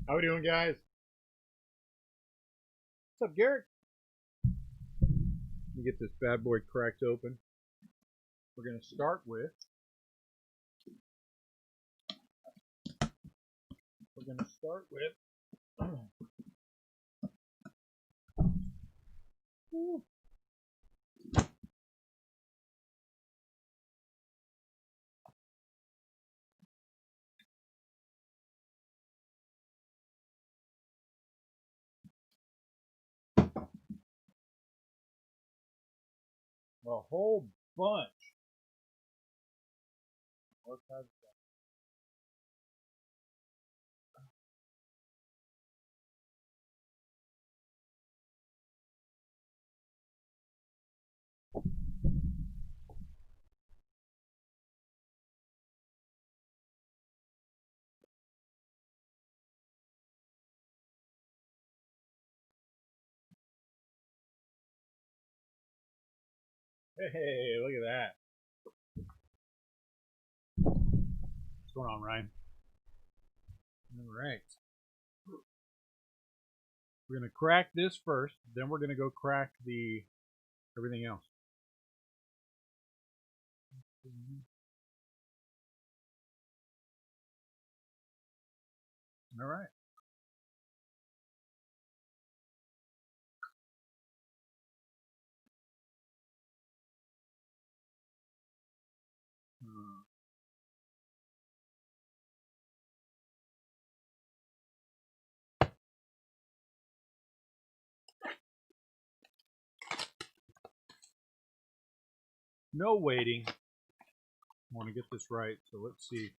How we doing, guys? What's up, Garrett? Let me get this bad boy cracked open. We're going to start with a whole bunch. What kind of stuff? Hey, look at that. What's going on, Ryan? All right. We're going to crack this first, then we're going to go crack the everything else. All right. No waiting. I want to get this right, so let's see.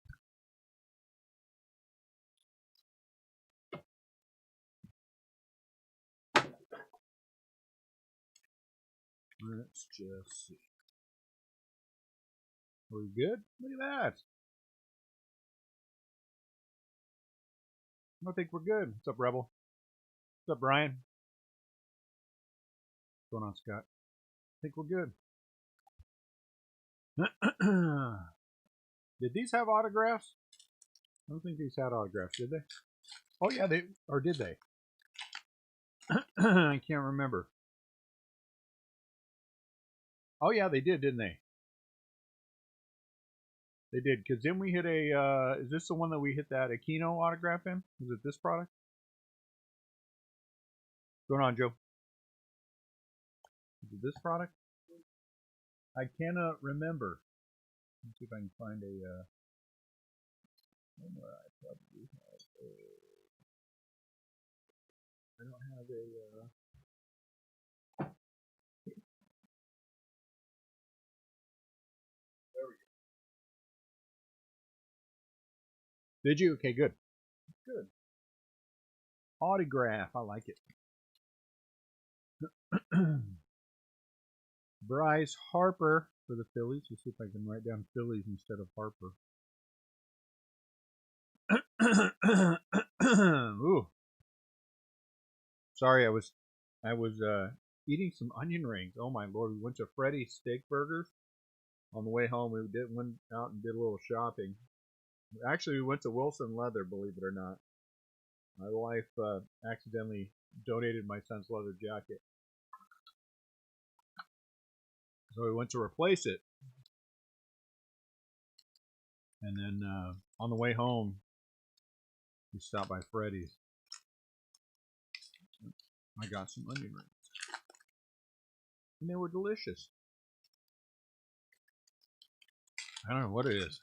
Let's just see. Are we good? Look at that. I think we're good. What's up, Rebel? What's up, Brian? What's going on, Scott? I think we're good. Did these have autographs? I don't think these had autographs, did they? Oh yeah, they or did they? I can't remember. Oh yeah, they did, didn't they? They did, because then we hit a. Is this the one that we hit that Aquino autograph in? Is it this product? What's going on, Joe? Is it this product? I cannot remember. Let's see if I can find a. Somewhere I probably have a. I don't have a. There we go. Did you? Okay, good. Good. Autograph. I like it. Bryce Harper for the Phillies. Let's see if I can write down Phillies instead of Harper. Ooh. Sorry, I was eating some onion rings. Oh my lord, we went to Freddy's Steak Burgers. On the way home, we went out and did a little shopping. Actually, we went to Wilson Leather, believe it or not. My wife accidentally donated my son's leather jacket. So we went to replace it. And then on the way home, we stopped by Freddy's. I got some onion rings. And they were delicious. I don't know what it is.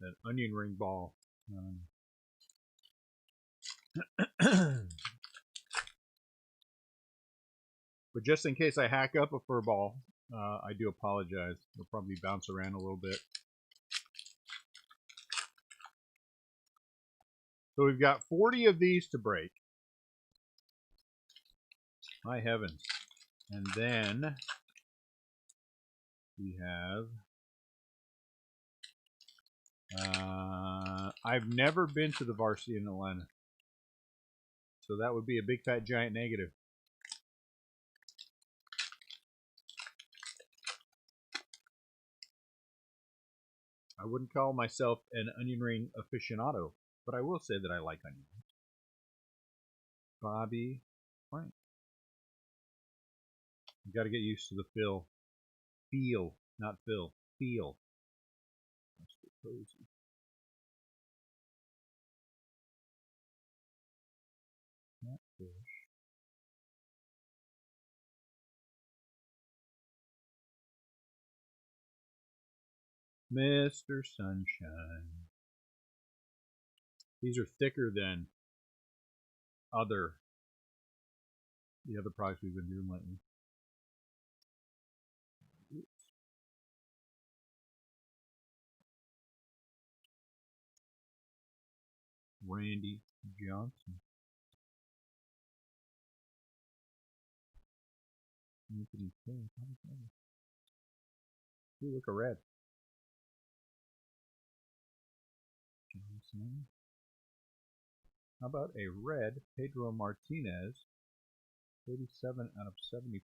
That onion ring ball. But just in case I hack up a fur ball, I do apologize. It'll probably bounce around a little bit. So we've got 40 of these to break. My heavens. And then we have... I've never been to the varsity in Atlanta. So that would be a big fat giant negative. I wouldn't call myself an onion ring aficionado. But I will say that I like onion rings. Bobby Frank. You got to get used to the feel. Feel, not fill. Feel. That's the cozy. Catfish. Mr. Sunshine. These are thicker than the other products we've been doing lately. Oops. Randy Johnson. Anthony K. Ooh, look, a red. Johnson. How about a red Pedro Martinez, 37 out of 75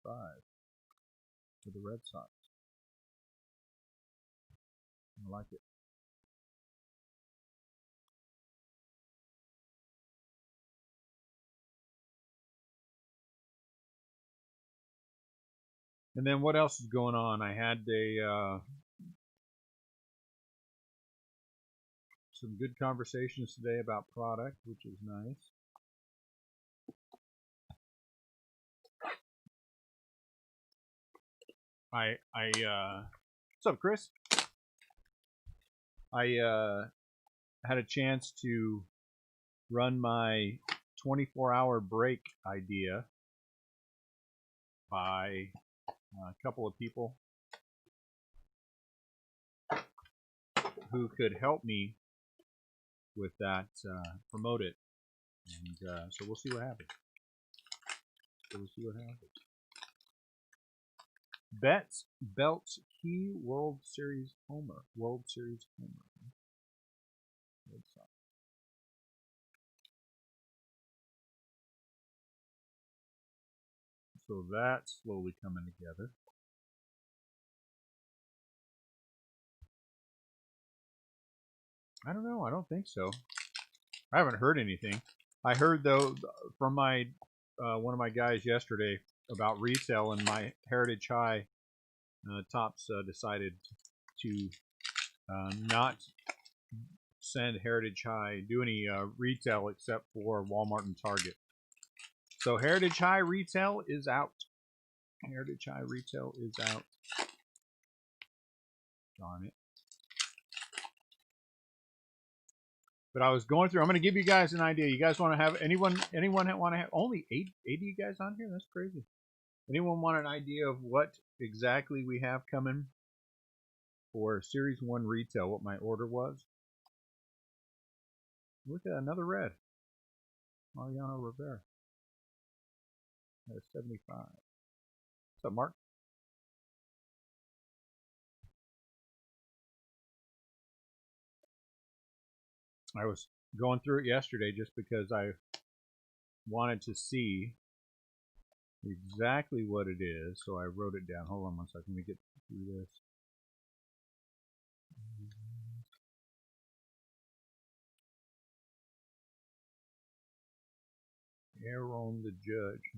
for the Red Sox. I like it. And then what else is going on? I had some good conversations today about product, which is nice. What's up, Chris? I had a chance to run my 24-hour break idea by a couple of people who could help me with that, promote it, and so we'll see what happens. Belts Key World Series homer. So that's slowly coming together. I don't know. I don't think so. I haven't heard anything. I heard though from my one of my guys yesterday about retail, and my Heritage High tops decided to not send Heritage High, do any retail except for Walmart and Target. So Heritage High retail is out. Heritage High retail is out. Darn it. But I was going through. I'm going to give you guys an idea. You guys want to have anyone want to have only 80 you guys on here? That's crazy. Anyone want an idea of what exactly we have coming for Series 1 retail? What my order was? Look at another red. Mariano Rivera. That's 75. What's up, Mark? I was going through it yesterday just because I wanted to see exactly what it is, so I wrote it down. Hold on one second. Let me get through this. Aaron the Judge.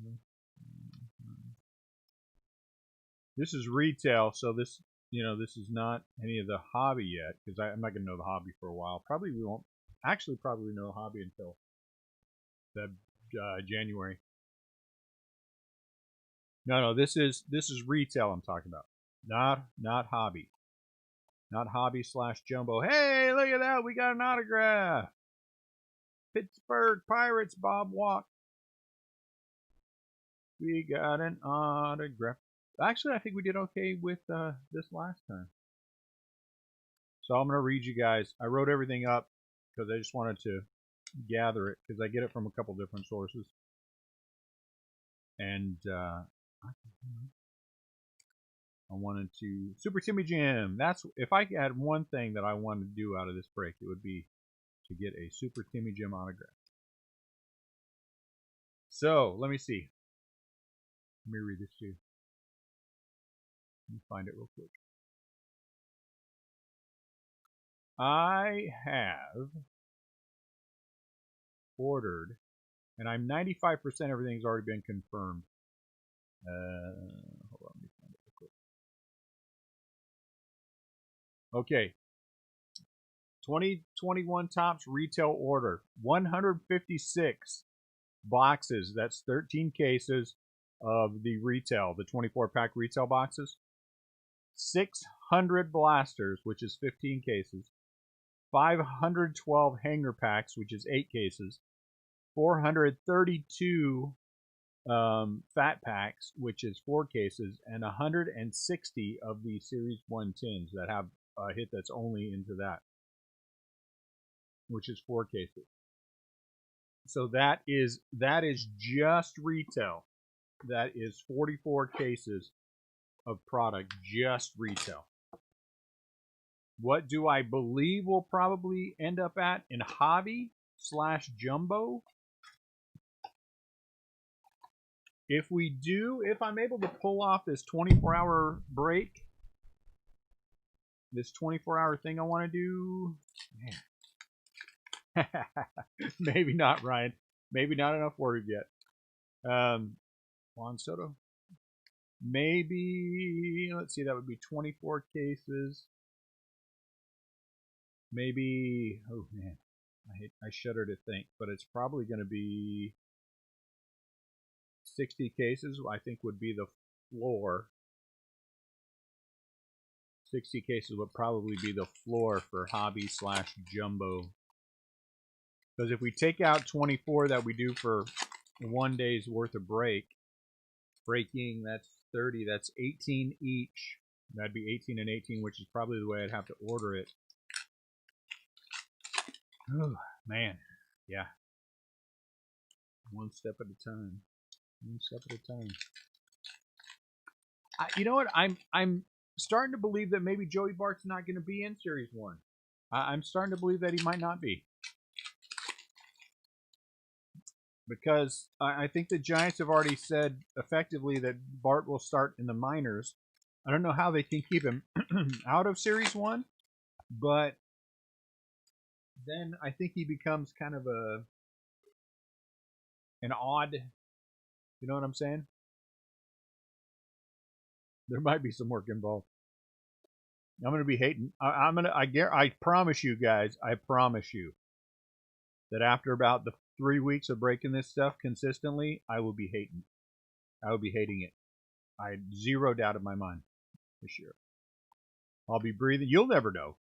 This is retail, so this, this is not any of the hobby yet, because I'm not going to know the hobby for a while. Probably we won't actually probably know hobby until January. No, this is retail I'm talking about, not hobby. Not hobby / jumbo. Hey, look at that, we got an autograph. Pittsburgh Pirates, Bob Walk. We got an autograph. Actually, I think we did okay with this last time. So I'm going to read you guys. I wrote everything up because I just wanted to gather it, because I get it from a couple different sources. And I wanted to Super Timmy Jim. That's, if I had one thing that I wanted to do out of this break, it would be to get a Super Timmy Jim autograph. So let me see. Let me read this to you. Let me find it real quick. I have ordered, and I'm 95% everything's already been confirmed. Hold on, let me find it real quick. Okay. 2021 Topps retail order, 156 boxes. That's 13 cases of the retail, the 24-pack retail boxes. 600 blasters, which is 15 cases. 512 hanger packs, which is 8 cases. 432 fat packs, which is 4 cases, and 160 of the Series 1 tins that have a hit that's only into that, which is 4 cases. So that is just retail. That is 44 cases of product, just retail. What do I believe we'll probably end up at in hobby / jumbo? If I'm able to pull off this 24-hour break, this 24-hour thing I want to do, man. Maybe not, Ryan. Maybe not enough ordered yet. Juan Soto. Maybe, let's see, that would be 24 cases. Maybe, oh man, I shudder to think, but it's probably going to be 60 cases, I think would be the floor. 60 cases would probably be the floor for hobby / jumbo. Because if we take out 24 that we do for 1 day's worth of breaking, that's 30, that's 18 each. That'd be 18 and 18, which is probably the way I'd have to order it. Oh, man. Yeah. One step at a time. One step at a time. You know what? I'm starting to believe that maybe Joey Bart's not going to be in Series 1. I'm starting to believe that he might not be. Because I think the Giants have already said effectively that Bart will start in the minors. I don't know how they can keep him out of Series 1, but then I think he becomes kind of an odd, you know what I'm saying? There might be some work involved. I'm going to be hating. I promise you guys, I promise you that after about the 3 weeks of breaking this stuff consistently, I will be hating. I will be hating it. I had zero doubt in my mind this year. I'll be breathing. You'll never know.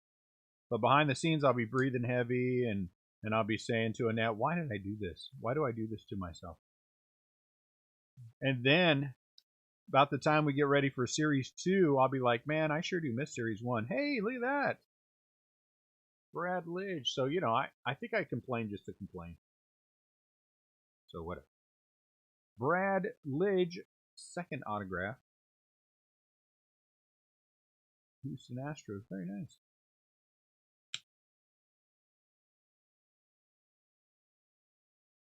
But behind the scenes, I'll be breathing heavy, and I'll be saying to Annette, why did I do this? Why do I do this to myself? And then, about the time we get ready for Series 2, I'll be like, man, I sure do miss Series 1. Hey, look at that. Brad Lidge. So, you know, I think I complain just to complain. So, whatever. Brad Lidge, second autograph. Houston Astros. Very nice.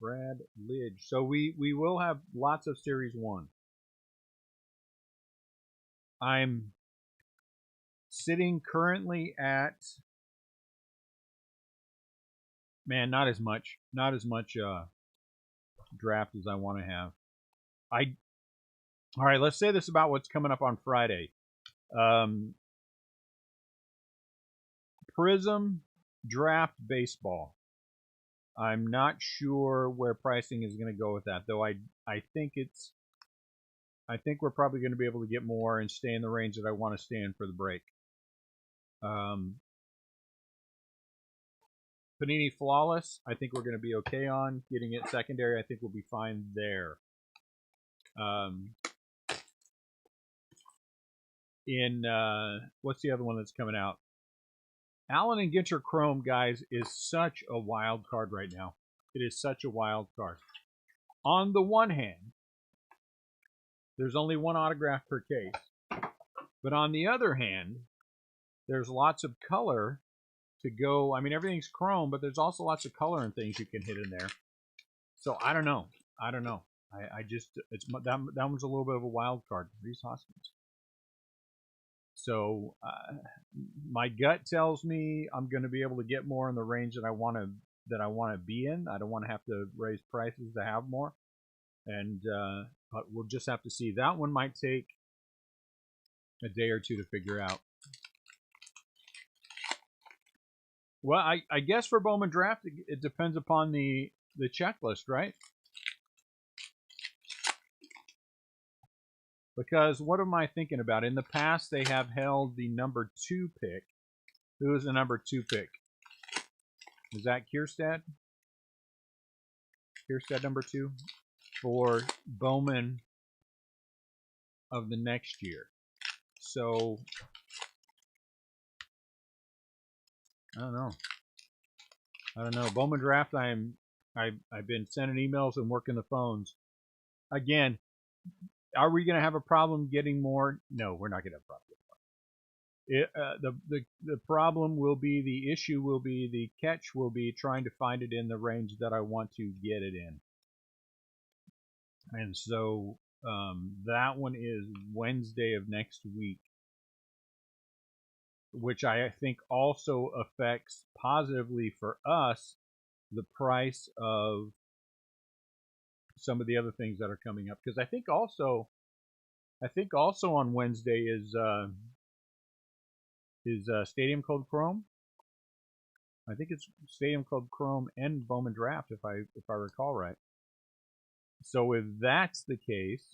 Brad Lidge. So we will have lots of Series 1. I'm sitting currently at, man, not as much draft as I want to have. All right, let's say this about what's coming up on Friday. Prism Draft Baseball. I'm not sure where pricing is going to go with that, though. I think we're probably going to be able to get more and stay in the range that I want to stay in for the break. Panini Flawless, I think we're going to be okay on getting it secondary. I think we'll be fine there. What's the other one that's coming out? Allen and Ginter Chrome, guys, is such a wild card right now. It is such a wild card. On the one hand, there's only one autograph per case. But on the other hand, there's lots of color to go. I mean, everything's chrome, but there's also lots of color and things you can hit in there. So I don't know. I just, that one's a little bit of a wild card. Reese Hoskins. So my gut tells me I'm going to be able to get more in the range that I want to that I want to be in. I don't want to have to raise prices to have more, and but we'll just have to see. That one might take a day or two to figure out. Well, I guess for Bowman Draft, it depends upon the checklist, right? Because what am I thinking about? In the past, they have held the number 2 pick. Who is the number 2 pick? Is that Kierstead? Kierstead number 2 for Bowman of the next year. So I don't know. Bowman Draft. I've been sending emails and working the phones. Again, are we going to have a problem getting more? No, we're not going to have a problem. The problem will be, the issue will be, the catch will be trying to find it in the range that I want to get it in. And so that one is Wednesday of next week, which I think also affects positively for us the price of some of the other things that are coming up. Because I think also on Wednesday is Stadium Code Chrome. I think it's Stadium Code Chrome and Bowman Draft, if I recall right. So if that's the case,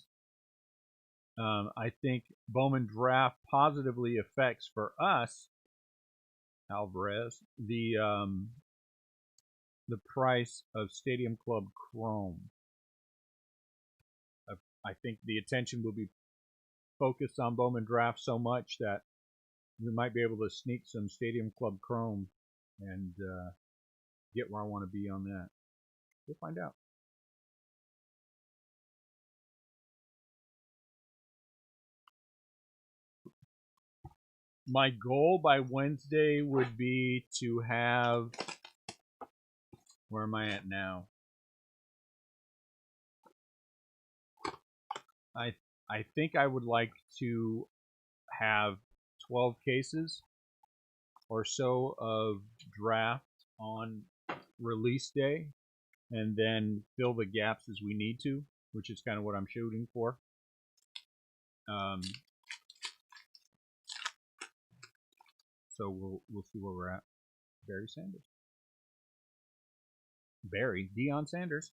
I think Bowman Draft positively affects for us, Alvarez, the price of Stadium Club Chrome. I think the attention will be focused on Bowman Draft so much that we might be able to sneak some Stadium Club Chrome and get where I want to be on that. We'll find out. My goal by Wednesday would be to have, where am I at now? I think I would like to have 12 cases or so of draft on release day, and then fill the gaps as we need to, which is kind of what I'm shooting for. So we'll see where we're at. Barry Sanders. Deion Sanders.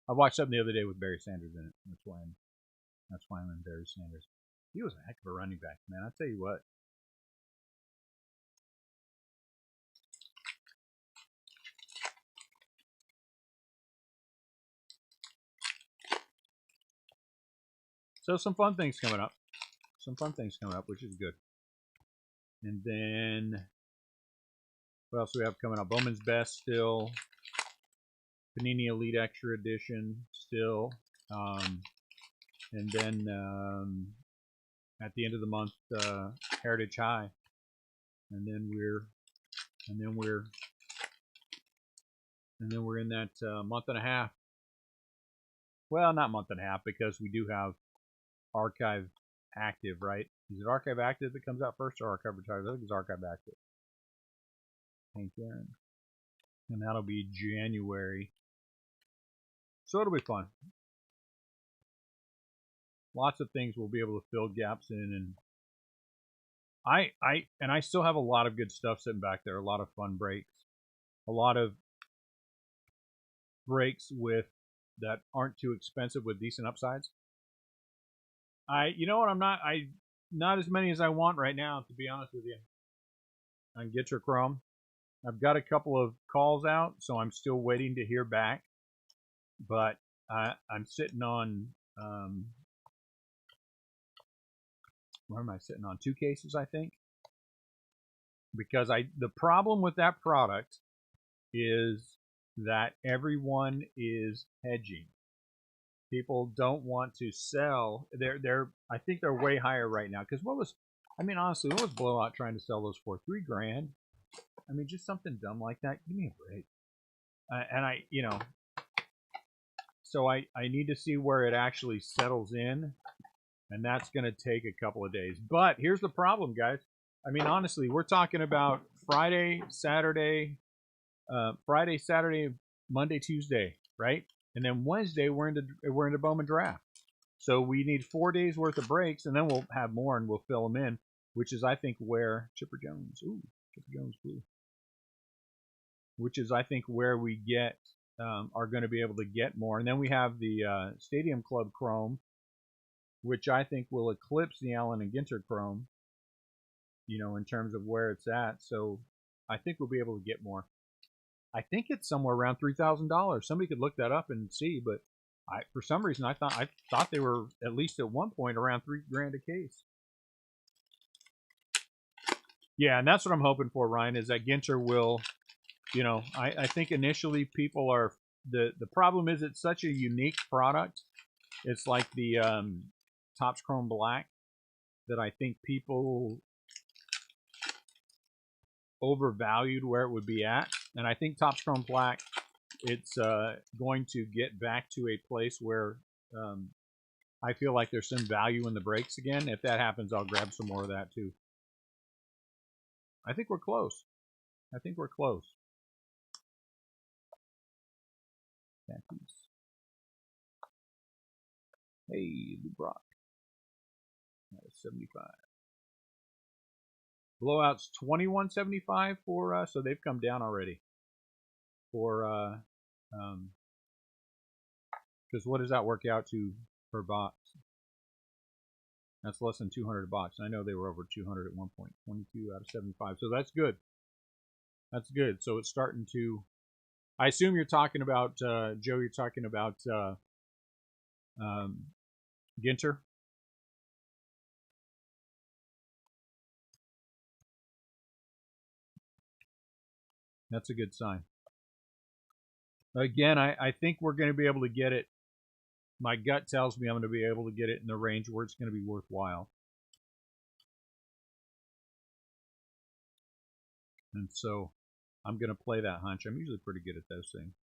I watched something the other day with Barry Sanders in it. That's why I'm in Barry Sanders. He was a heck of a running back, man. I tell you what. So some fun things coming up. Which is good. And then what else do we have coming up? Bowman's Best still. Panini Elite Extra Edition still. And then at the end of the month, Heritage High. And then we're in that month and a half. Well, not month and a half, because we do have Archive Active, right? Is it Archive Active that comes out first, or Archive Retired? I think it's Archive Active. Hank Aaron. And that'll be January. So it'll be fun. Lots of things we'll be able to fill gaps in, and I still have a lot of good stuff sitting back there. A lot of fun breaks. A lot of breaks that aren't too expensive with decent upsides. You know what, I'm not as many as I want right now, to be honest with you. On Get Your Chrome. I've got a couple of calls out, so I'm still waiting to hear back. But I'm sitting on, what am I sitting on? 2 cases, I think. Because the problem with that product is that everyone is hedging. People don't want to sell. I think they're way higher right now. Because honestly, what was Blowout trying to sell those for? $3 grand? I mean, just something dumb like that. Give me a break. So I need to see where it actually settles in, and that's going to take a couple of days. But here's the problem, guys. I mean, honestly, we're talking about Friday, Saturday, Friday, Saturday, Monday, Tuesday, right? And then Wednesday we're into Bowman draft. So we need 4 days worth of breaks, and then we'll have more and we'll fill them in, which is I think where Chipper Jones blue, which is I think where we get are going to be able to get more. And then we have the Stadium Club Chrome, which I think will eclipse the Allen and Ginter Chrome, you know, in terms of where it's at. So I think we'll be able to get more. I think it's somewhere around $3,000. Somebody could look that up and see, but for some reason I thought they were at least at one point around $3,000 a case. Yeah, and that's what I'm hoping for, Ryan, is that Ginter will, you know, I think initially people are the problem is it's such a unique product. It's like the Topps Chrome Black that I think people overvalued where it would be at. And I think Topps Chrome Black, it's going to get back to a place where I feel like there's some value in the breaks again. If that happens, I'll grab some more of that too. I think we're close. I think we're close. Hey, Lou Brock. That is 75. Blowout's 21.75 for so they've come down already. For because what does that work out to per box? That's less than 200 a box. I know they were over 200 at one point. 22 out of 75. So that's good. That's good. So it's starting to. I assume you're talking about Joe. You're talking about Ginter. That's a good sign. Again, I think we're going to be able to get it. My gut tells me I'm going to be able to get it in the range where it's going to be worthwhile. And so I'm going to play that hunch. I'm usually pretty good at those things.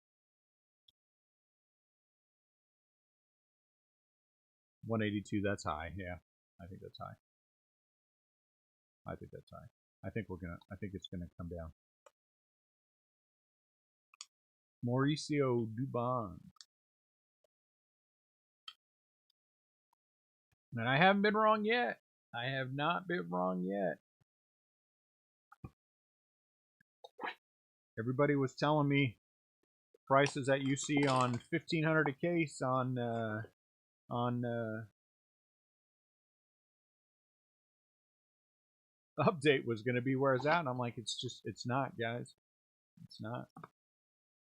182, that's high. Yeah, I think that's high. I think that's high. I think it's gonna come down. Mauricio Dubon. And I haven't been wrong yet. I have not been wrong yet. Everybody was telling me prices that you see on $1,500 a case on update was going to be where it's at, and I'm like, it's not, guys. It's not.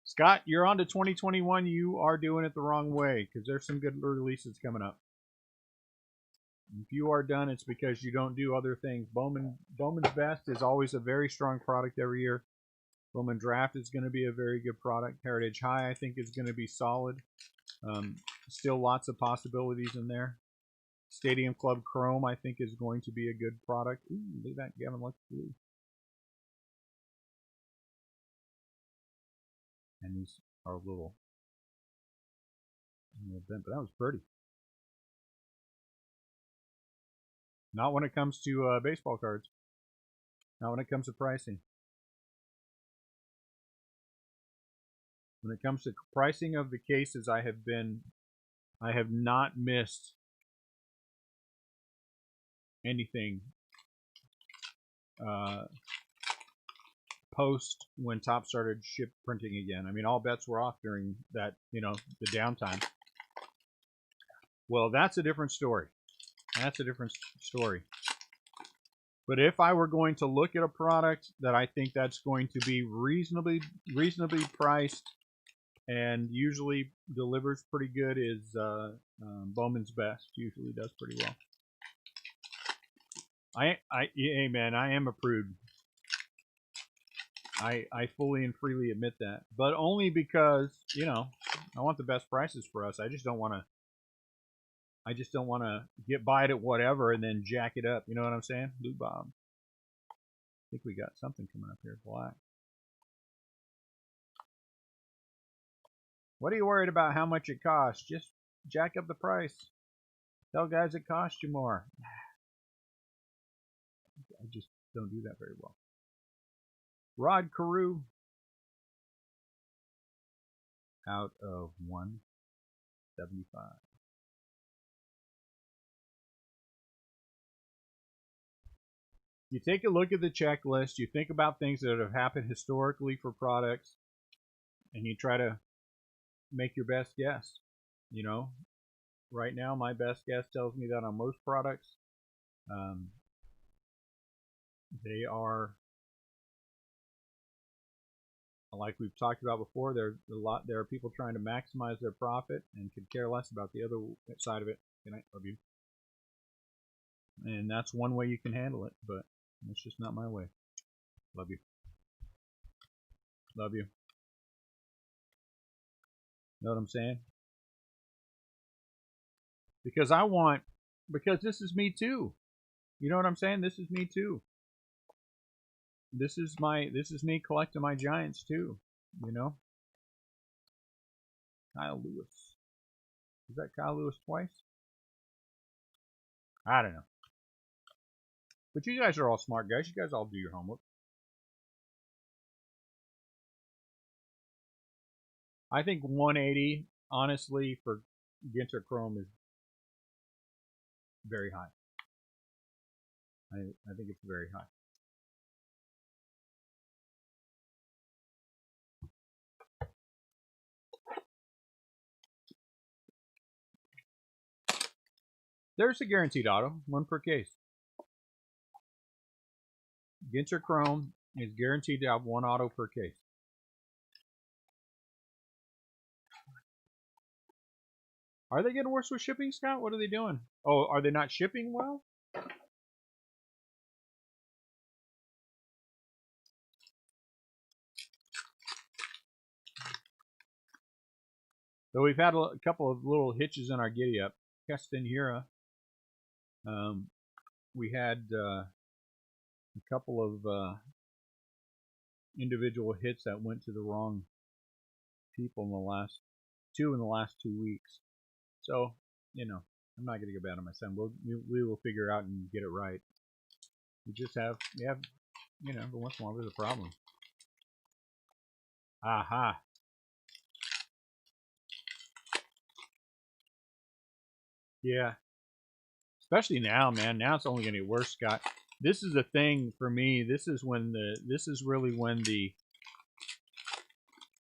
Scott, you're on to 2021. You are doing it the wrong way because there's some good releases coming up. If you are done, it's because you don't do other things. Bowman's Best is always a very strong product every year. Bowman Draft is going to be a very good product. Heritage High, I think, is going to be solid. Still lots of possibilities in there. Stadium Club Chrome, I think, is going to be a good product. Ooh, look at that Gavin Lux blue. And these are a little bent, but that was pretty. Not when it comes to baseball cards. Not when it comes to pricing. When it comes to pricing of the cases, I have not missed anything post when Topps started ship printing again. I mean, all bets were off during that, you know, the downtime. Well, that's a different story. That's a different story. But if I were going to look at a product that I think that's going to be reasonably priced and usually delivers pretty good, is Bowman's Best. Usually does pretty well. Hey man, I am a prude. I fully and freely admit that, but only because, you know, I want the best prices for us. I just don't want to get by it at whatever and then jack it up. You know what I'm saying? Blue Bob. I think we got something coming up here. Black. What are you worried about how much it costs? Just jack up the price. Tell guys it costs you more. I just don't do that very well. Rod Carew. out of 175. You take a look at the checklist, you think about things that have happened historically for products, and you try to make your best guess. You know, right now my best guess tells me that on most products, they are, like we've talked about before, there are people trying to maximize their profit and could care less about the other side of it. Good night, love you. And that's one way you can handle it, but it's just not my way. Love you. Love you. Know what I'm saying? Because this is me too. You know what I'm saying? This is me too. This is me collecting my giants too. You know? Kyle Lewis. Is that Kyle Lewis twice? I don't know. But you guys are all smart guys. You guys all do your homework. I think 180, honestly, for Ginter Chrome is very high. I think it's very high. There's a guaranteed auto, 1 per case. Ginter Chrome is guaranteed to have 1 auto per case. Are they getting worse with shipping, Scott? What are they doing? Oh, are they not shipping well? So we've had a couple of little hitches in our giddy up. Castanera. We had a couple of individual hits that went to the wrong people in the last 2 weeks. So, you know, I'm not going to go bad on my son. We will figure out and get it right. We have, you know, every once in a while there's a problem. Aha. Yeah. Especially now, man. Now it's only going to get worse, Scott. This is the thing for me. This is really when the,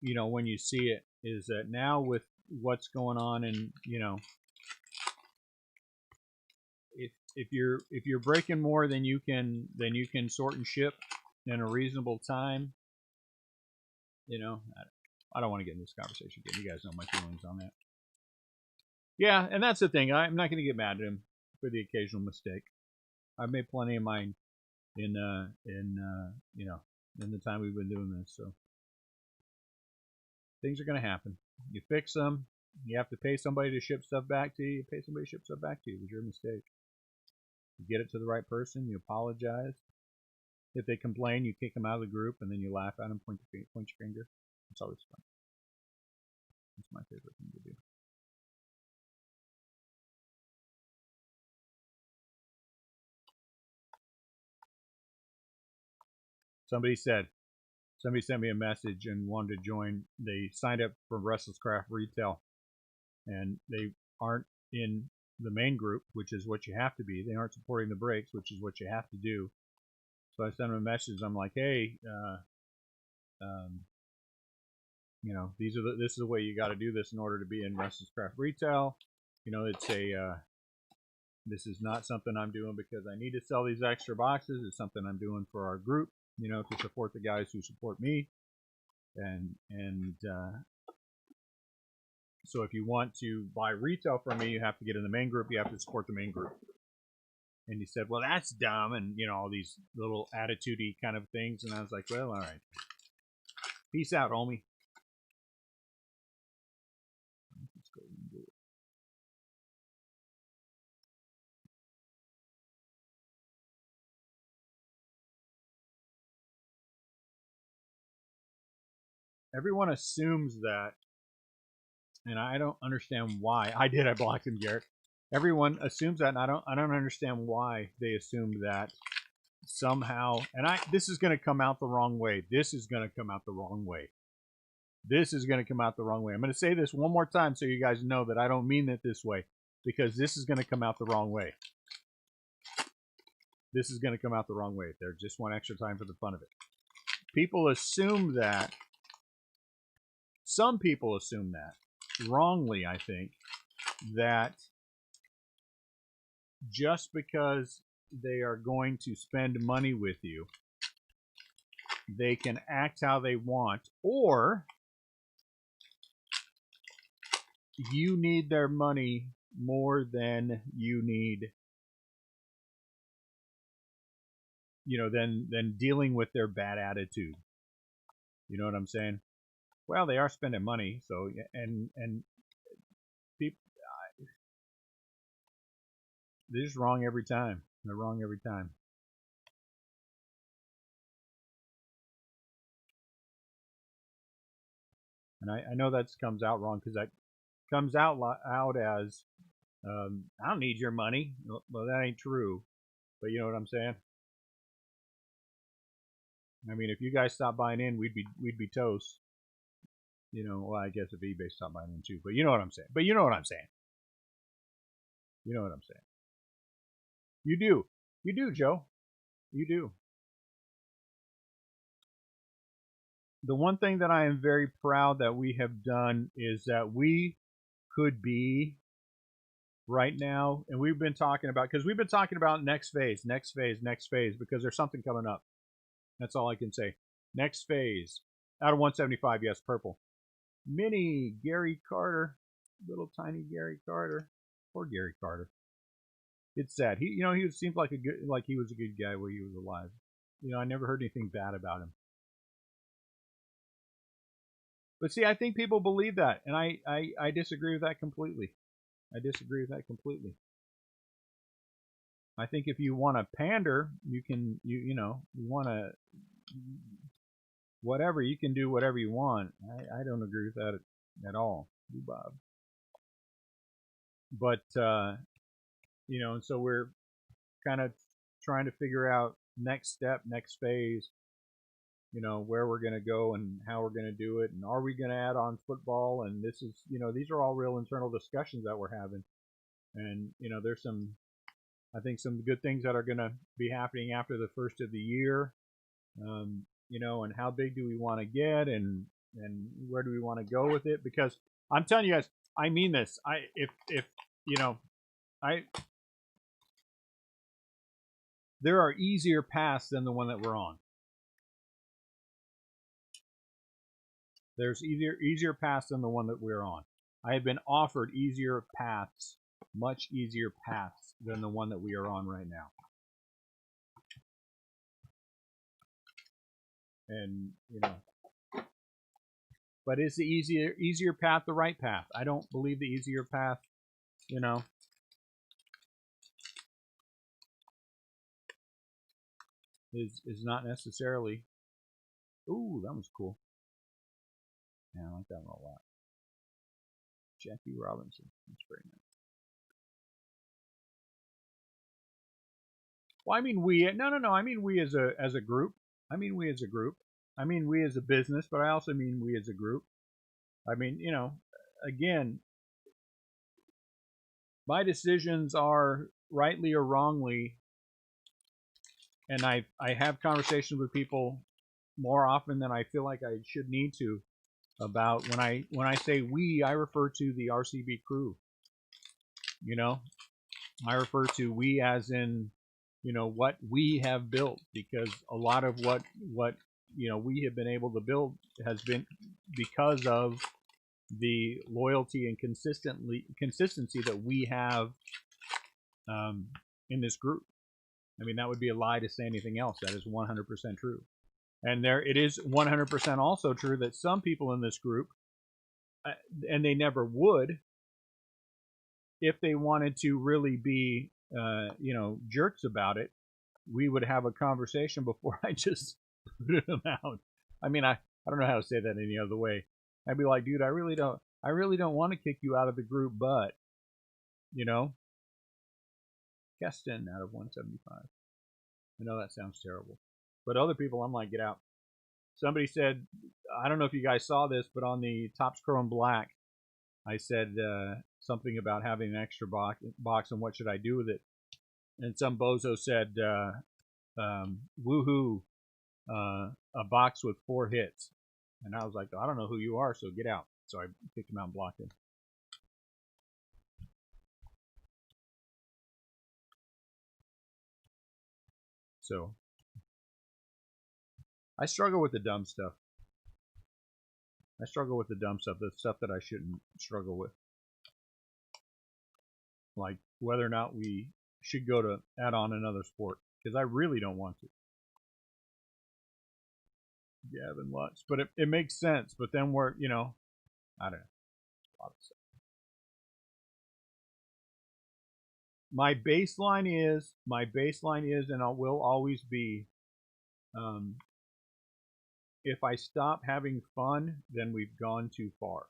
you know, when you see it, is that now with what's going on, and you know, if you're breaking more than you can sort and ship in a reasonable time, you know, I don't want to get in this conversation again. You guys know my feelings on that. Yeah, and that's the thing. I'm not going to get mad at him for the occasional mistake. I've made plenty of mine in you know, in the time we've been doing this. So things are going to happen. You fix them. You have to pay somebody to ship stuff back to you. You pay somebody to ship stuff back to you. It was your mistake. You get it to the right person. You apologize. If they complain, you kick them out of the group, and then you laugh at them, point your finger. It's always fun. It's my favorite thing to do. Somebody sent me a message and wanted to join. They signed up for Restlesscraft Retail, and they aren't in the main group, which is what you have to be. They aren't supporting the breaks, which is what you have to do. So I sent them a message. I'm like, hey, you know, this is the way you got to do this in order to be in Restlesscraft Retail. You know, it's this is not something I'm doing because I need to sell these extra boxes. It's something I'm doing for our group, you know, to support the guys who support me. And so if you want to buy retail from me, you have to get in the main group. You have to support the main group. And he said, well, that's dumb. And, you know, all these little attitude-y kind of things. And I was like, well, all right. Peace out, homie. Let's go and do it. Everyone assumes that, and I don't understand why. I blocked him, Garrett. Everyone assumes that, and I don't understand why they assume that somehow. And this is going to come out the wrong way. This is going to come out the wrong way. This is going to come out the wrong way. I'm going to say this one more time so you guys know that I don't mean it this way, because this is going to come out the wrong way. This is going to come out the wrong way. There, just one extra time for the fun of it. People assume that, some people assume that, wrongly I think, that just because they are going to spend money with you, they can act how they want, or you need their money more than you need, than dealing with their bad attitude. You know what I'm saying? Well, they are spending money, so, and people, they're just wrong every time. They're wrong every time. And I know that comes out wrong, because that comes out as, I don't need your money. Well, that ain't true. But you know what I'm saying? I mean, if you guys stopped buying in, we'd be toast. Well, I guess if eBay stopped buying in too. But you know what I'm saying. You know what I'm saying. You do. You do, Joe. You do. The one thing that I am very proud that we have done is that we could be right now, and we've been talking about, because we've been talking about next phase, because there's something coming up. That's all I can say. Next phase. Out of 175, yes, purple. Mini Gary Carter. Little tiny Gary Carter. Poor Gary Carter. It's sad. He seemed like he was a good guy while he was alive. I never heard anything bad about him. But see, I think people believe that, and I disagree with that completely. I think if you want to pander, you can, you want to, whatever, you can do whatever you want. I don't agree with that at all, Bob. But, and so we're kind of trying to figure out next step, next phase, where we're going to go and how we're going to do it. And are we going to add on football? And this is, these are all real internal discussions that we're having. And, there's I think some good things that are going to be happening after the first of the year. And how big do we want to get, and where do we want to go with it? Because I'm telling you guys, I mean this. There are easier paths than the one that we're on. There's easier paths than the one that we're on. I have been offered easier paths, much easier paths than the one that we are on right now. And, but is the easier path the right path? I don't believe the easier path, is not necessarily. Ooh, that was cool. Yeah, I like that one a lot. Jackie Robinson. That's very nice. Well, I mean we. No. I mean we as a group. I mean we as a group. I mean we as a business, but I also mean we as a group. I mean, again, my decisions are rightly or wrongly, and I have conversations with people more often than I feel like I should need to about when I say we, I refer to the RCB crew. I refer to we as in, what we have built, because a lot of what we have been able to build has been because of the loyalty and consistency that we have in this group. I mean, that would be a lie to say anything else. That is 100% true. And it is 100% also true that some people in this group, and they never would, if they wanted to really be, jerks about it, we would have a conversation before I just put them out. I mean, I don't know how to say that any other way. I'd be like, dude, I really don't want to kick you out of the group, but, Keston out of 175. I know that sounds terrible, but other people, I'm like, get out. somebody said, I don't know if you guys saw this, but on the Topps Chrome Black, I said something about having an extra box and what should I do with it. And some bozo said, woohoo, a box with 4 hits. And I was like, I don't know who you are, so get out. So I kicked him out and blocked him. So I struggle with the dumb stuff. I struggle with the dumb stuff, the stuff that I shouldn't struggle with. Like whether or not we should go to add on another sport, because I really don't want to. Gavin Lutz, but it makes sense. But then we're, you know, I don't know. A lot of stuff. My baseline is, and I will always be, if I stop having fun, then we've gone too far.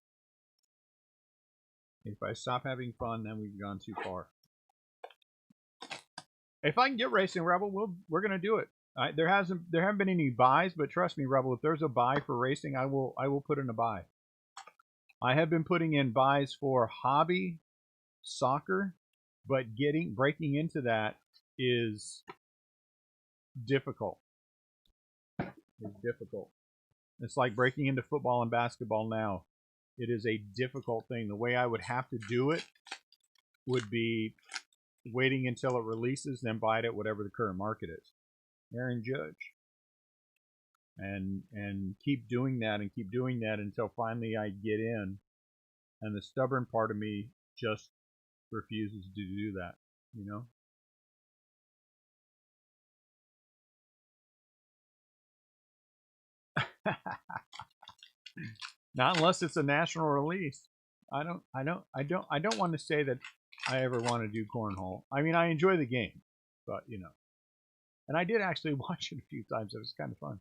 If I stop having fun, then we've gone too far. If I can get Racing Rebel, we're gonna do it. There haven't been any buys, but trust me, Rebel, if there's a buy for racing, I will put in a buy. I have been putting in buys for hobby, soccer, but breaking into that is difficult. It's difficult. It's like breaking into football and basketball now. It is a difficult thing. The way I would have to do it would be waiting until it releases, then buy it at whatever the current market is. Aaron Judge. And keep doing that and keep doing that until finally I get in. And the stubborn part of me just refuses to do that, you know? Not unless it's a national release. I don't want to say that I ever want to do cornhole. I mean, I enjoy the game, but you know. And I did actually watch it a few times. It was kind of fun.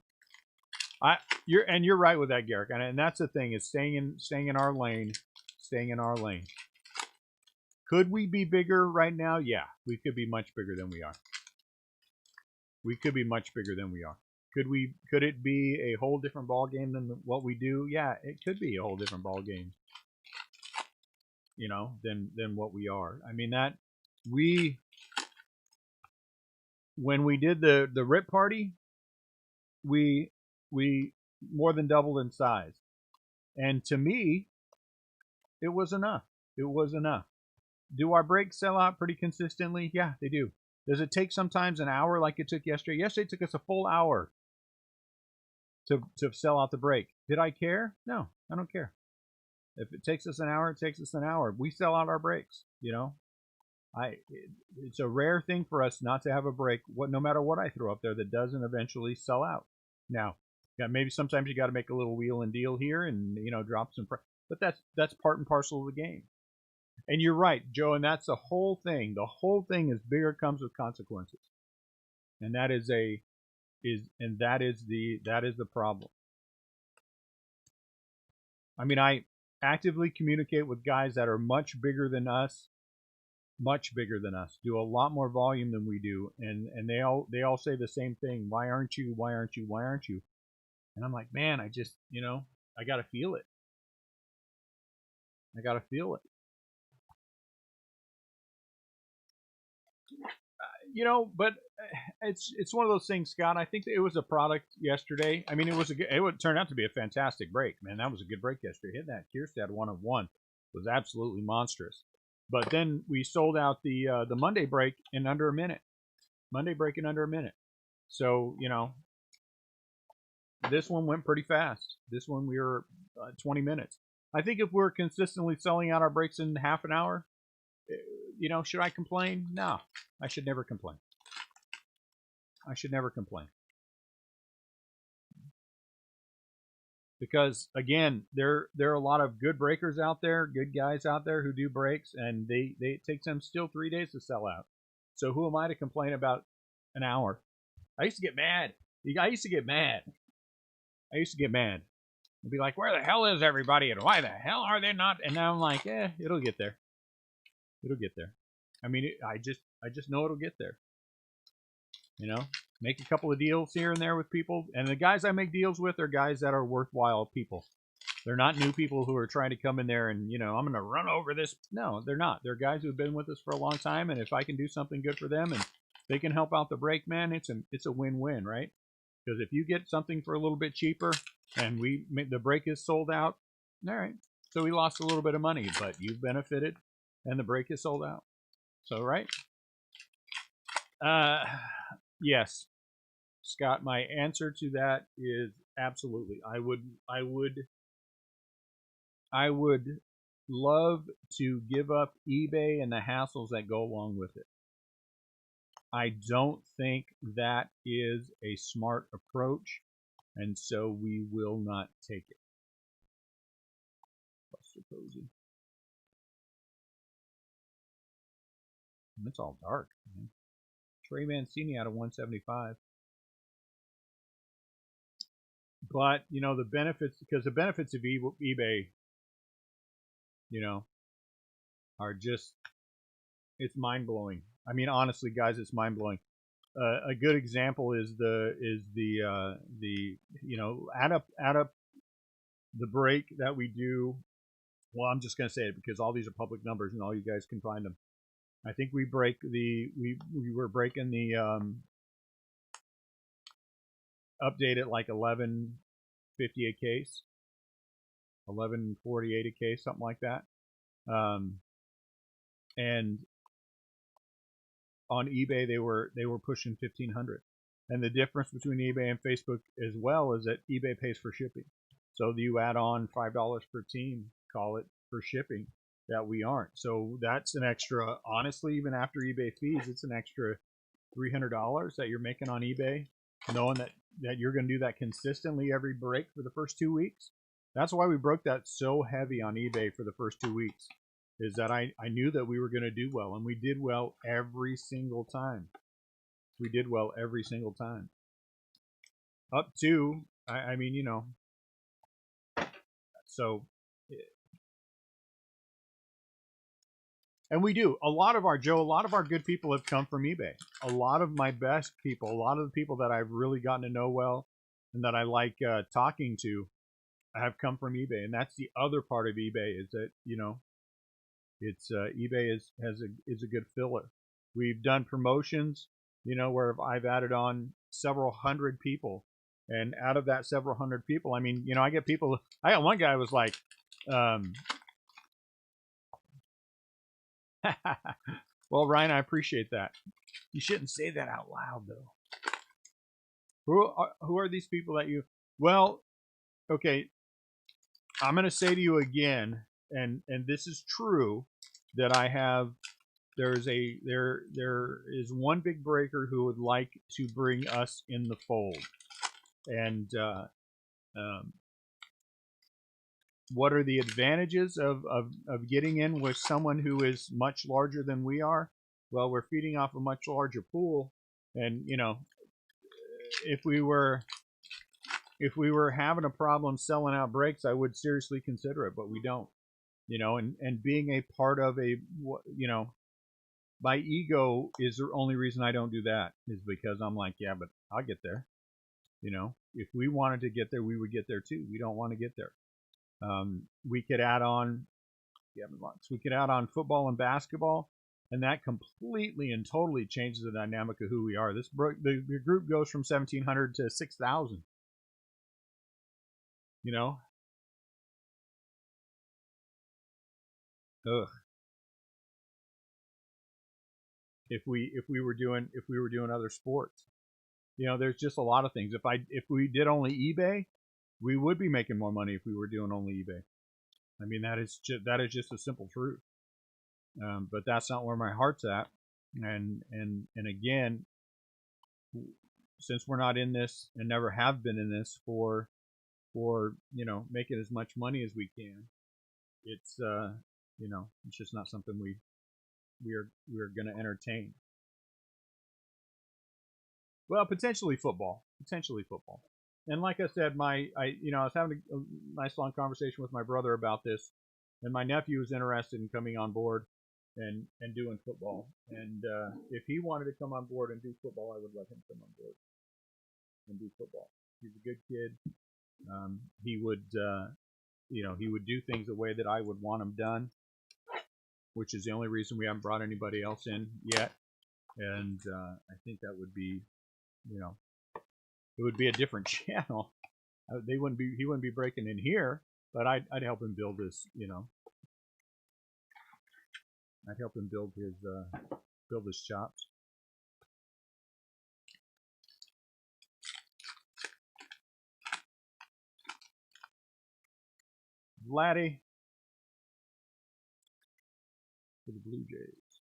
You're right with that, Garrick. And that's the thing, is staying in our lane, staying in our lane. Could we be bigger right now? Yeah, we could be much bigger than we are. We could be much bigger than we are. Could it be a whole different ball game than what we do? Yeah, it could be a whole different ball game. You know, than what we are. I mean, that when we did the RIP party, we more than doubled in size. And to me, it was enough. It was enough. Do our breaks sell out pretty consistently? Yeah, they do. Does it take sometimes an hour like it took yesterday? Yesterday it took us a full hour to sell out the break. Did I care? No, I don't care. If it takes us an hour, it takes us an hour. We sell out our breaks, you know. It's a rare thing for us not to have a break, no matter what I throw up there, that doesn't eventually sell out. Now, yeah, maybe sometimes you got to make a little wheel and deal here, and you know, drop some. But that's part and parcel of the game. And you're right, Joe, and that's the whole thing. The whole thing is bigger comes with consequences, and that is the problem. I mean, I actively communicate with guys that are much bigger than us, do a lot more volume than we do, and they all say the same thing. Why aren't you? Why aren't you? Why aren't you? And I'm like, man, I just, you know, I got to feel it. I got to feel it. You know, but it's one of those things, Scott. I think that it was a product yesterday. I mean, it would turn out to be a fantastic break, man. That was a good break yesterday. Hitting that Kierstad 1-of-1 was absolutely monstrous. But then we sold out the Monday break in under a minute. Monday break in under a minute. So, you know, this one went pretty fast. This one we were 20 minutes. I think if we're consistently selling out our breaks in half an hour, you know, should I complain? No, I should never complain. I should never complain. Because again, there are a lot of good breakers out there, good guys out there who do breaks, and it takes them still 3 days to sell out. So who am I to complain about an hour? I used to get mad. I used to get mad. I'd be like, where the hell is everybody, and why the hell are they not? And now I'm like, it'll get there. It'll get there. I mean, I just know it'll get there. You know, make a couple of deals here and there with people. And the guys I make deals with are guys that are worthwhile people. They're not new people who are trying to come in there and, I'm going to run over this. No, they're not. They're guys who've been with us for a long time, and if I can do something good for them and they can help out the break, man, it's a win-win, right? Because if you get something for a little bit cheaper and the break is sold out, all right, so we lost a little bit of money, but you've benefited and the break is sold out. So, right? Yes, Scott, my answer to that is absolutely. I would love to give up eBay and the hassles that go along with it. I don't think that is a smart approach, and so we will not take it. It's all dark, man. Trey Mancini out of 175. But, the benefits, because the benefits of eBay, are just, it's mind-blowing. I mean, honestly, guys, it's mind-blowing. A good example is add up the break that we do. Well, I'm just going to say it because all these are public numbers and all you guys can find them. I think we were breaking the update at like 11.50 a case, 11.48 a case, something like that. And on eBay they were pushing 1,500. And the difference between eBay and Facebook as well is that eBay pays for shipping. So you add on $5 per team, call it, for shipping that we aren't. So that's an extra, honestly, even after eBay fees, it's an extra $300 that you're making on eBay, knowing that you're going to do that consistently every break for the first 2 weeks. That's why we broke that so heavy on eBay for the first 2 weeks, is that I knew that we were going to do well, and we did well every single time. We did well every single time. Up to, I mean, so, and we do. A lot of our good people have come from eBay. A lot of my best people, a lot of the people that I've really gotten to know well and that I like talking to have come from eBay. And that's the other part of eBay, is that, it's eBay is a good filler. We've done promotions, where I've added on several hundred people, and out of that several hundred people, I mean, I get people. I got one guy who was like, well, Ryan, I appreciate that. You shouldn't say that out loud, though. Who are these people that you? Well, okay, I'm going to say to you again, and this is true, that I have. There is one big breaker who would like to bring us in the fold, and what are the advantages of getting in with someone who is much larger than we are? Well, we're feeding off a much larger pool, and if we were having a problem selling out breaks, I would seriously consider it, but we don't. And being a part of my ego is the only reason I don't do that, is because I'm like, yeah, but I'll get there. If we wanted to get there, we would get there too. We don't want to get there. We could add on, we could add on football and basketball, and that completely and totally changes the dynamic of who we are. The group goes from 1,700 to 6,000. Ugh. If we were doing other sports, there's just a lot of things. If we did only eBay, we would be making more money if we were doing only eBay. I mean, that is just a simple truth. But that's not where my heart's at. And again, since we're not in this and never have been in this for making as much money as we can, it's it's just not something we're going to entertain. Well, potentially football. And like I said, I was having a nice long conversation with my brother about this, and my nephew was interested in coming on board and doing football. And if he wanted to come on board and do football, I would let him come on board. and do football. He's a good kid. He would, he would do things the way that I would want them done, which is the only reason we haven't brought anybody else in yet. And I think that would be, it would be a different channel. He wouldn't be breaking in here, but I'd help him build this, I'd help him build his chops. Vladdy for the Blue Jays.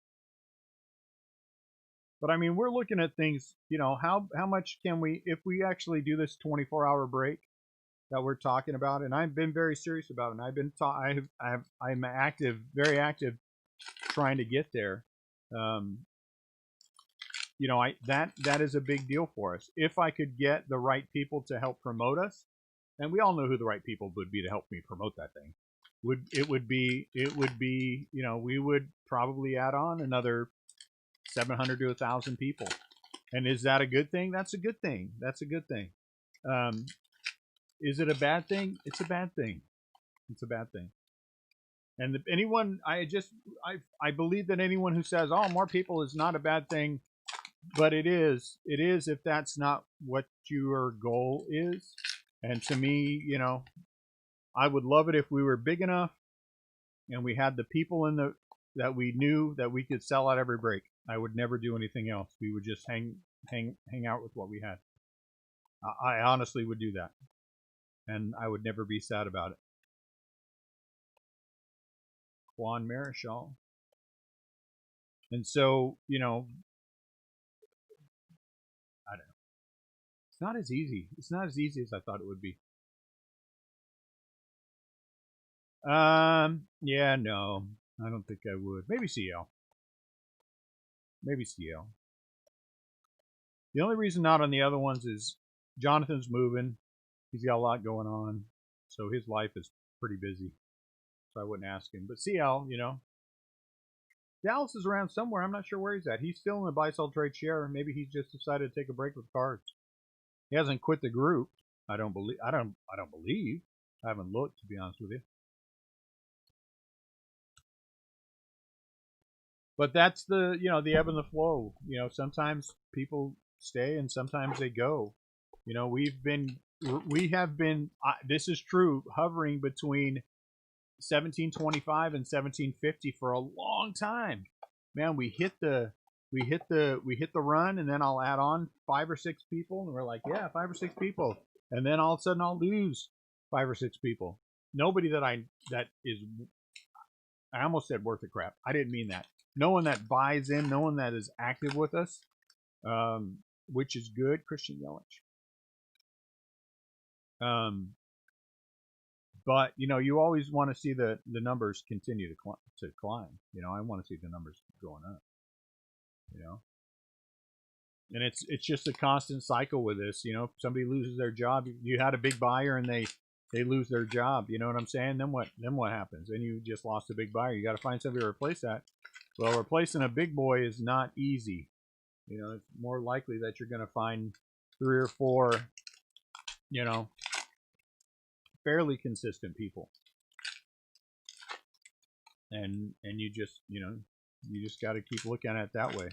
But I mean, we're looking at things, how much can we, if we actually do this 24-hour break that we're talking about, and I've been very serious about it, and I've been I'm active, very active, trying to get there. That is a big deal for us. If I could get the right people to help promote us, and we all know who the right people would be to help me promote that thing. It would be, we would probably add on another 700 to 1,000 people. And is that a good thing? That's a good thing. That's a good thing. Is it a bad thing? It's a bad thing. It's a bad thing. And I believe that anyone who says, oh, more people is not a bad thing, but it is if that's not what your goal is. And to me, I would love it if we were big enough and we had the people that we knew that we could sell out every break. I would never do anything else. We would just hang out with what we had. I honestly would do that. And I would never be sad about it. Juan Marichal. And so, I don't know. It's not as easy. It's not as easy as I thought it would be. Yeah, no. I don't think I would. Maybe CL. Maybe CL. The only reason not on the other ones is Jonathan's moving. He's got a lot going on. So his life is pretty busy. So I wouldn't ask him. But CL, Dallas is around somewhere. I'm not sure where he's at. He's still in the buy-sell trade share. Maybe he's just decided to take a break with cards. He hasn't quit the group. I don't believe. I haven't looked, to be honest with you. But that's the ebb and the flow. Sometimes people stay and sometimes they go. We have been. This is true. Hovering between 1725 and 1750 for a long time. Man, we hit the run, and then I'll add on 5 or 6 people, and we're like, yeah, 5 or 6 people, and then all of a sudden I'll lose 5 or 6 people. Nobody that is, I almost said worth the crap. I didn't mean that. No one that buys in, no one that is active with us, which is good. Christian Yelich. But you always want to see the numbers continue to climb. I want to see the numbers going up. And it's just a constant cycle with this. If somebody loses their job, you had a big buyer and they lose their job. You know what I'm saying? Then what happens? Then you just lost a big buyer. You got to find somebody to replace that. Well, replacing a big boy is not easy. It's more likely that you're going to find 3 or 4, fairly consistent people. And you just, you just got to keep looking at it that way.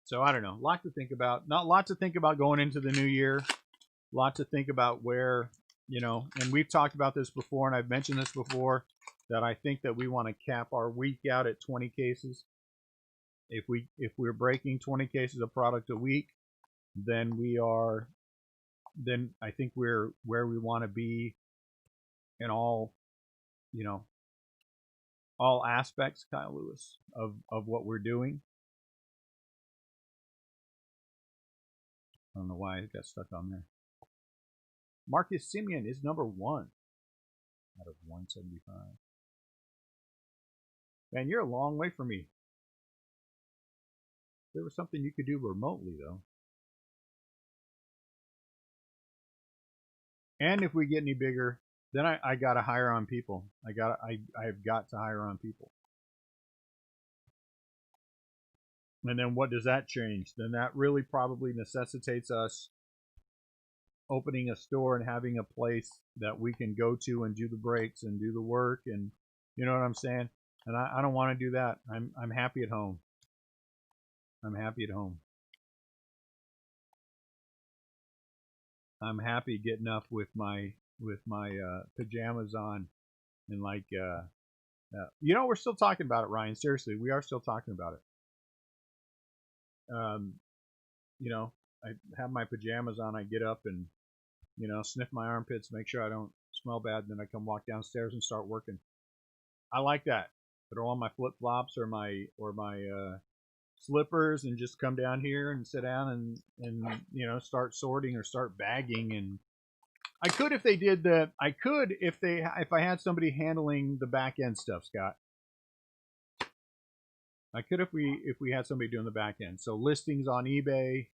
So I don't know. A lot to think about. Not a lot to think about going into the new year. A lot to think about where, and we've talked about this before, and I've mentioned this before, that I think that we want to cap our week out at 20 cases. If we're breaking 20 cases of product a week, then I think we're where we want to be in all aspects, Kyle Lewis, of what we're doing. I don't know why it got stuck on there. Marcus Simeon is number 1 out of 175. Man, you're a long way from me. There was something you could do remotely, though. And if we get any bigger, then I gotta hire on people. I've got to hire on people. And then what does that change? Then that really probably necessitates us opening a store and having a place that we can go to and do the breaks and do the work, and you know what I'm saying? And I don't want to do that. I'm happy at home. I'm happy at home. I'm happy getting up with my pajamas on and like you know, we're still talking about it, Ryan. Seriously, we are still talking about it. You know, I have my pajamas on. I get up and you know, sniff my armpits, make sure I don't smell bad, and then I come walk downstairs and start working. I like that. Throw on my flip flops or my slippers and just come down here and sit down and you know, start sorting or start bagging. And I could if they did the I could if I had somebody handling the back end stuff, Scott. I could if we had somebody doing the back end. So listings on eBay,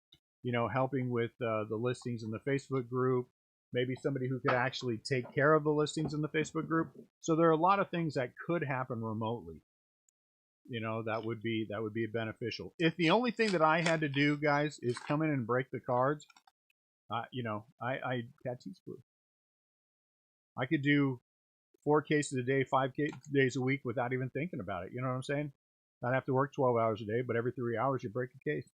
you know, helping with the listings in the Facebook group, maybe somebody who could actually take care of the listings in the Facebook group. So there are a lot of things that could happen remotely. You know, that would be beneficial. If the only thing that I had to do, guys, is come in and break the cards, you know, I Tatis blue. I could do 4 cases a day, 5 days a week without even thinking about it. You know what I'm saying? I'd have to work 12 hours a day, but every 3 hours you break a case.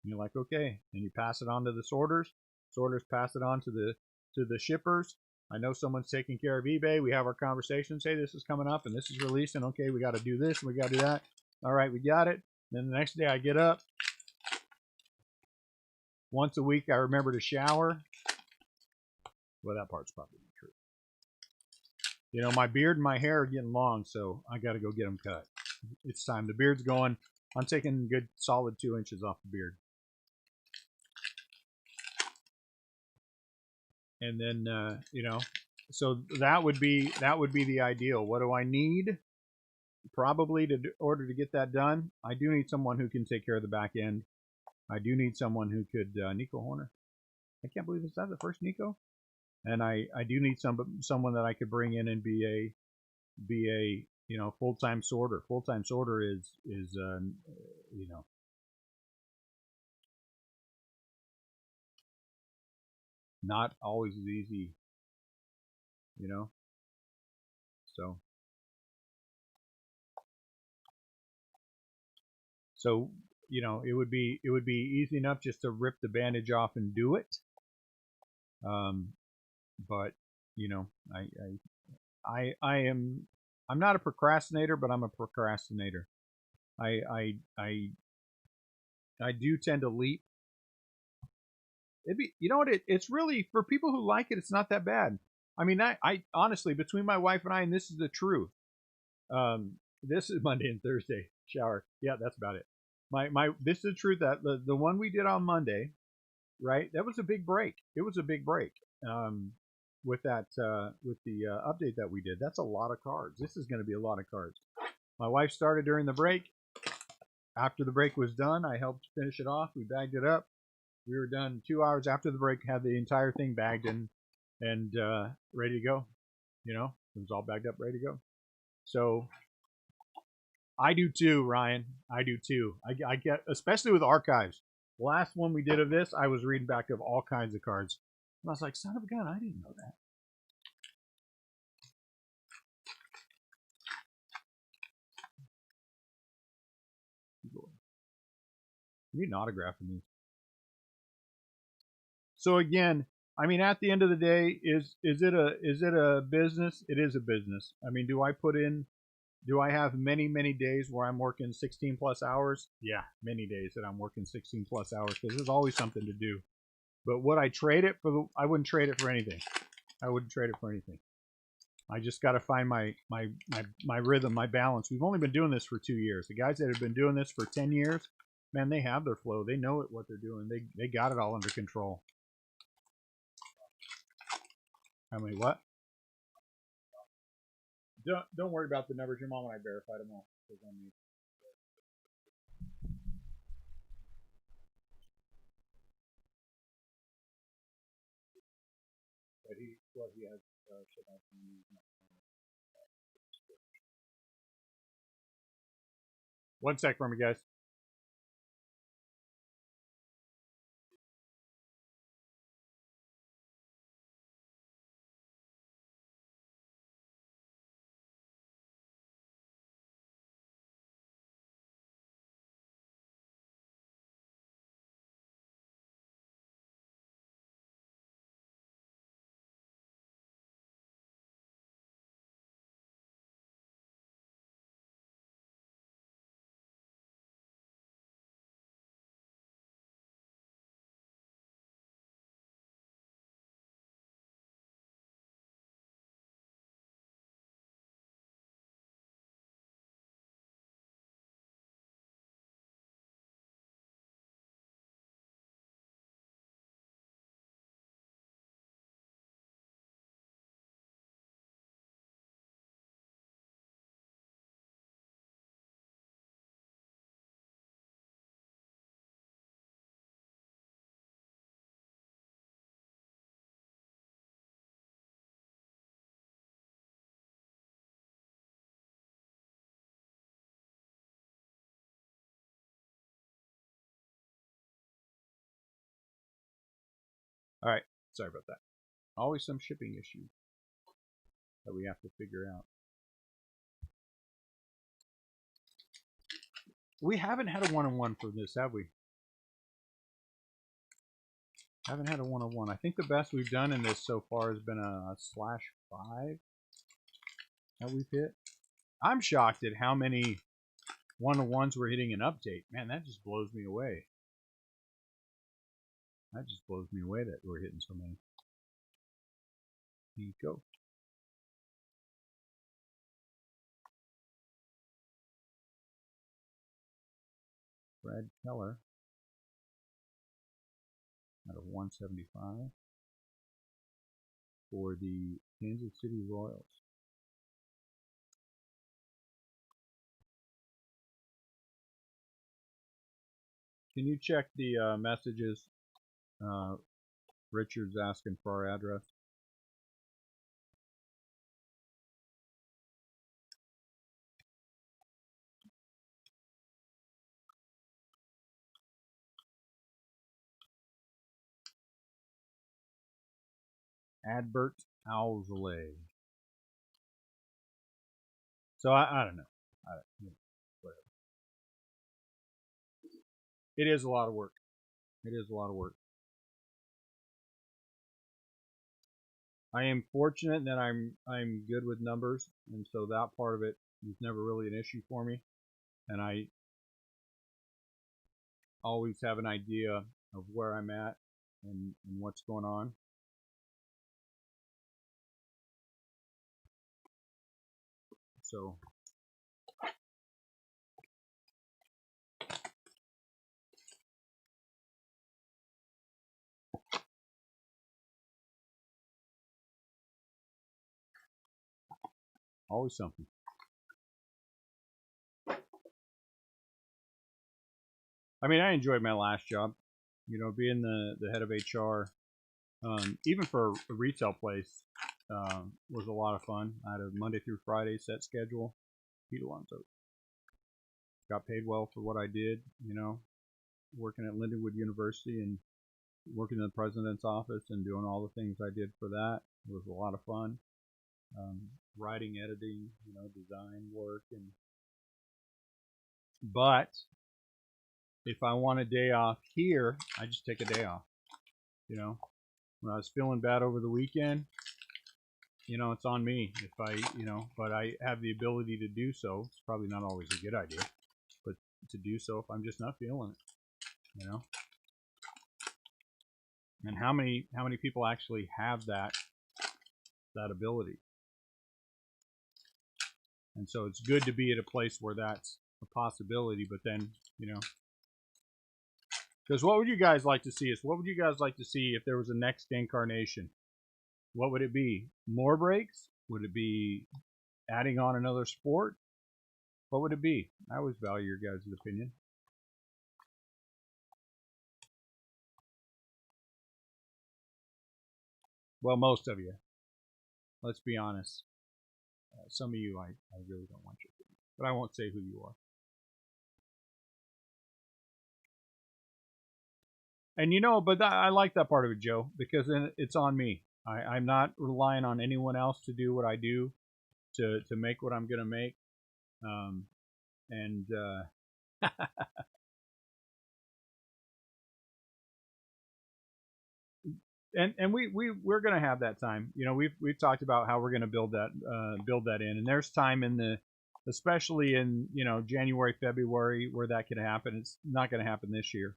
And you're like, okay, and you pass it on to the sorters. Sorters pass it on to the shippers. I know someone's taking care of eBay. We have our conversations. Hey, this is coming up and this is releasing. Okay, we got to do this and we got to do that. All right, we got it. Then the next day I get up. Once a week I remember to shower. Well, that part's probably true. You know, my beard and my hair are getting long, so I got to go get them cut. It's time. The beard's going. I'm taking a good solid 2 inches off the beard. And then, you know, so that would be the ideal. What do I need? Probably in order to get that done, I do need someone who can take care of the back end. I do need someone who could, Nico Horner. I can't believe it's not the first Nico. And I do need someone that I could bring in and be a you know, full-time sorter. Full-time sorter is you know, not always as easy, you know. So you know, it would be easy enough just to rip the bandage off and do it. But you know, I'm not a procrastinator, but I'm a procrastinator. I do tend to leap. You know what, it's really, for people who like it, it's not that bad. I mean, I honestly, between my wife and I, and this is the truth. This is Monday and Thursday shower. Yeah, that's about it. This is the truth, that the one we did on Monday, right? That was a big break. It was a big break. With that with the update that we did, that's a lot of cards. This is going to be a lot of cards. My wife started during the break. After the break was done, I helped finish it off. We bagged it up. We were done 2 hours after the break. Had the entire thing bagged and ready to go. You know, it was all bagged up, ready to go. So I do too, Ryan. I do too. I get, especially with archives. The last one we did of this, I was reading back of all kinds of cards. And I was like, son of a gun, I didn't know that. You need an autograph from me. So again, I mean, at the end of the day, is it a business? It is a business. I mean, do I have many days where I'm working 16 plus hours? Yeah, many days that I'm working 16 plus hours, because there's always something to do. But would I trade it for I wouldn't trade it for anything. I wouldn't trade it for anything. I just got to find my rhythm, my balance. We've only been doing this for 2 years. The guys that have been doing this for 10 years, man, they have their flow. They know what they're doing. They got it all under control. How many what? Don't worry about the numbers. Your mom and I verified them all. But he has one sec for me, guys. All right, sorry about that. Always some shipping issues that we have to figure out. We haven't had a one-on-one for this, have we? Haven't had a one-on-one. I think the best we've done in this so far has been a /5 that we've hit. I'm shocked at how many one-on-ones we're hitting an update. Man, that just blows me away. That just blows me away that we're hitting so many. Here you go. Brad Keller out of 175 for the Kansas City Royals. Can you check the messages? Richard's asking for our address. Adbert Owsley. So I don't know. Whatever. It is a lot of work. It is a lot of work. I am fortunate that I'm good with numbers, and so that part of it was never really an issue for me. And I always have an idea of where I'm at and what's going on. So always something. I mean, I enjoyed my last job, you know, being the head of HR, even for a retail place, was a lot of fun. I had a Monday through Friday set schedule. Pete Alonso. Got paid well for what I did, you know, working at Lindenwood University and working in the president's office and doing all the things I did for that. It was a lot of fun. Writing, editing, you know, design work, but if I want a day off here, I just take a day off. You know, when I was feeling bad over the weekend, you know, it's on me if I, you know, but I have the ability to do so. It's probably not always a good idea, but to do so if I'm just not feeling it, you know. And how many people actually have that ability? And so it's good to be at a place where that's a possibility, but then, you know, because what would you guys like to see? What would you guys like to see if there was a next incarnation? What would it be? More breaks? Would it be adding on another sport? What would it be? I always value your guys' opinion. Well, most of you. Let's be honest. Some of you, I really don't want your opinion, but I won't say who you are. And you know, but I like that part of it, Joe, because then it's on me. I'm not relying on anyone else to do what I do, to make what I'm going to make. And and we're going to have that time. You know, we've talked about how we're going to build that in, and there's time in the, especially in, you know, January, February, where that could happen. It's not going to happen this year,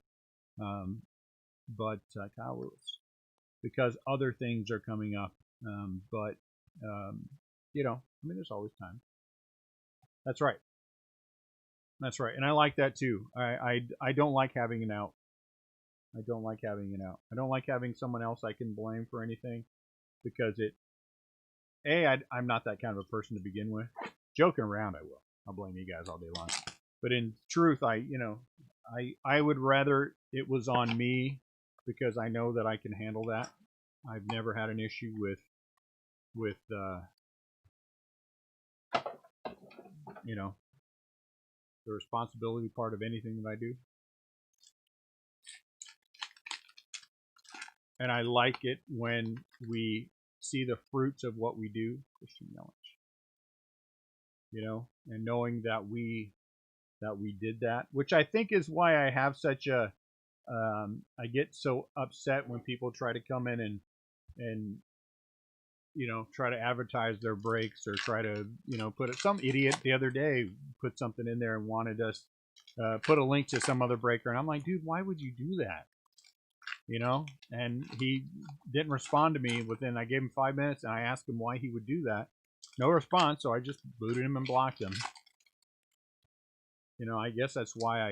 but Kyle Lewis, because other things are coming up. But you know, I mean, there's always time. That's right. That's right, and I like that too. I don't like having an out. I don't like having an out. I don't like having someone else I can blame for anything, because I'm not that kind of a person to begin with. Joking around, I will. I'll blame you guys all day long. But in truth, I would rather it was on me, because I know that I can handle that. I've never had an issue with you know, the responsibility part of anything that I do. And I like it when we see the fruits of what we do, you know, and knowing that we did that, which I think is why I have such a I get so upset when people try to come in and you know, try to advertise their breaks or try to, you know, put it. Some idiot the other day put something in there and wanted us put a link to some other breaker, and I'm like, dude, why would you do that? You know, and he didn't respond to me within. I gave him 5 minutes, and I asked him why he would do that. No response, so I just booted him and blocked him. You know, I guess that's why I,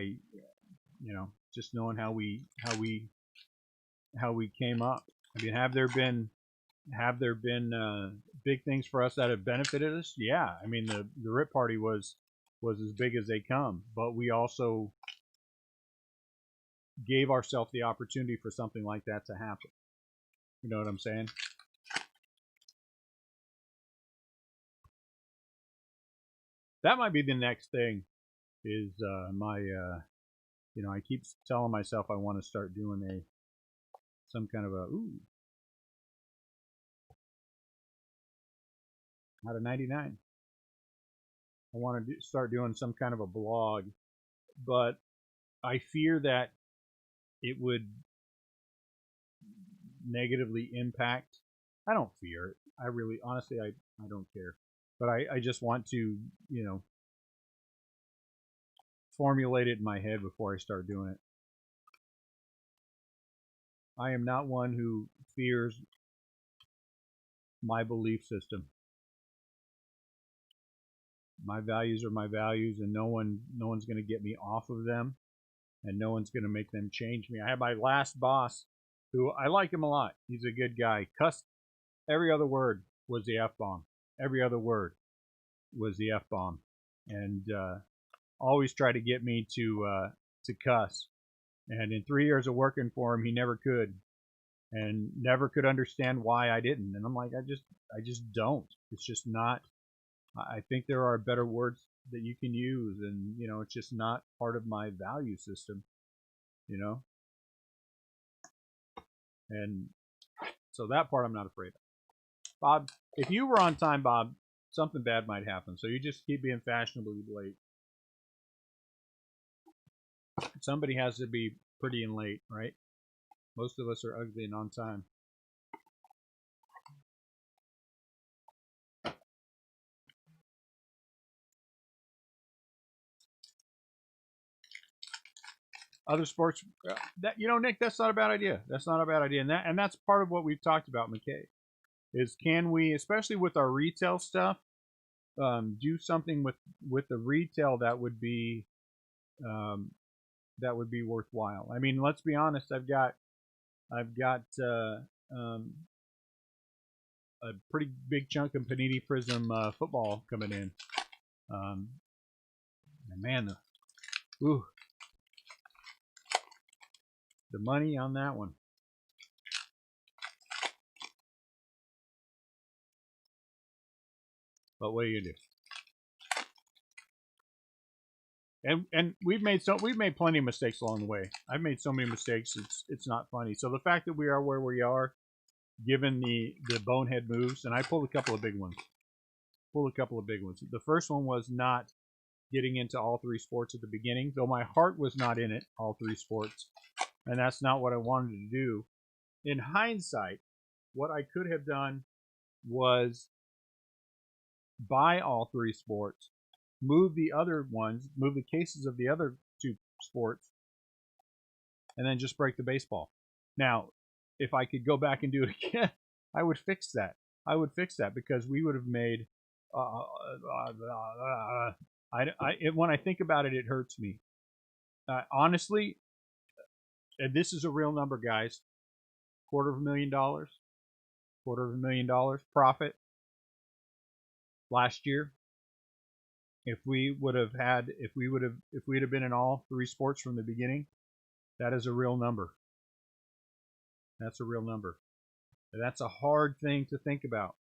you know, just knowing how we came up. I mean, have there been big things for us that have benefited us? Yeah, I mean the RIP party was as big as they come, but we also gave ourselves the opportunity for something like that to happen. You know what I'm saying? That might be the next thing. Is you know, I keep telling myself I want to start doing some kind of a out of 99. I want to start doing some kind of a blog, but I fear that it would negatively impact. I don't fear it. I really, honestly, I don't care. But I just want to, you know, formulate it in my head before I start doing it. I am not one who fears my belief system. My values are my values, and no one's going to get me off of them, and no one's going to make them change me. I had my last boss, who I like him a lot. He's a good guy. Cussed every other word was the F-bomb. Every other word was the F-bomb, and always tried to get me to cuss. And in 3 years of working for him, he never could, and never could understand why I didn't. And I'm like, I just don't. It's just not. I think there are better words that you can use, and you know, it's just not part of my value system, you know. And so that part I'm not afraid of. Bob, if you were on time, Bob, something bad might happen. So you just keep being fashionably late. Somebody has to be pretty and late, right? Most of us are ugly and on time. Other sports, that, you know, Nick, that's not a bad idea. That's not a bad idea, and that's part of what we've talked about, McKay. Is can we, especially with our retail stuff, do something with the retail that would be worthwhile. I mean, let's be honest. I've got a pretty big chunk of Panini Prism football coming in. And man, the money on that one. But what do you do? And we've made plenty of mistakes along the way. I've made so many mistakes. It's not funny. So the fact that we are where we are, given the bonehead moves, and I pulled a couple of big ones. The first one was not getting into all three sports at the beginning, though my heart was not in it, all three sports. And that's not what I wanted to do. In hindsight, what I could have done was buy all three sports, move the other ones, move the cases of the other two sports, and then just break the baseball. Now, if I could go back and do it again, I would fix that. Because we would have made. When I think about it, it hurts me. Honestly, and this is a real number, guys. $250,000 profit last year. If we'd have been in all three sports from the beginning, that is a real number. That's a real number. And that's a hard thing to think about.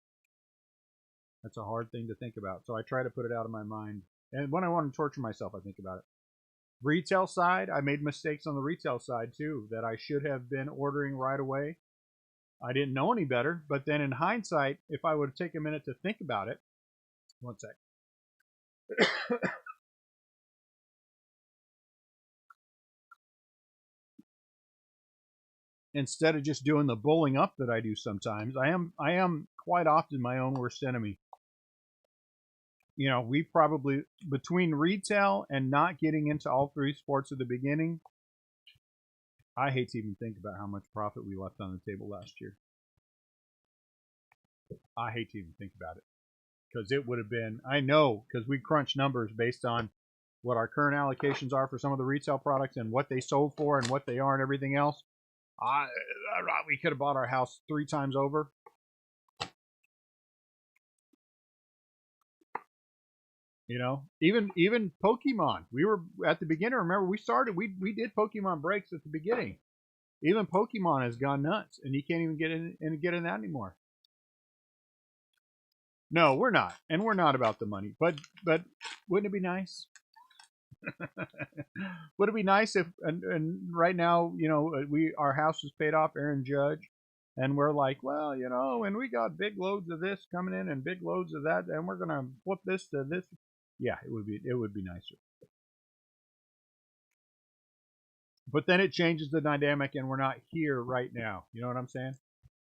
So I try to put it out of my mind. And when I want to torture myself, I think about it. Retail side, I made mistakes on the retail side too that I should have been ordering right away. I didn't know any better. But then in hindsight, if I would take a minute to think about it, one sec. Instead of just doing the bullying up that I do sometimes, I am quite often my own worst enemy. You know, we probably, between retail and not getting into all three sports at the beginning, I hate to even think about how much profit we left on the table last year. I hate to even think about it, because it would have been, I know, because we crunch numbers based on what our current allocations are for some of the retail products and what they sold for and what they are and everything else. We could have bought our house 3 times over. You know, even Pokemon. We were at the beginning. Remember, we did Pokemon breaks at the beginning. Even Pokemon has gone nuts, and you can't even get in that anymore. No, we're not, and we're not about the money. But wouldn't it be nice? Would it be nice if and right now, you know, our house is paid off, Aaron Judge, and we're like, well, you know, and we got big loads of this coming in and big loads of that, and we're gonna flip this to this. Yeah, it would be nicer. But then it changes the dynamic, and we're not here right now. You know what I'm saying?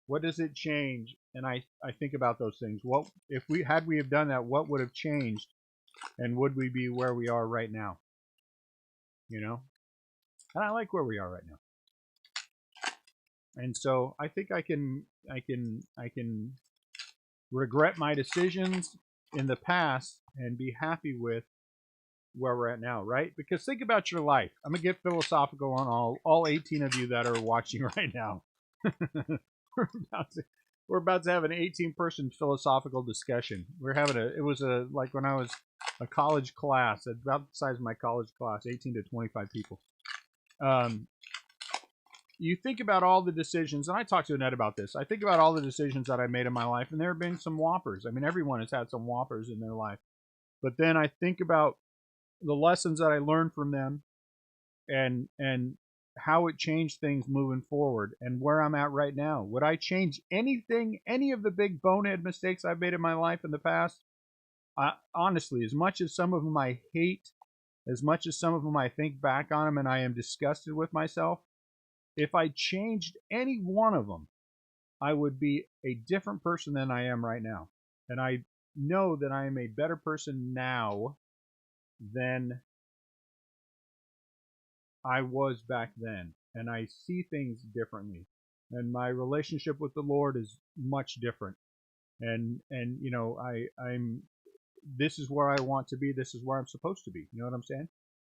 What does it change? And I think about those things. What if we have done that? What would have changed, and would we be where we are right now? You know, and I like where we are right now. And so I think I can regret my decisions in the past and be happy with where we're at now, right? Because think about your life. I'm gonna get philosophical on all 18 of you that are watching right now. we're about to have an 18-person philosophical discussion. It was like when I was a college class, about the size of my college class, 18 to 25 people. You think about all the decisions, and I talked to Annette about this. I think about all the decisions that I made in my life, and there have been some whoppers. I mean, everyone has had some whoppers in their life. But then I think about the lessons that I learned from them, and how it changed things moving forward, and where I'm at right now. Would I change anything, any of the big bonehead mistakes I've made in my life in the past? Honestly, as much as some of them I hate, as much as some of them I think back on them and I am disgusted with myself, if I changed any one of them, I would be a different person than I am right now. And I know that I am a better person now than I was back then. And I see things differently. And my relationship with the Lord is much different. And you know, I'm this is where I want to be. This is where I'm supposed to be. You know what I'm saying?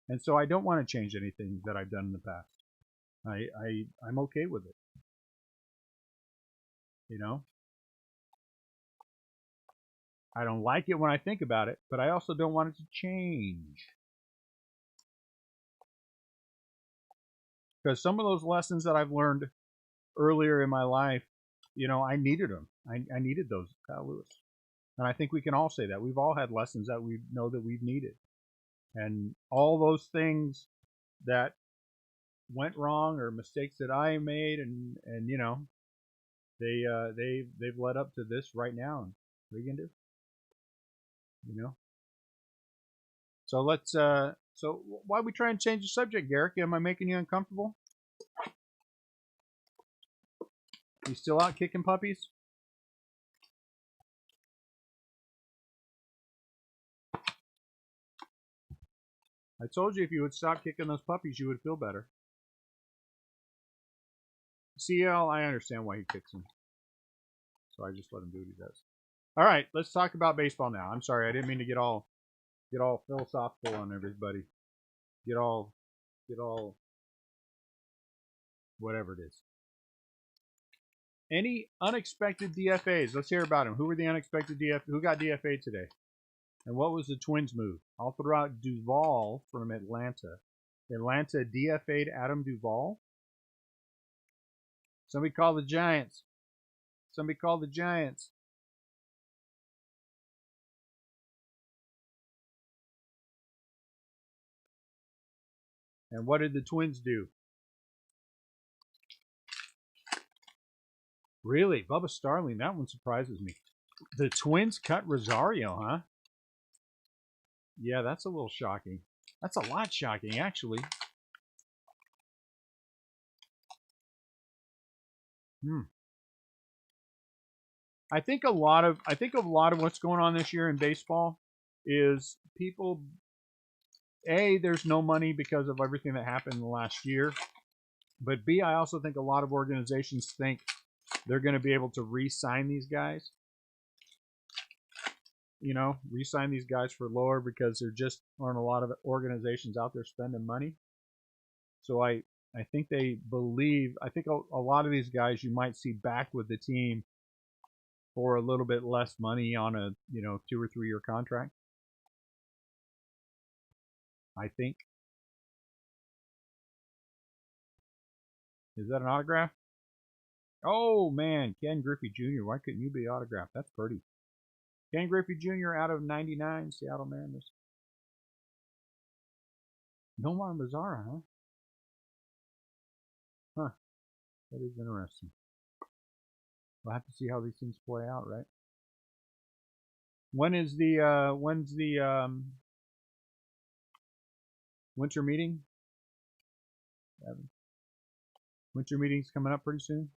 And so I don't want to change anything that I've done in the past. I'm okay with it. You know, I don't like it when I think about it, but I also don't want it to change. Because some of those lessons that I've learned earlier in my life, you know, I needed them. I needed those, Kyle Lewis. And I think we can all say that. We've all had lessons that we know that we've needed. And all those things that went wrong or mistakes that I made, and you know, they've led up to this right now. And what are you gonna do? You know. So let's so why are we trying to change the subject, Garrick? Am I making you uncomfortable? You still out kicking puppies? I told you if you would stop kicking those puppies, you would feel better. CL, I understand why he kicks them. So I just let him do what he does. All right, let's talk about baseball now. I'm sorry, I didn't mean to get all philosophical on everybody. Get all whatever it is. Any unexpected DFAs? Let's hear about them. Who were the unexpected DFA? Who got DFA today? And what was the Twins' move? I'll throw out Duvall from Atlanta. Atlanta DFA'd Adam Duvall. Somebody call the Giants. Somebody call the Giants. And what did the Twins do? Really? Bubba Starling, that one surprises me. The Twins cut Rosario, huh? Yeah, that's a little shocking. That's a lot shocking, actually. I think a lot of what's going on this year in baseball is people. There's no money because of everything that happened in the last year. But B, I also think a lot of organizations think they're going to be able to re-sign these guys. Re-sign these guys for lower because there just aren't a lot of organizations out there spending money. So I think they believe. I think a lot of these guys you might see back with the team for a little bit less money on a 2 or 3 year contract. I think. Is that an autograph? Oh man, Ken Griffey Jr. Why couldn't you be autographed? That's pretty. Ken Griffey Jr. out of 99, Seattle Mariners. Nomar Mazara, huh? Huh. That is interesting. We'll have to see how these things play out, right? When's the winter meeting? Winter meeting's coming up pretty soon.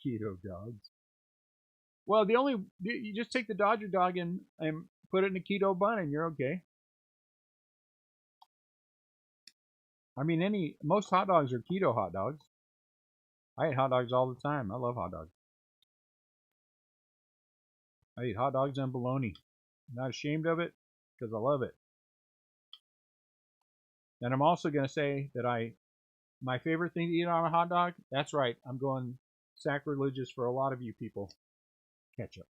Keto dogs. Well, you just take the Dodger dog and put it in a keto bun and you're okay. I mean, most hot dogs are keto hot dogs. I eat hot dogs all the time. I love hot dogs. I eat hot dogs and bologna. I'm not ashamed of it because I love it. And I'm also going to say that my favorite thing to eat on a hot dog, that's right, I'm going sacrilegious for a lot of you people, ketchup.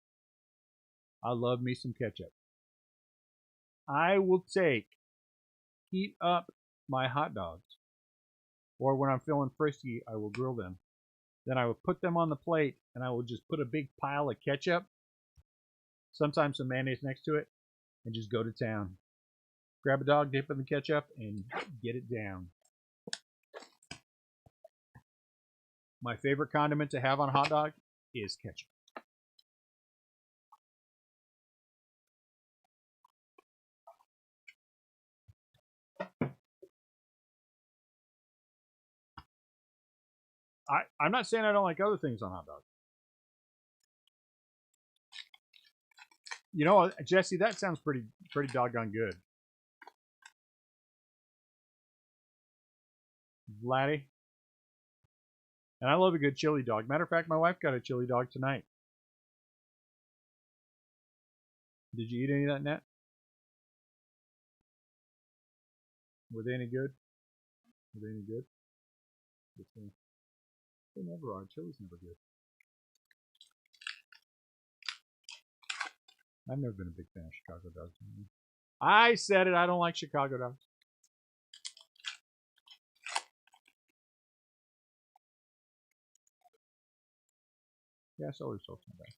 I love me some ketchup. I will heat up my hot dogs, or when I'm feeling frisky, I will grill them. Then I will put them on the plate, and I will just put a big pile of ketchup, sometimes some mayonnaise next to it, and just go to town. Grab a dog, dip in the ketchup, and get it down. My favorite condiment to have on a hot dog is ketchup. I'm not saying I don't like other things on hot dogs. Jesse, that sounds pretty doggone good. Vladdy. And I love a good chili dog. Matter of fact, my wife got a chili dog tonight. Did you eat any of that, Nat? Were they any good? Were they any good? They never are. Chili's never good. I've never been a big fan of Chicago dogs. I said it. I don't like Chicago dogs. Yeah, celery salt's not bad.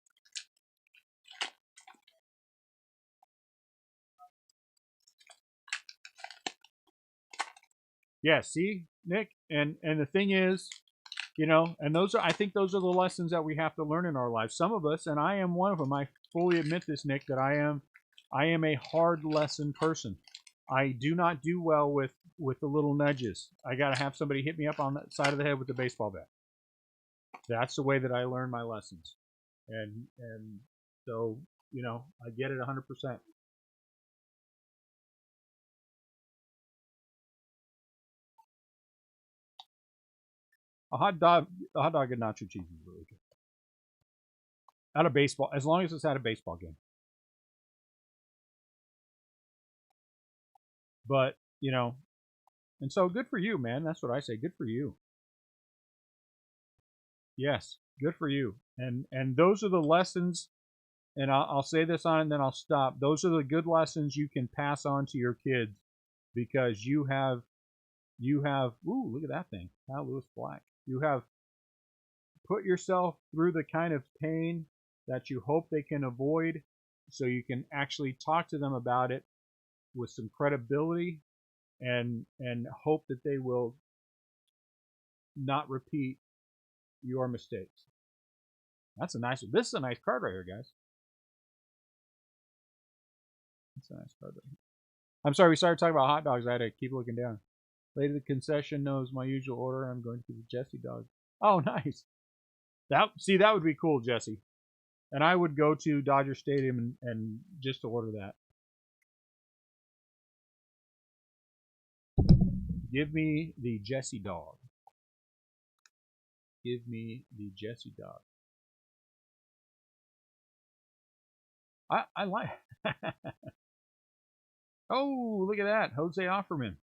Yeah, see, Nick, and the thing is, and I think those are the lessons that we have to learn in our lives. Some of us, and I am one of them. I fully admit this, Nick, that I am a hard lesson person. I do not do well with the little nudges. I got to have somebody hit me up on the side of the head with the baseball bat. That's the way that I learn my lessons, and so I get it 100%. A hot dog and nacho cheese is really good. At a baseball, as long as it's at a baseball game. But, and so good for you, man. That's what I say. Good for you. Yes, good for you. And those are the lessons, and I'll say this on and then I'll stop. Those are the good lessons you can pass on to your kids because you have You have, ooh, look at that thing. Kyle Lewis Black. You have put yourself through the kind of pain that you hope they can avoid so you can actually talk to them about it with some credibility and hope that they will not repeat your mistakes. That's a nice one. This is a nice card right here, guys. That's a nice card right here. I'm sorry, we started talking about hot dogs. I had to keep looking down. Lady of the concession knows my usual order. I'm going to get the Jesse dog. Oh, nice. That would be cool, Jesse. And I would go to Dodger Stadium and just order that. Give me the Jesse dog. Give me the Jesse dog. I like. Oh, look at that, Jose Offerman.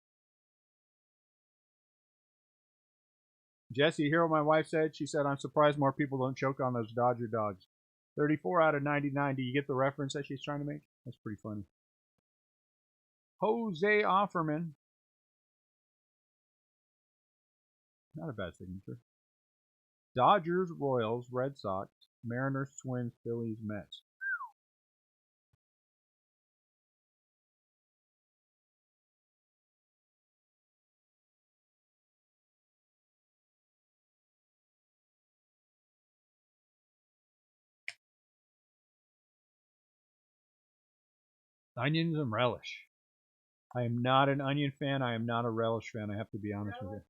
Jesse, you hear what my wife said? She said, I'm surprised more people don't choke on those Dodger dogs. 34 out of 99. Do you get the reference that she's trying to make? That's pretty funny. Jose Offerman. Not a bad signature. Dodgers, Royals, Red Sox, Mariners, Twins, Phillies, Mets. Onions and relish. I am not an onion fan. I am not a relish fan. I have to be honest with you.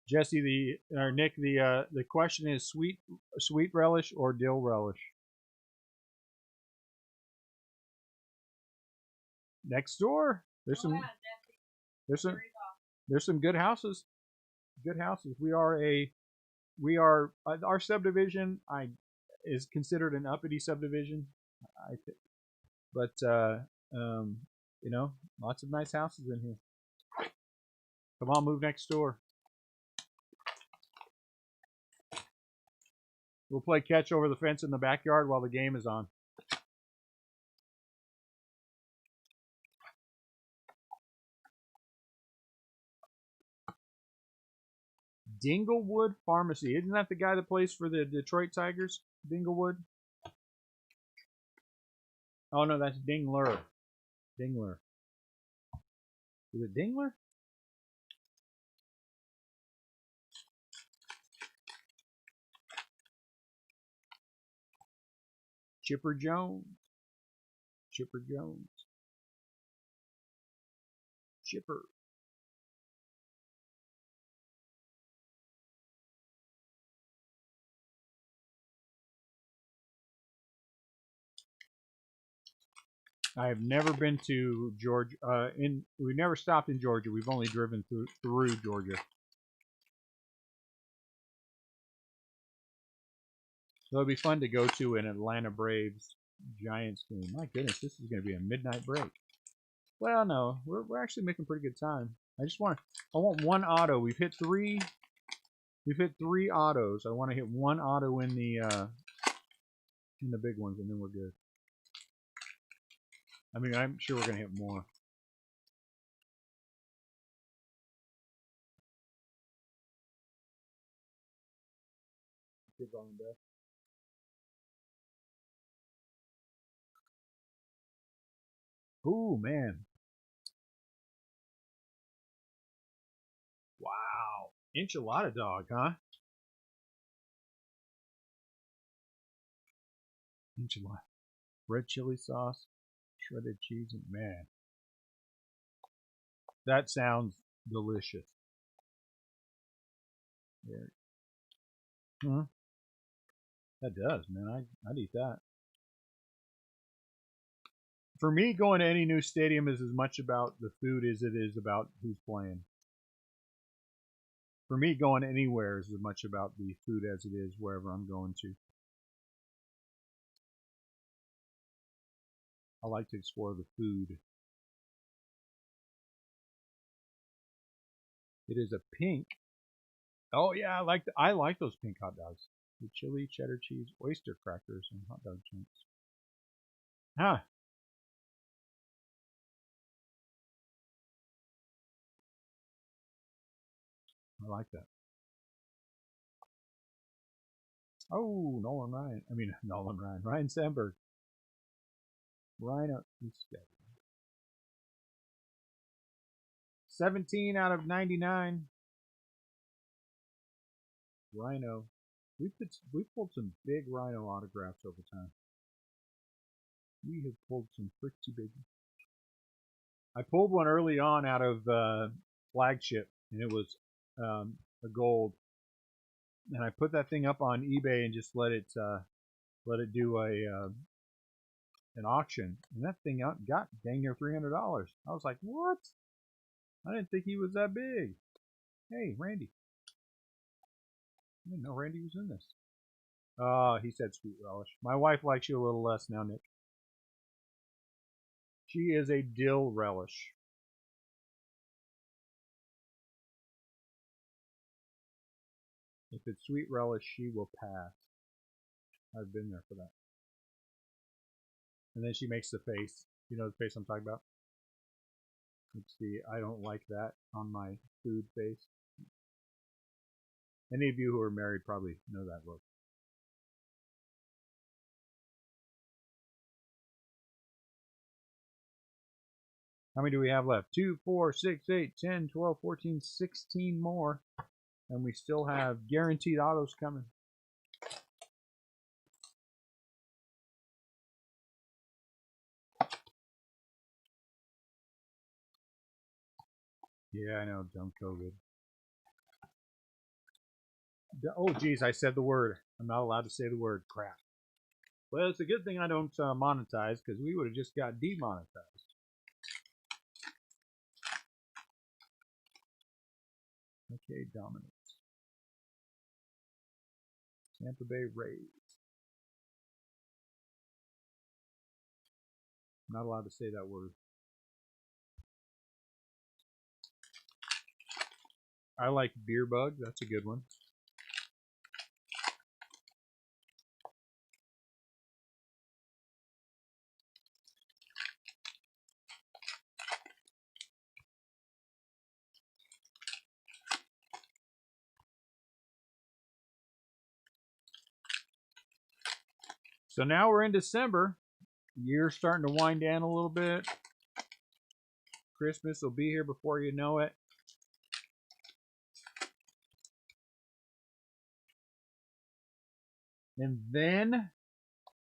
Jesse, Nick, the question is sweet relish or dill relish. Next door, there's some good houses. Good houses. Our subdivision is considered an uppity subdivision, I think, but you know, lots of nice houses in here. Come on, move next door. We'll play catch over the fence in the backyard while the game is on. Dinglewood Pharmacy. Isn't that the guy that plays for the Detroit Tigers? Dinglewood? Oh, no, that's Dingler. Dingler. Is it Dingler? Chipper Jones. Chipper Jones. Chipper. I have never been to Georgia. We never stopped in Georgia. We've only driven through Georgia. So it'll be fun to go to an Atlanta Braves Giants game. My goodness, this is going to be a midnight break. Well, no, we're actually making pretty good time. I want one auto. We've hit three autos. I want to hit one auto in the big ones, and then we're good. I mean, I'm sure we're going to hit more. Ooh, man. Wow. Enchilada dog, huh? Enchilada. Red chili sauce, shredded cheese, and man. That sounds delicious. There. Huh? That does, man. I'd eat that. For me, going to any new stadium is as much about the food as it is about who's playing. For me, going anywhere is as much about the food as it is wherever I'm going to. I like to explore the food. It is a pink. Oh yeah, I like those pink hot dogs. The chili, cheddar cheese, oyster crackers, and hot dog chunks. Huh. I like that. Oh, Nolan Ryan. I mean, Nolan Ryan. Ryan Sandberg. Rhino. 17 out of 99. Rhino. We've pulled some big Rhino autographs over time. We have pulled some pretty big. I pulled one early on out of Flagship, and it was a gold. And I put that thing up on eBay and just let it do an auction, and that thing got dang near $300. I was like, what? I didn't think he was that big. Hey, Randy. I didn't know Randy was in this. He said sweet relish. My wife likes you a little less now, Nick. She is a dill relish. If it's sweet relish, she will pass. I've been there for that. And then she makes the face. You know the face I'm talking about? It's the I don't like that on my food face. Any of you who are married probably know that look. How many do we have left? 2, 4, 6, 8, 10, 12, 14, 16 more. And we still have guaranteed autos coming. Yeah, I know, dumb COVID. Oh, geez, I said the word. I'm not allowed to say the word. Crap. Well, it's a good thing I don't monetize, because we would have just got demonetized. Okay, dominance. Tampa Bay Rays. I'm not allowed to say that word. I like Beer Bug. That's a good one. So now we're in December. Year's starting to wind down a little bit. Christmas will be here before you know it. And then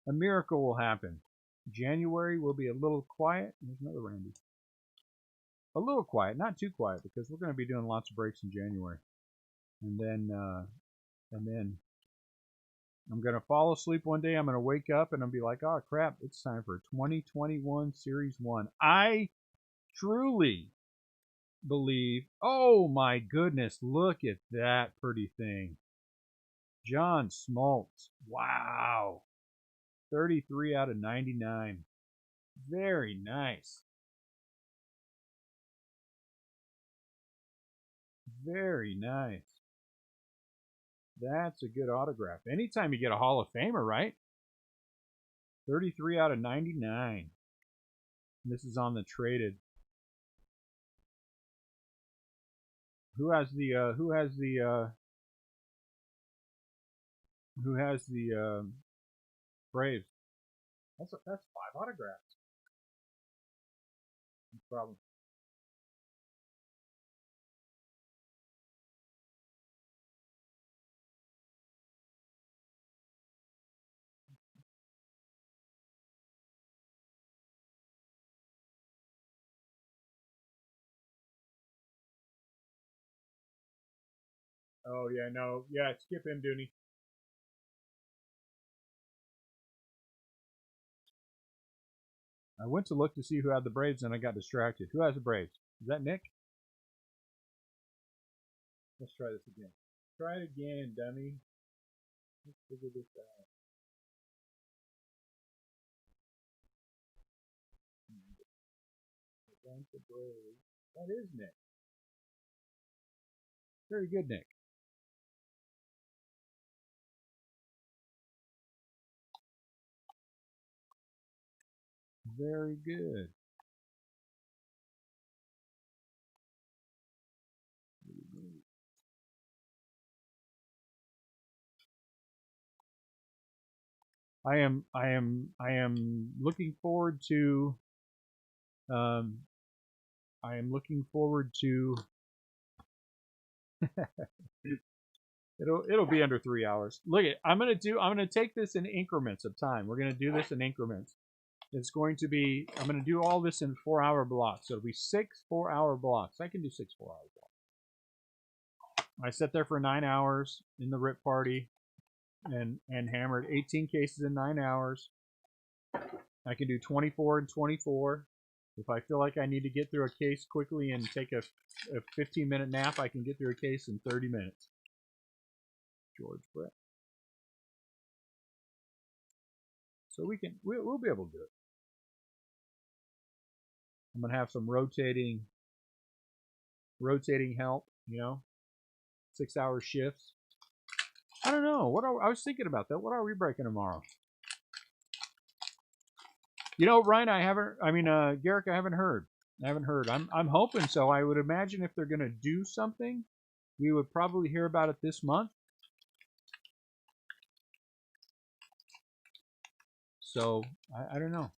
a miracle will happen. January will be a little quiet. There's another Randy. A little quiet, not too quiet, because we're going to be doing lots of breaks in January. And then I'm going to fall asleep one day. I'm going to wake up and I'll be like, oh, crap, it's time for 2021 Series 1. I truly believe, oh, my goodness, look at that pretty thing. John Smoltz. Wow. 33 out of 99. Very nice. Very nice. That's a good autograph. Anytime you get a Hall of Famer, right? 33 out of 99. This is on the traded. Who has the Braves? That's 5 autographs. No problem. Oh yeah, no, yeah, skip him, Dooney. I went to look to see who had the Braves, and I got distracted. Who has the Braves? Is that Nick? Let's try this again. Try it again, dummy. Let's figure this out. The Braves. That is Nick. Very good, Nick. Very good. I am looking forward to. I am looking forward to. It'll be under 3 hours. Look at I'm gonna take this in increments of time. We're gonna do this in increments. It's going to be I'm gonna do all this in 4-hour blocks. So it'll be 6 4-hour blocks. I can do 6 4-hour blocks. I sat there for 9 hours in the RIP party and hammered 18 cases in 9 hours. I can do 24 and 24. If I feel like I need to get through a case quickly and take a 15-minute nap, I can get through a case in 30 minutes. George Brett. So we'll be able to do it. I'm gonna have some rotating help, 6-hour shifts. I don't know. I was thinking about that. What are we breaking tomorrow? Ryan, Garrick, I haven't heard. I'm hoping so. I would imagine if they're gonna do something, we would probably hear about it this month. So I don't know.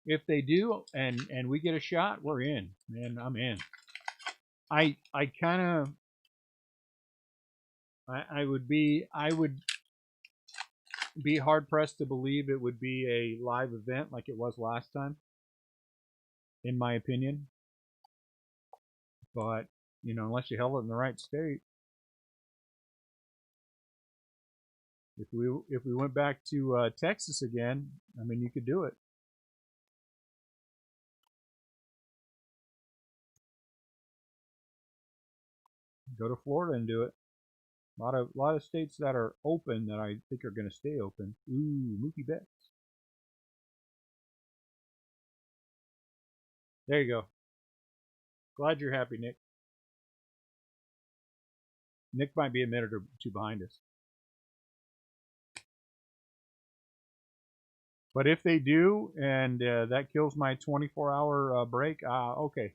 If they do and we get a shot, we're in. Man, I'm in. I would be hard pressed to believe it would be a live event like it was last time, in my opinion. But unless you held it in the right state. If we went back to Texas again, I mean, you could do it. Go to Florida and do it. A lot of states that are open that I think are going to stay open. Ooh, Mookie Betts. There you go. Glad you're happy, Nick. Nick might be a minute or two behind us. But if they do, and that kills my 24-hour break, okay.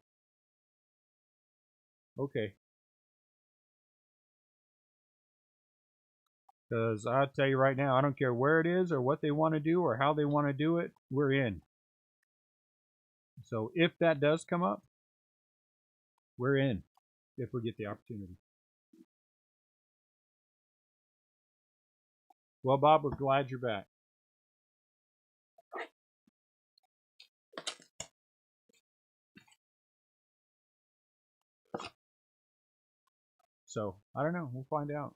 Okay. Because I'll tell you right now, I don't care where it is or what they want to do or how they want to do it, we're in. So if that does come up, we're in if we get the opportunity. Well, Bob, we're glad you're back. So, I don't know. We'll find out.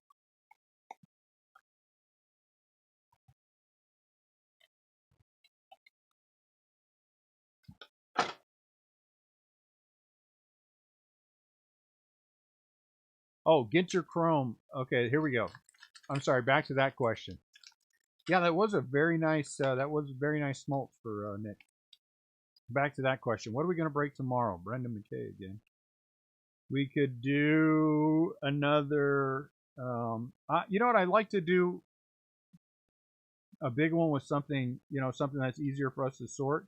Oh, Ginter Chrome. Okay, here we go. I'm sorry. Back to that question. Yeah, that was a very nice. Smoltz for Nick. Back to that question. What are we going to break tomorrow? Brendan McKay again. We could do another. You know what? I'd like to do a big one with something. Something that's easier for us to sort.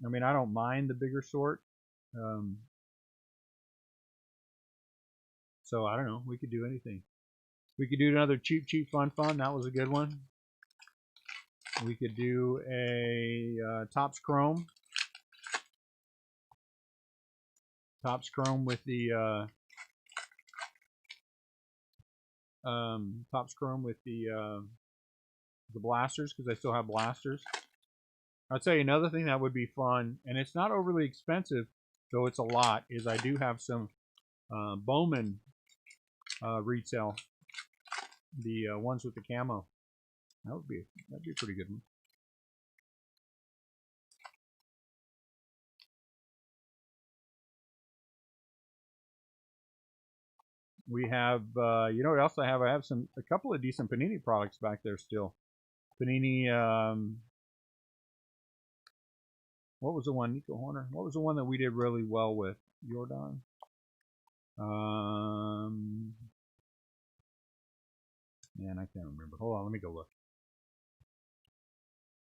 I mean, I don't mind the bigger sort. So I don't know. We could do anything. We could do another cheap, fun. That was a good one. We could do a Topps Chrome. Topps Chrome with the Topps Chrome with the blasters, because I still have blasters. I'll tell you another thing that would be fun, and it's not overly expensive, though it's a lot, is I do have some Bowman retail, the ones with the camo. That'd be a pretty good one. We have, you know what else I have? I have a couple of decent Panini products back there still. Panini, what was the one? Nico Horner. What was the one that we did really well with? Jordan. Man, I can't remember. Hold on, let me go look.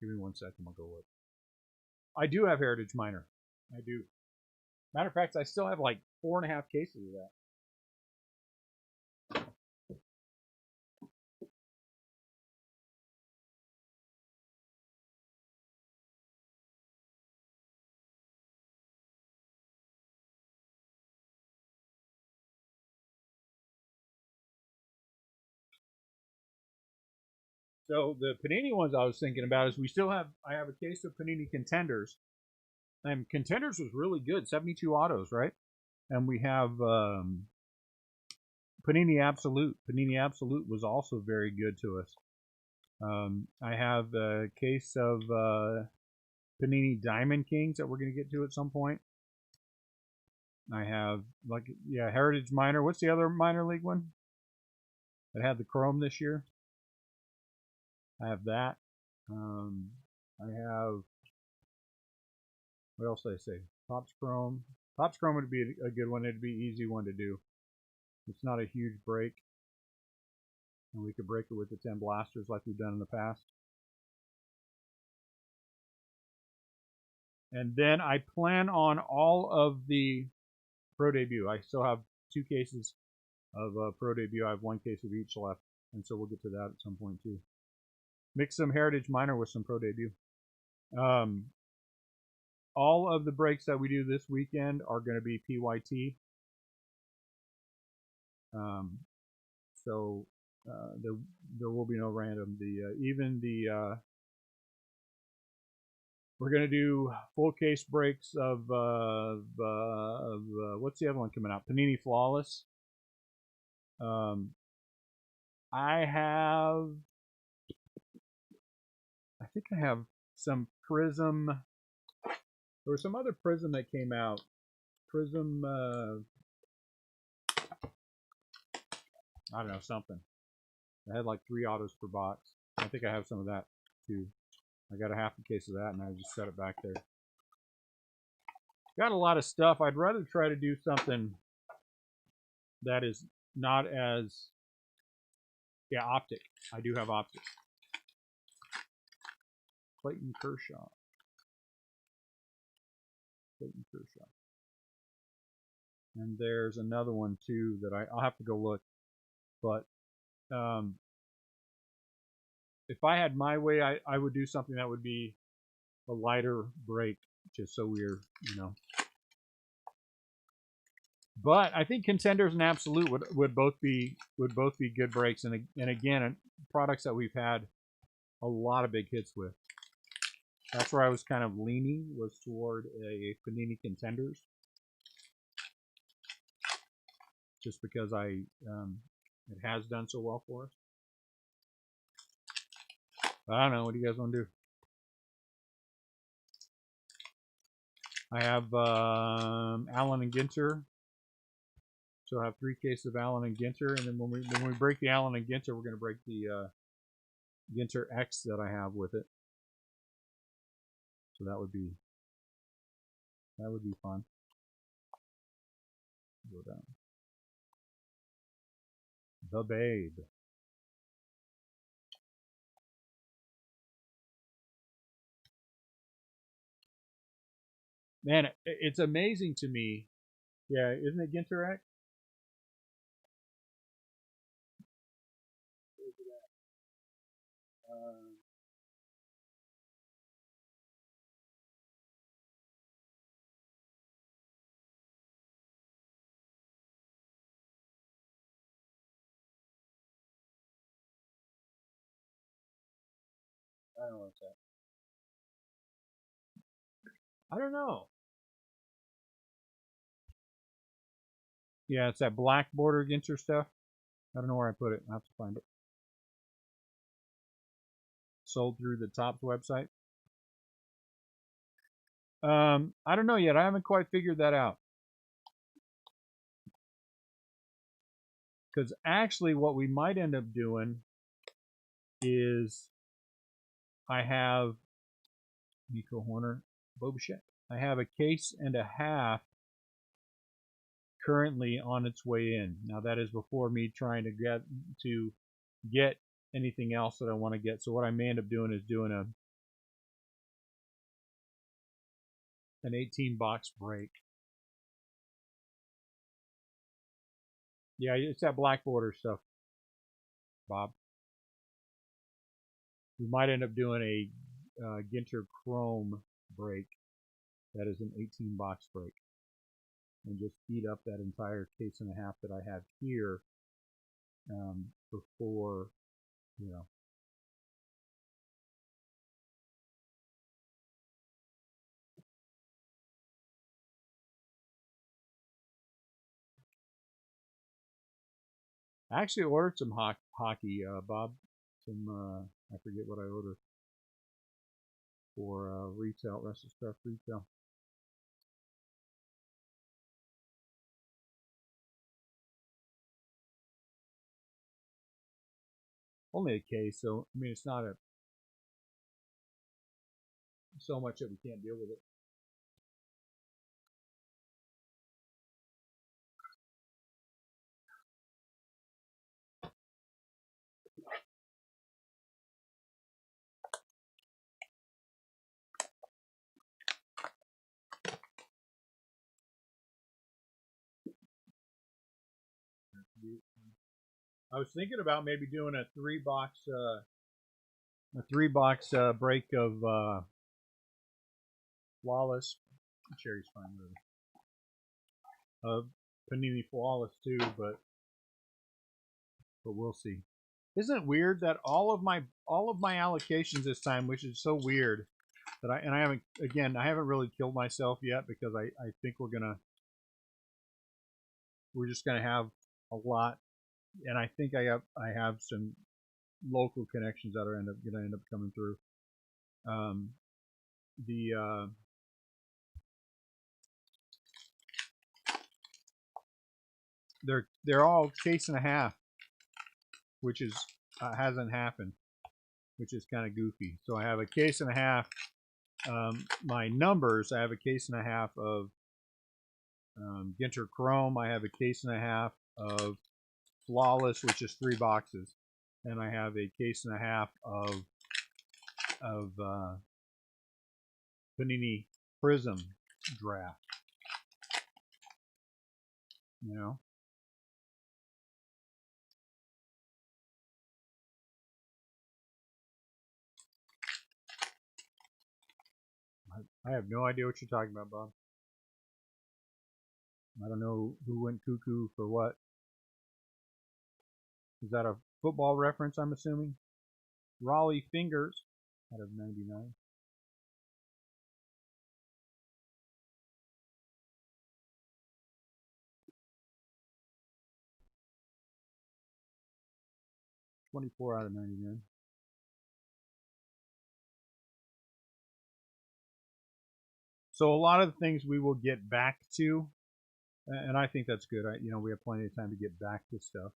Give me 1 second, I'll go look. I do have Heritage Minor. I do. Matter of fact, I still have like 4.5 cases of that. So the Panini ones I was thinking about is I have a case of Panini Contenders, and Contenders was really good, 72 autos, right? And we have Panini Absolute. Panini Absolute was also very good to us. I have a case of Panini Diamond Kings that we're going to get to at some point. I have Heritage Minor. What's the other minor league one that had the chrome this year? I have that. I have, what else did I say? Topps Chrome. Topps Chrome would be a good one. It'd be an easy one to do. It's not a huge break. And we could break it with the 10 blasters like we've done in the past. And then I plan on all of the Pro Debut. I still have 2 cases of Pro Debut. I have 1 case of each left. And so we'll get to that at some point too. Mix some Heritage Minor with some Pro Debut. All of the breaks that we do this weekend are going to be PYT. So there will be no random. We're going to do full case breaks of what's the other one coming out? Panini Flawless. I think I have some Prism. There was some other Prism that came out. Prism, I don't know, something. I had like 3 autos per box. I think I have some of that too. I got a half a case of that and I just set it back there. Got a lot of stuff. I'd rather try to do something that is not as, optic. I do have optic. Clayton Kershaw. And there's another one too that I'll have to go look. But if I had my way, I would do something that would be a lighter break, just so we're, But I think Contenders and Absolute would both be good breaks, and again, products that we've had a lot of big hits with. That's where I was kind of leaning, was toward a Panini Contenders, just because it has done so well for us. But I don't know. What do you guys want to do? I have Allen and Ginter. So I have 3 cases of Allen and Ginter, and then when we break the Allen and Ginter, we're going to break the Ginter X that I have with it. So that would be fun. Go down. The Babe. Man, it's amazing to me. Yeah, isn't it Ginter X? I don't know what's that. I don't know. Yeah, it's that black border Ginter stuff. I don't know where I put it. I'll have to find it. Sold through the Topps website. I don't know yet. I haven't quite figured that out. Because actually what we might end up doing is I have Nico Horner, Bo Bichette. I have a case and a half currently on its way in. Now that is before me trying to get anything else that I want to get. So what I may end up doing is doing an 18 box break Yeah, it's that black border stuff, Bob. We might end up doing a Ginter Chrome break that is an 18 box break, and just eat up that entire case and a half that I have here before, you know. I actually ordered some hockey, Bob. Some I forget what I ordered for retail, Restlesscraft retail. Only a case, so I mean it's not so much that we can't deal with it. I was thinking about maybe doing a three box break of Flawless. Cherry's fine with it. Panini Flawless too, but we'll see. Isn't it weird that all of my allocations this time, which is so weird, that I haven't really killed myself yet, because I think we're just gonna have a lot, and I think I have some local connections that are gonna end up coming through. They're all case and a half, which is hasn't happened, which is kind of goofy. So I have a case and a half. My numbers, I have a case and a half of Ginter Chrome. I have a case and a half of Flawless, which is 3 boxes, and I have a case and a half of Panini Prism Draft. You know, I have no idea what you're talking about, Bob. I don't know who went cuckoo for what. Is that a football reference, I'm assuming? Raleigh Fingers out of 99. $24 out of 99. So a lot of the things we will get back to, and I think that's good. We have plenty of time to get back to stuff.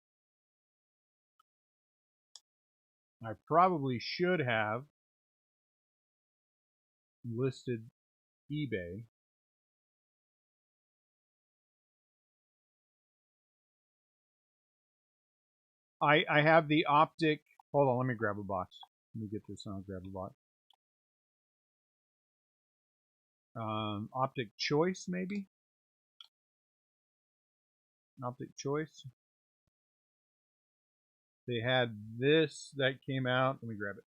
I probably should have listed eBay. I have the optic. Hold on, let me grab a box. Let me get this and I'll grab a box. Optic Choice, maybe? Optic Choice. They had this that came out. Let me grab it.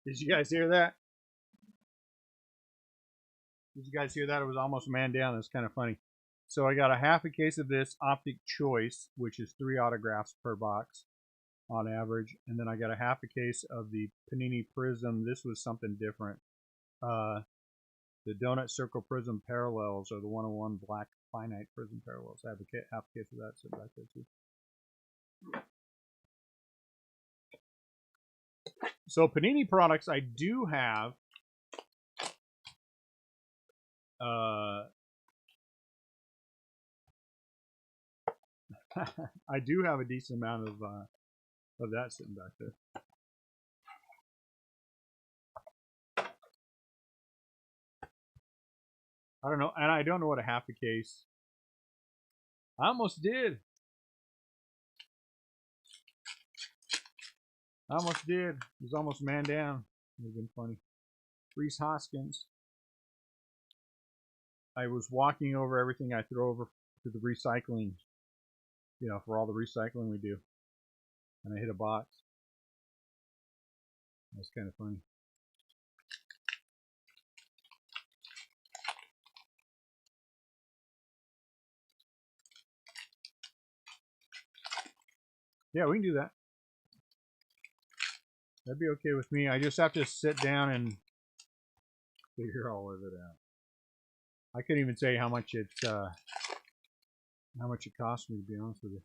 Did you guys hear that? Did you guys hear that? It was almost a man down. It's kind of funny. So I got a half a case of this Optic Choice, which is 3 autographs per box on average, and then I got a half a case of the Panini Prism. This was something different. The Donut Circle Prism Parallels, or the 101 Black Finite Prism Parallels. I have a half a case of that sitting back there too. So Panini products, I do have I do have a decent amount of that sitting back there. I don't know, and I don't know what a half a case. I almost did. I almost did. It was almost man down. It would have been funny. Reese Hoskins. I was walking over everything I throw over to the recycling, you know, for all the recycling we do. And I hit a box. That's kind of funny. Yeah, we can do that. That'd be okay with me. I just have to sit down and figure all of it out. I couldn't even say how much it cost me, to be honest with you.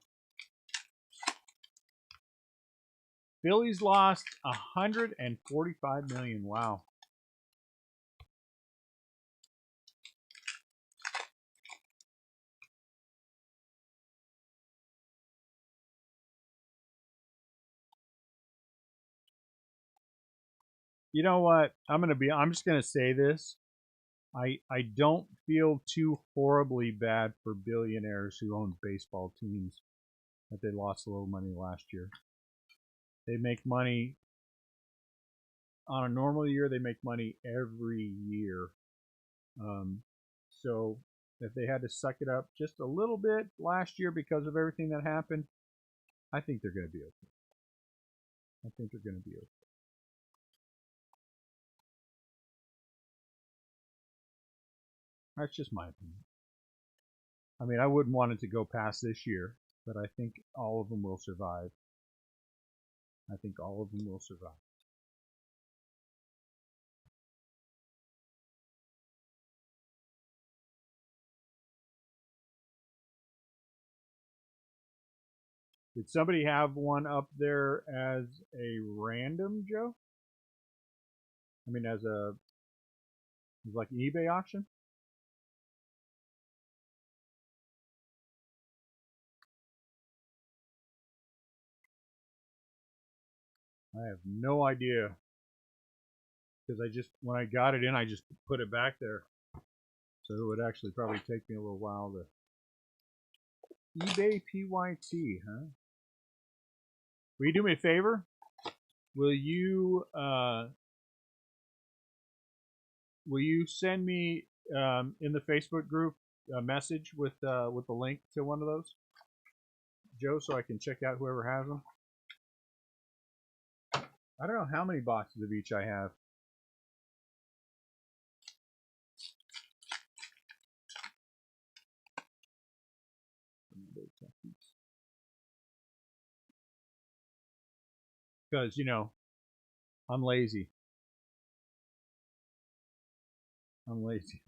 Phillies lost 145 million. Wow. You know what? I'm just gonna say this. I don't feel too horribly bad for billionaires who own baseball teams that they lost a little money last year. They make money on a normal year. They make money every year. So if they had to suck it up just a little bit last year because of everything that happened, I think they're going to be okay. I think they're going to be okay. That's just my opinion. I mean, I wouldn't want it to go past this year, but I think all of them will survive. I think all of them will survive. Did somebody have one up there as a random, Joe? I mean, as like an eBay auction? I have no idea, because when I got it in, I just put it back there. So it would actually probably take me a little while to eBay PYT, huh? Will you do me a favor? Will you send me in the Facebook group a message with the link to one of those, Joe, so I can check out whoever has them? I don't know how many boxes of each I have. Because, you know, I'm lazy. I'm lazy.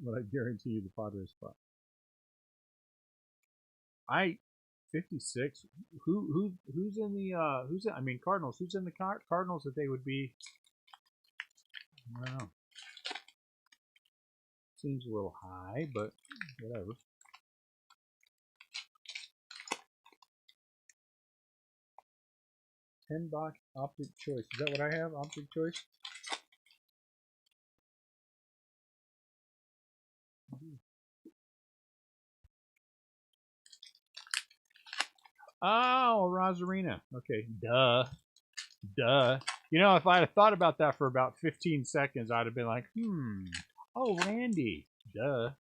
But I guarantee you the Padres spot. 56. Who's in the who's in, I mean Cardinals. Who's in the Cardinals that they would be? I don't know. Seems a little high, but whatever. 10 box optic choice. Is that what I have? Optic choice? Oh, Rosarina. Okay, duh. You know, if I had thought about that for about 15 seconds, I'd have been like, oh, Randy. Duh.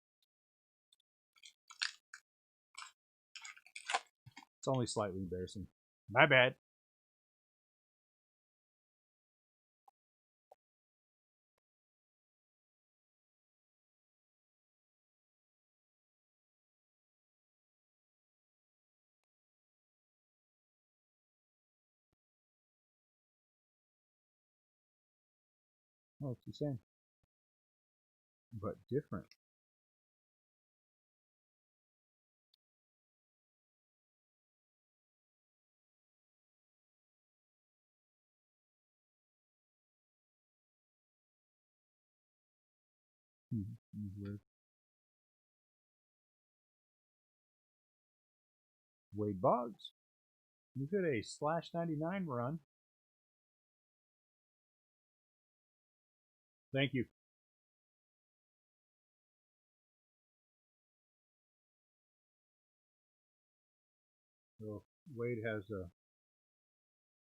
It's only slightly embarrassing. My bad. Oh, it's the same, but different. Weird. Wade Boggs. You hit a /99 run. Thank you. So Wade has a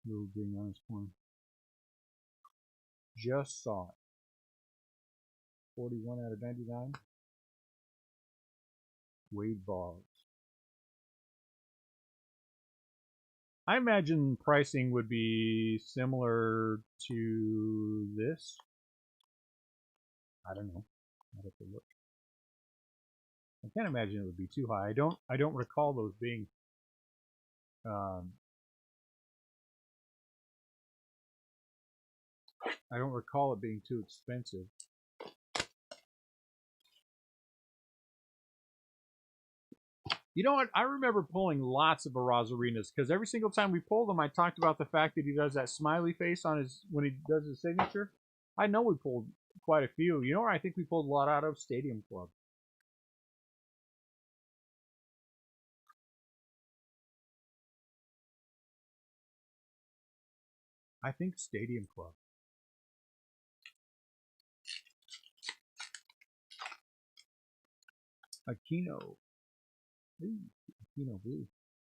little ding on his corner. Just saw it. 41 out of 99. Wade Boggs. I imagine pricing would be similar to this. I don't know. I'd have to look. I can't imagine it would be too high. I don't recall those being I don't recall it being too expensive. You know what? I remember pulling lots of Arozarinas because every single time we pulled them, I talked about the fact that he does that smiley face on his when he does his signature. I know we pulled quite a few. You know where I think we pulled a lot out of? Stadium Club. I think Stadium Club. Aquino. Ooh, Aquino blue.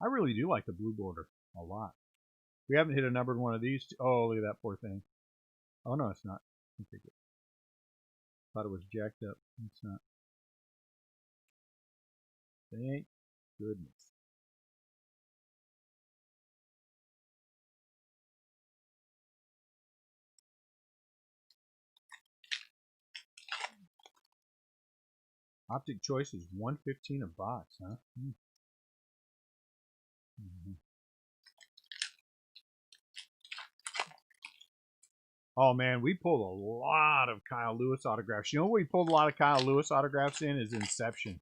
I really do like the blue border a lot. We haven't hit a numbered one of these. Oh, look at that poor thing. Oh, no, it's not. Okay, good. Thought it was jacked up. It's not. Thank goodness. Optic Choice is $115 a box, huh? Mm-hmm. Oh man, we pulled a lot of Kyle Lewis autographs. You know what we pulled a lot of Kyle Lewis autographs in is Inception,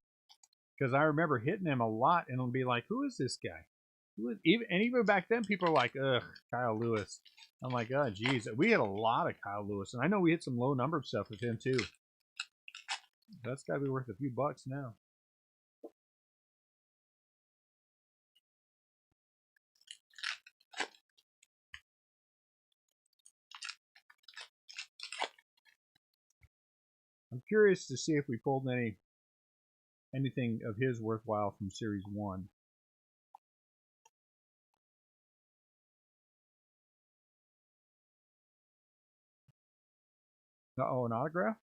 because I remember hitting him a lot, and it'll be like, "Who is this guy?" Even back then, people are like, "Ugh, Kyle Lewis." I'm like, "Oh, geez." We had a lot of Kyle Lewis, and I know we hit some low numbered stuff with him too. That's got to be worth a few bucks now. I'm curious to see if we pulled anything of his worthwhile from Series 1. Uh-oh, an autograph?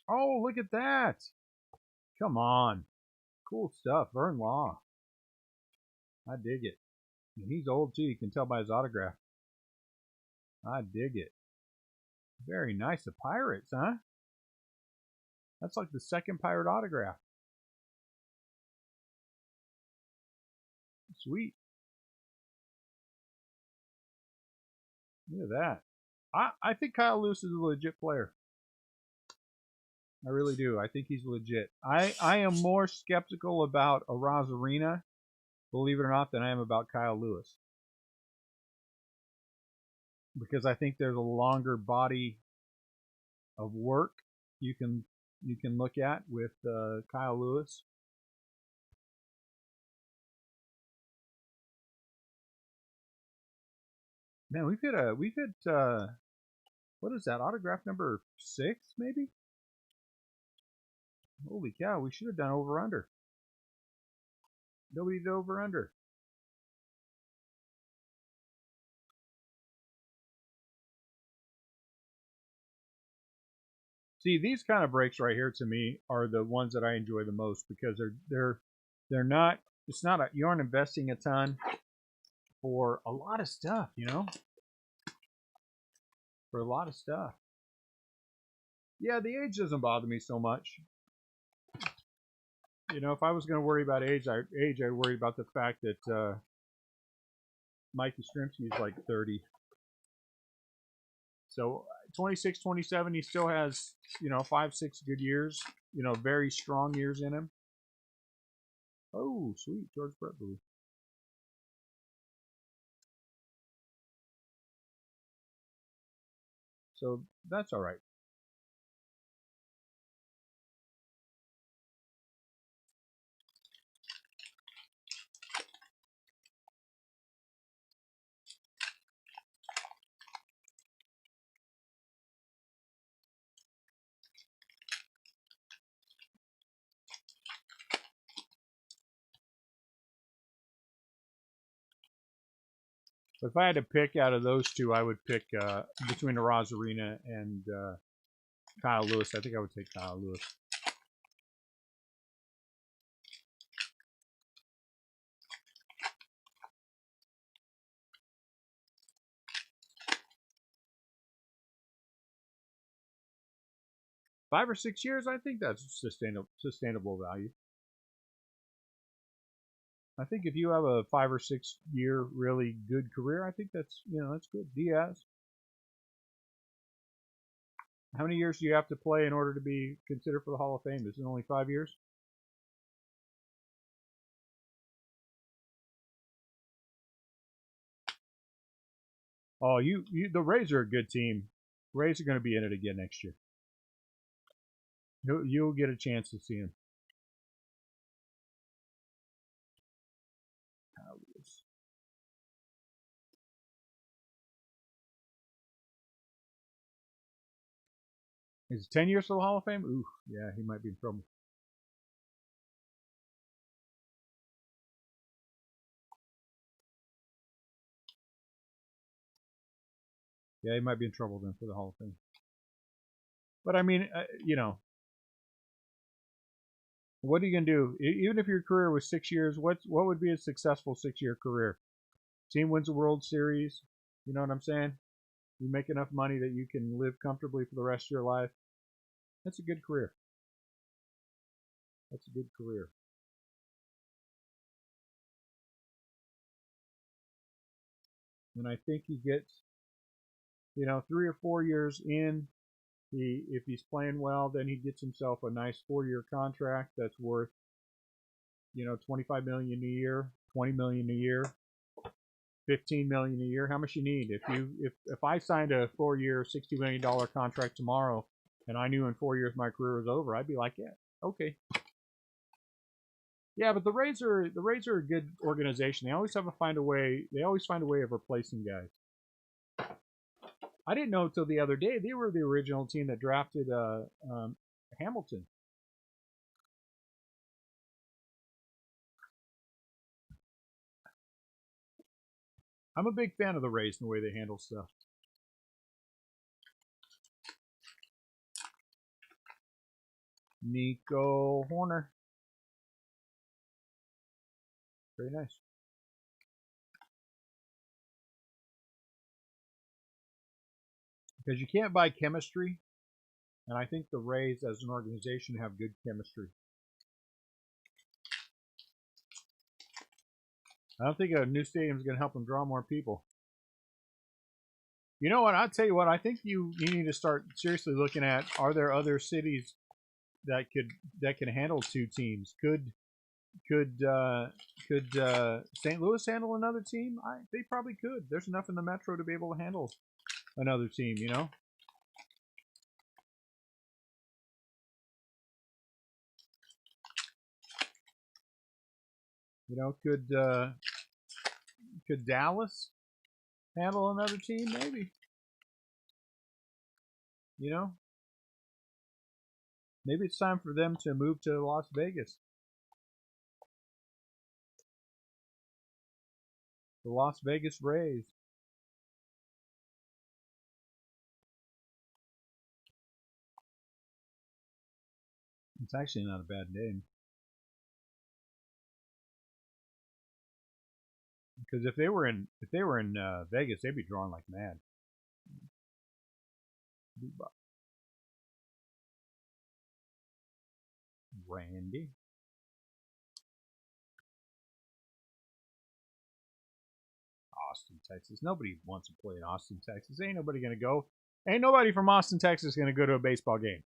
Oh, look at that. Come on. Cool stuff. Vern Law. I dig it. And he's old too. You can tell by his autograph. I dig it. Very nice. The Pirates, huh? That's like the second Pirate autograph. Sweet. Look at that. I think Kyle Lewis is a legit player. I really do. I think he's legit. I am more skeptical about a Rosarina, believe it or not, than I am about Kyle Lewis. Because I think there's a longer body of work you can look at with Kyle Lewis. Man, we've hit what is that, autograph number 6 maybe? Holy cow, we should have done over under. Nobody did over under. See, these kind of breaks right here to me are the ones that I enjoy the most because they're not, it's not a, you aren't investing a ton for a lot of stuff, you know? For a lot of stuff. Yeah, the age doesn't bother me so much. You know, if I was going to worry about age, I'd worry about the fact that Mike Yastrzemski is like 30. So 26, 27, he still has, you know, 5, 6 good years, you know, very strong years in him. Oh, sweet, George Brett Blue. So that's all right. But if I had to pick out of those two, I would pick between the Rosarina and Kyle Lewis. I think I would take Kyle Lewis. $5 or 6 years, I think that's sustainable value. I think if you have a 5 or 6 year really good career, I think that's that's good. Diaz. How many years do you have to play in order to be considered for the Hall of Fame? Is it only 5 years? Oh, the Rays are a good team. Rays are going to be in it again next year. You'll get a chance to see him. Is it 10 years for the Hall of Fame? Ooh, yeah, he might be in trouble. Yeah, he might be in trouble then for the Hall of Fame. But I mean, what are you gonna do? Even if your career was 6 years, what would be a successful 6-year career? Team wins a World Series. You know what I'm saying? You make enough money that you can live comfortably for the rest of your life. That's a good career. That's a good career. And I think he gets, 3 or 4 years in. If he's playing well, then he gets himself a nice 4-year contract that's worth, $25 million a year, $20 million a year, $15 million a year. How much you need? If I signed a 4-year, $60 million contract tomorrow, and I knew in 4 years my career was over, I'd be like, yeah, okay. Yeah, but the Rays are a good organization. They always find a way of replacing guys. I didn't know until the other day they were the original team that drafted Hamilton. I'm a big fan of the Rays and the way they handle stuff. Nico Horner. Very nice. Because you can't buy chemistry, and I think the Rays as an organization have good chemistry. I don't think a new stadium is going to help them draw more people. You know what? I'll tell you what. I think you need to start seriously looking at, are there other cities that can handle 2 teams? Could St. Louis handle another team? They probably could. There's enough in the metro to be able to handle another team. Could Dallas handle another team? Maybe. Maybe it's time for them to move to Las Vegas. The Las Vegas Rays. It's actually not a bad name. Because if they were in Vegas, they'd be drawing like mad. Randy. Austin, Texas. Nobody wants to play in Austin, Texas. Ain't nobody gonna go. Ain't nobody from Austin, Texas gonna go to a baseball game.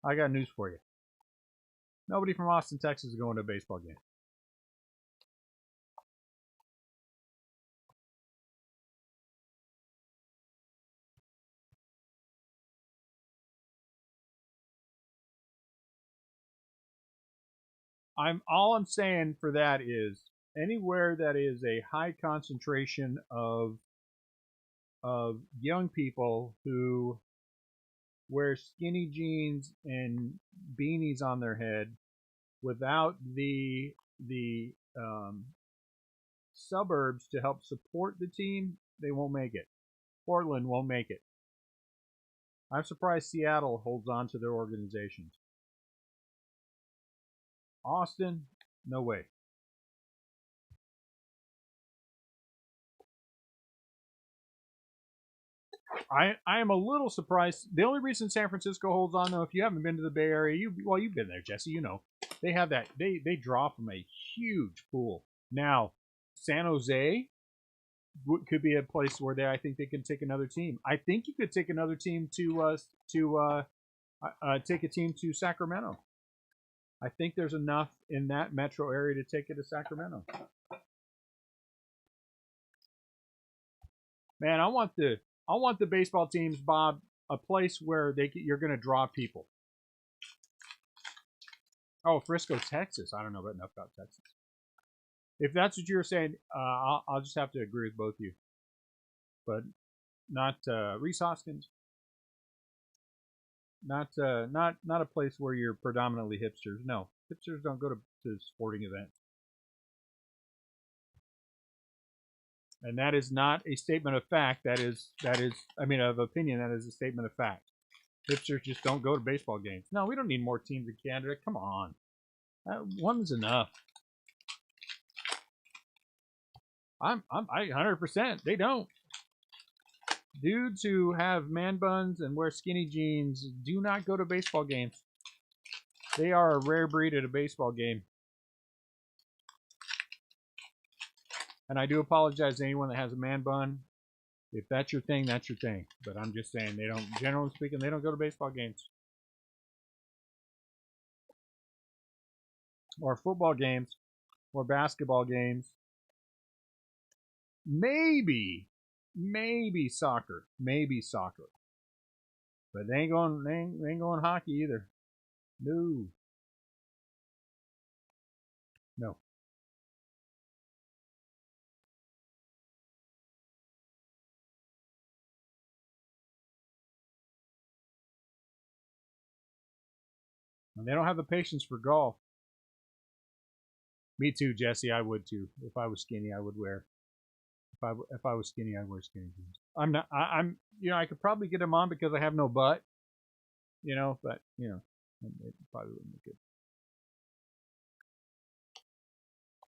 I got news for you. Nobody from Austin, Texas is going to a baseball game. All I'm saying for that is anywhere that is a high concentration of young people who wear skinny jeans and beanies on their head without the suburbs to help support the team, they won't make it. Portland won't make it. I'm surprised Seattle holds on to their organizations. Austin, no way. I am a little surprised. The only reason San Francisco holds on, though, if you haven't been to the Bay Area, you've been there, Jesse. You know they have that. They draw from a huge pool. Now, San Jose could be a place where I think they can take another team. I think you could take another team to take a team to Sacramento. I think there's enough in that metro area to take it to Sacramento. Man, I want the baseball teams, Bob, a place where you're going to draw people. Oh, Frisco, Texas. I don't know enough about Texas. If that's what you're saying, I'll just have to agree with both of you. But not Reese Hoskins. Not a place where you're predominantly hipsters. No, hipsters don't go to sporting events. And that is not a statement of fact. That is, I mean, of opinion. That is a statement of fact. Hipsters just don't go to baseball games. No, we don't need more teams in Canada. Come on, one's enough. I 100%. They don't. Dudes who have man buns and wear skinny jeans do not go to baseball games. They are a rare breed at a baseball game. And I do apologize to anyone that has a man bun. If that's your thing, that's your thing. But I'm just saying, they don't, generally speaking, they don't go to baseball games. Or football games. Or basketball games. Maybe soccer. Maybe soccer. But they ain't going hockey either. No. No. And they don't have the patience for golf. Me too, Jesse. I would too. If I was skinny, I would wear. If I was skinny, I'd wear skinny jeans. I'm not. I'm. You know, I could probably get them on because I have no butt. You know, but you know, it probably wouldn't look good.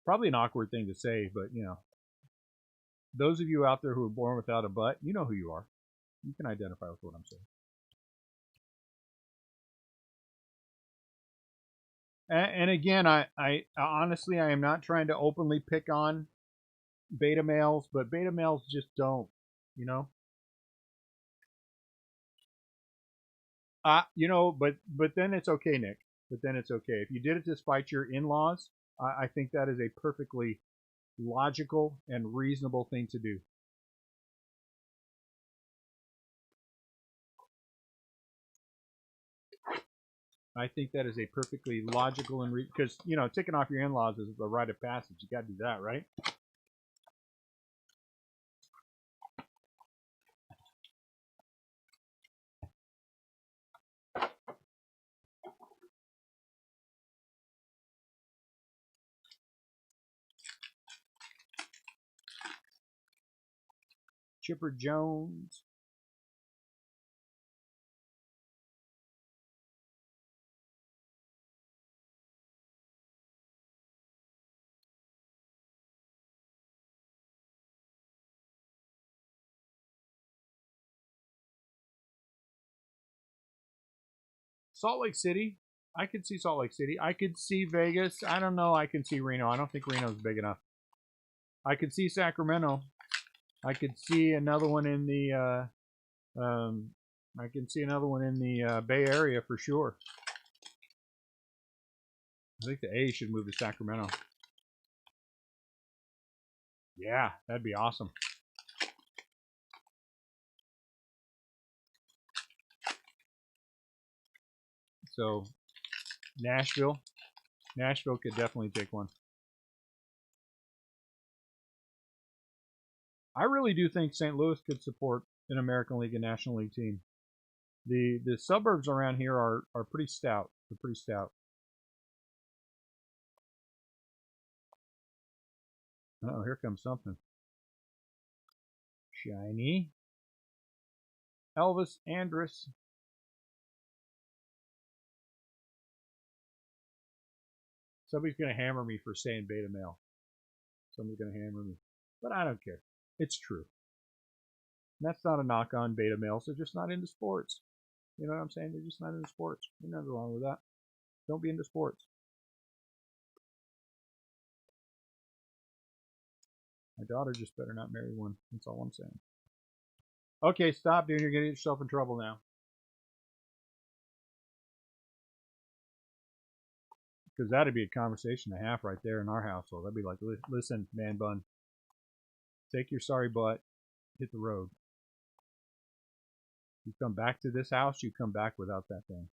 Probably an awkward thing to say, but you know, those of you out there who are born without a butt, you know who you are. You can identify with what I'm saying. And again, I honestly, I am not trying to openly pick on beta males, but beta males just don't, you know. You know, but then it's okay, Nick. But then it's okay if you did it to spite your in-laws. I think that is a perfectly logical and reasonable thing to do. I think that is a perfectly logical and because you know, taking off your in-laws is a rite of passage. You got to do that, right? Chipper Jones. Salt Lake City. I could see Salt Lake City. I could see Vegas. I don't know. I can see Reno. I don't think Reno's big enough. I could see Sacramento. I could see another one in the I can see another one in the Bay Area for sure. I think the A should move to Sacramento. Yeah, that'd be awesome. So, Nashville could definitely take one. I really do think St. Louis could support an American League and National League team. The suburbs around here are pretty stout. They're pretty stout. Oh, here comes something. Shiny. Elvis Andrus. Somebody's going to hammer me for saying beta male. Somebody's going to hammer me. But I don't care. It's true. And that's not a knock on beta males. They're just not into sports. You know what I'm saying? They're just not into sports. There's nothing wrong with that. Don't be into sports. My daughter just better not marry one. That's all I'm saying. Okay, stop, dude. You're getting yourself in trouble now. Because that'd be a conversation and a half right there in our household. I'd be like, listen, man bun, take your sorry butt, hit the road. You come back to this house, you come back without that thing.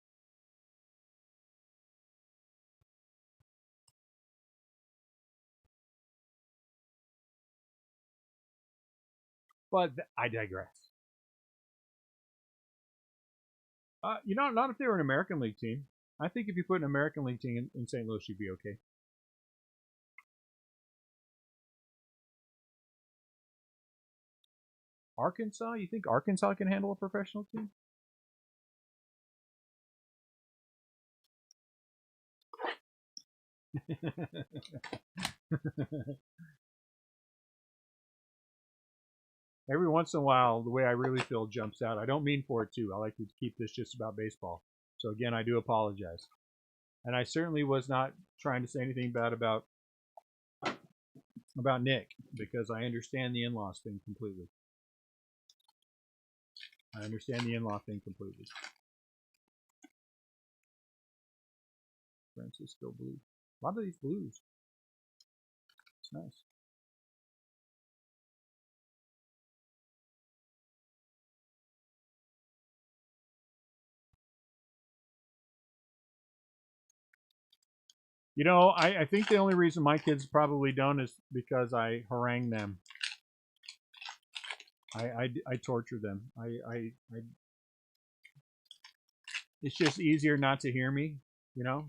But I digress. You know, not if they were an American League team. I think if you put an American League team in St. Louis, you'd be okay. Arkansas? You think Arkansas can handle a professional team? Every once in a while, the way I really feel jumps out. I don't mean for it to. I like to keep this just about baseball. So again, I do apologize. And I certainly was not trying to say anything bad about Nick, because I understand the in-laws thing completely. I understand the in-law thing completely. Francisco blue. A lot of these blues. It's nice. You know, I think the only reason my kids probably don't is because I harangue them. I torture them. It's just easier not to hear me, you know,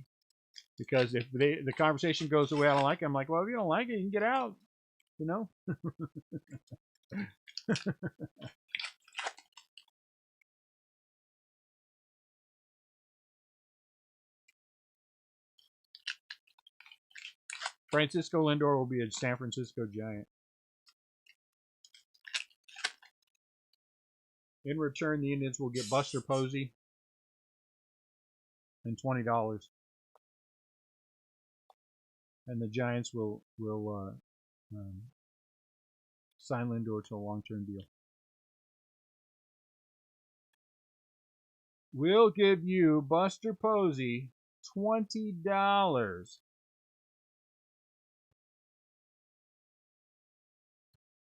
because if the conversation goes the way I don't like it, I'm like, well, if you don't like it, you can get out, you know. Francisco Lindor will be a San Francisco Giant. In return, the Indians will get Buster Posey and $20, and the Giants will sign Lindor to a long-term deal. We'll give you Buster Posey $20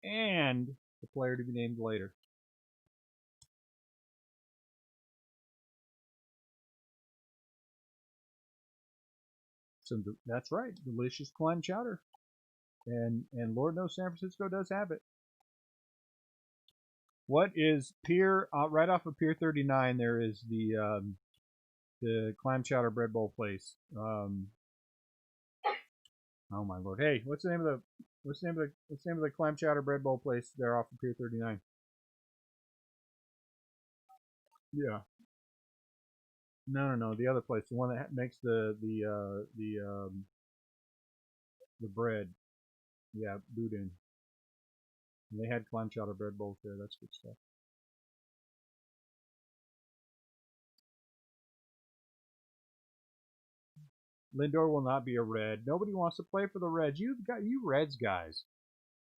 and the player to be named later. So that's right, delicious clam chowder, and Lord knows San Francisco does have it. What is Pier right off of Pier 39? There is the clam chowder bread bowl place. Oh my lord! Hey, what's the name of the clam chowder bread bowl place there off of Pier 39? Yeah. No, the other place, the one that makes the bread. Yeah, boudin. And they had clam chowder bread bowls there. That's good stuff. Lindor will not be a Red. Nobody wants to play for the Reds. You Reds guys.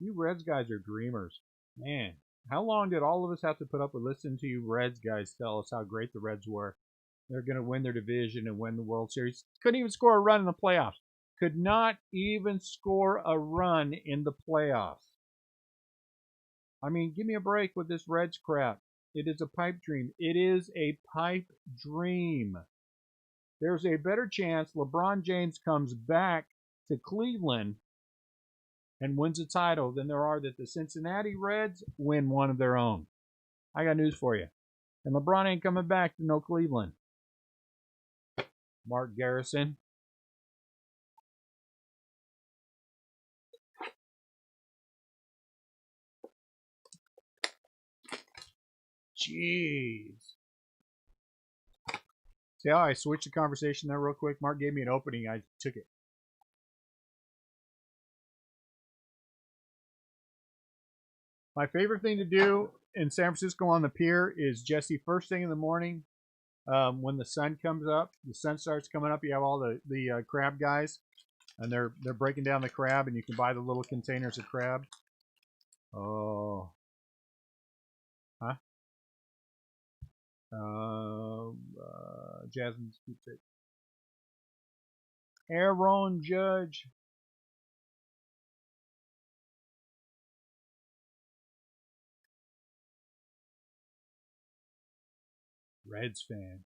You Reds guys are dreamers. Man, how long did all of us have to put up with listening to you Reds guys tell us how great the Reds were? They're going to win their division and win the World Series. Couldn't even score a run in the playoffs. Could not even score a run in the playoffs. I mean, give me a break with this Reds crap. It is a pipe dream. It is a pipe dream. There's a better chance LeBron James comes back to Cleveland and wins a title than there are that the Cincinnati Reds win one of their own. I got news for you. And LeBron ain't coming back to no Cleveland. Mark Garrison. Jeez. See how I switched the conversation there real quick? Mark gave me an opening. I took it. My favorite thing to do in San Francisco on the pier is, Jesse, first thing in the morning, when the sun comes up, the sun starts coming up, you have all the crab guys, and they're breaking down the crab, and you can buy the little containers of crab. Oh. Huh? Jasmine's keepsake. Aaron Judge. Reds fan.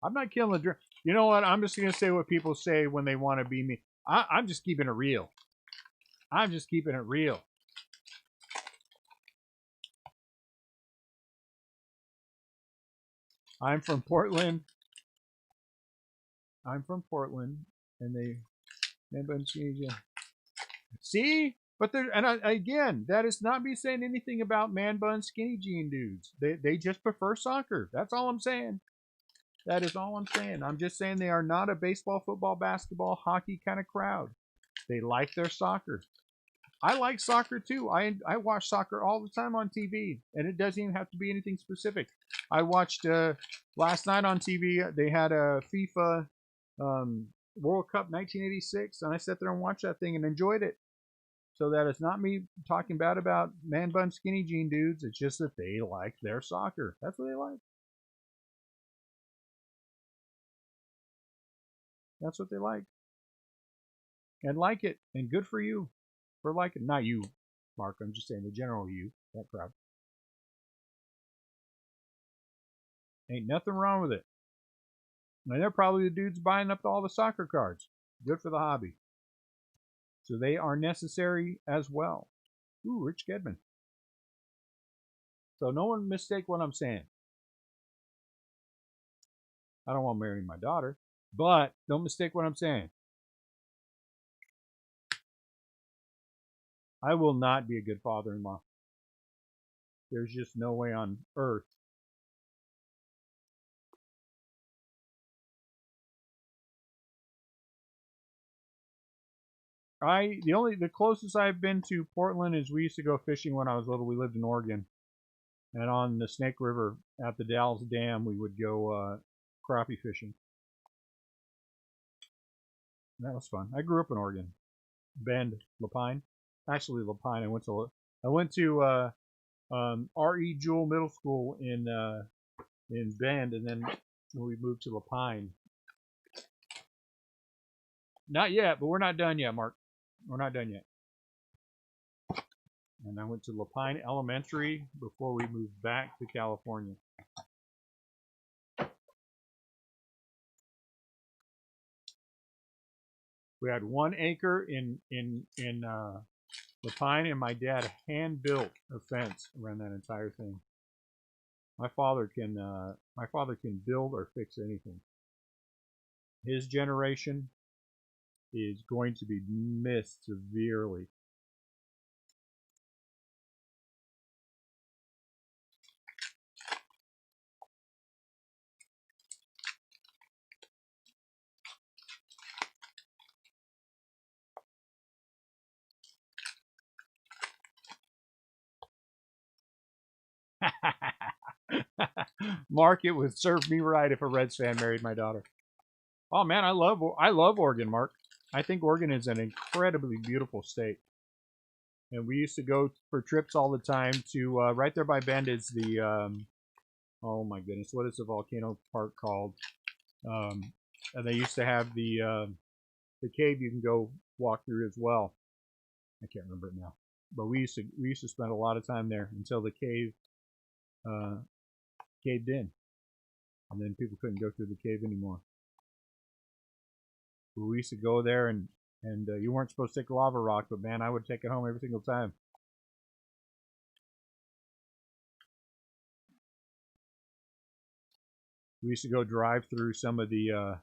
I'm not killing the dream. You know what? I'm just going to say what people say when they want to be me. I'm just keeping it real. I'm just keeping it real. I'm from Portland. I'm from Portland, and they see, but there, and again, that is not me saying anything about man bun skinny jean dudes. They just prefer soccer. That's all I'm saying. That is all I'm saying. I'm just saying they are not a baseball, football, basketball, hockey kind of crowd. They like their soccer. I like soccer too. I watch soccer all the time on TV, and it doesn't even have to be anything specific. I watched last night on TV. They had a FIFA World Cup 1986, and I sat there and watched that thing and enjoyed it. So that is not me talking bad about man bun skinny jean dudes. It's just that they like their soccer. That's what they like. That's what they like. And like it. And good for you for liking it. Not you, Mark. I'm just saying the general you, that crowd. Ain't nothing wrong with it. And they're probably the dudes buying up all the soccer cards. Good for the hobby. So they are necessary as well. Ooh, Rich Gedman. So no one mistake what I'm saying. I don't want to marry my daughter, but don't mistake what I'm saying. I will not be a good father-in-law. There's just no way on earth. The closest I've been to Portland is we used to go fishing when I was little. We lived in Oregon, and on the Snake River at the Dalles Dam, we would go crappie fishing. And that was fun. I grew up in Oregon, Bend, Lapine. Actually, Lapine. I went to R.E. Jewell Middle School in Bend, and then we moved to Lapine. Not yet, but we're not done yet, Mark. We're not done yet. And I went to Lapine Elementary before we moved back to California. We had 1 acre in Lapine, and my dad hand built a fence around that entire thing. My father can build or fix anything. His generation is going to be missed severely. Mark, it would serve me right if a Reds fan married my daughter. Oh man, I love Oregon, Mark. I think Oregon is an incredibly beautiful state. And we used to go for trips all the time to right there by Bend is the oh my goodness, what is the volcano park called? And they used to have the cave you can go walk through as well. I can't remember it now, but we used to spend a lot of time there until the cave caved in, and then people couldn't go through the cave anymore. But we used to go there, and you weren't supposed to take a lava rock, but man, I would take it home every single time. We used to go drive through some of the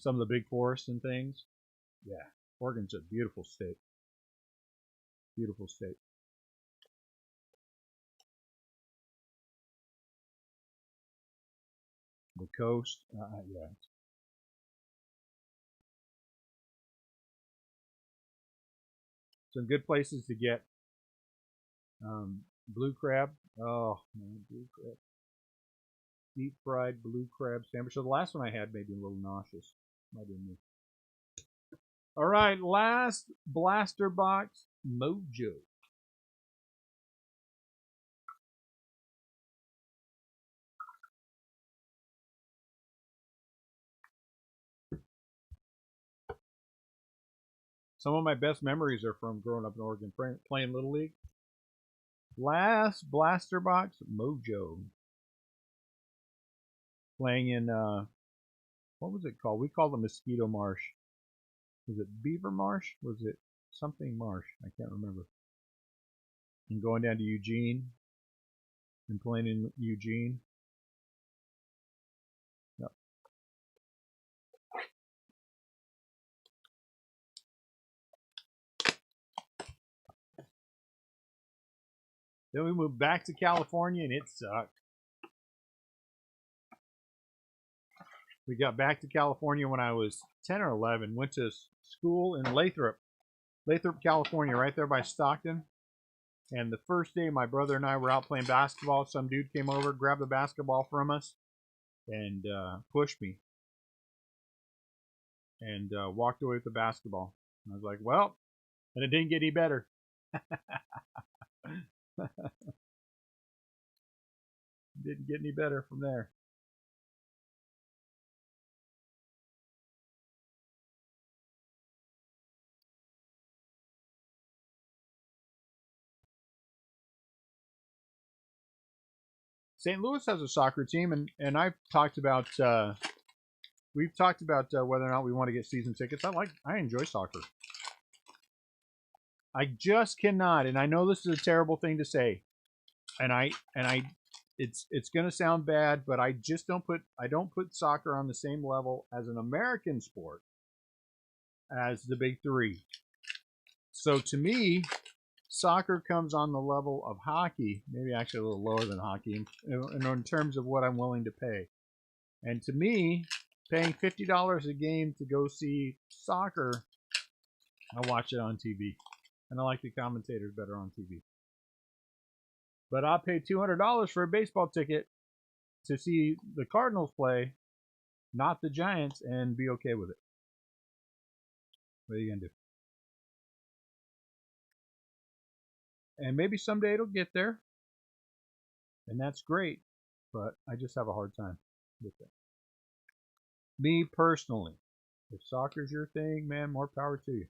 some of the big forests and things. Yeah, Oregon's a beautiful state. Beautiful state. The coast, yeah. Some good places to get blue crab. Oh man, blue crab. Deep fried blue crab sandwich. So the last one I had made me a little nauseous. Might have been me. All right, last blaster box mojo. Some of my best memories are from growing up in Oregon, playing Little League. Last blaster box mojo. Playing in what was it called? We called it Mosquito Marsh. Was it Beaver Marsh? Was it something Marsh? I can't remember. And going down to Eugene and playing in Eugene. Yep. Then we moved back to California and it sucked. We got back to California when I was 10 or 11. Went to school in Lathrop, California, right there by Stockton. And the first day, my brother and I were out playing basketball. Some dude came over, grabbed the basketball from us, and pushed me. And walked away with the basketball. And I was like, well, and it didn't get any better. Didn't get any better from there. St. Louis has a soccer team, and I've talked about we've talked about whether or not we want to get season tickets. I enjoy soccer. I just cannot, and I know this is a terrible thing to say, and I it's gonna sound bad, but I just don't put soccer on the same level as an American sport as the big three. So to me, soccer comes on the level of hockey, maybe actually a little lower than hockey, in terms of what I'm willing to pay. And to me, paying $50 a game to go see soccer, I watch it on TV. And I like the commentators better on TV. But I'll pay $200 for a baseball ticket to see the Cardinals play, not the Giants, and be okay with it. What are you going to do? And maybe someday it'll get there. And that's great. But I just have a hard time with it. Me personally, if soccer's your thing, man, more power to you.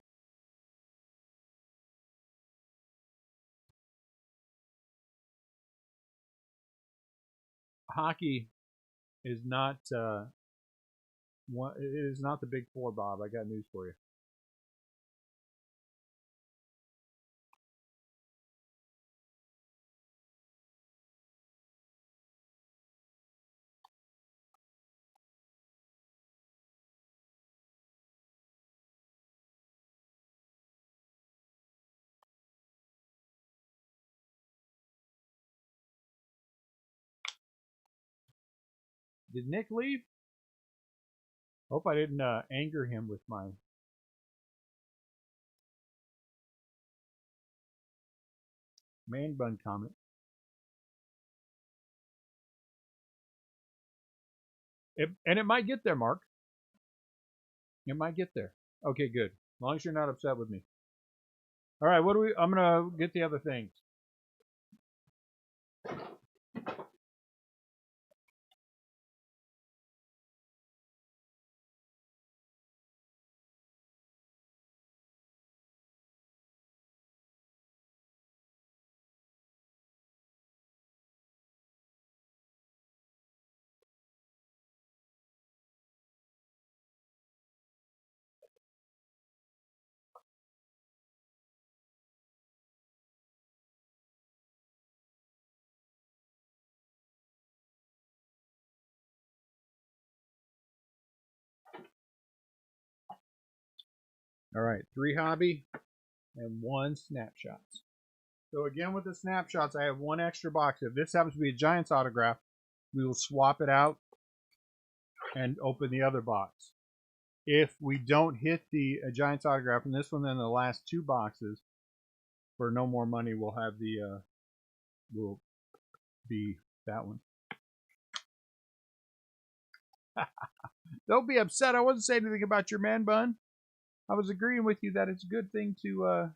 Hockey is not it is not the big four, Bob. I got news for you. Did Nick leave? Hope I didn't anger him with my man bun comment. And it might get there, Mark. It might get there. Okay, good. As long as you're not upset with me. All right, what do we? I'm gonna get the other things. All right, 3 hobby and 1 snapshots. So again, with the snapshots, I have 1 extra box. If this happens to be a Giants autograph, we will swap it out and open the other box. If we don't hit the Giants autograph in this one, then the last 2 boxes, for no more money, we'll have the will be that one. Don't be upset. I wasn't saying anything about your man bun. I was agreeing with you that it's a good thing to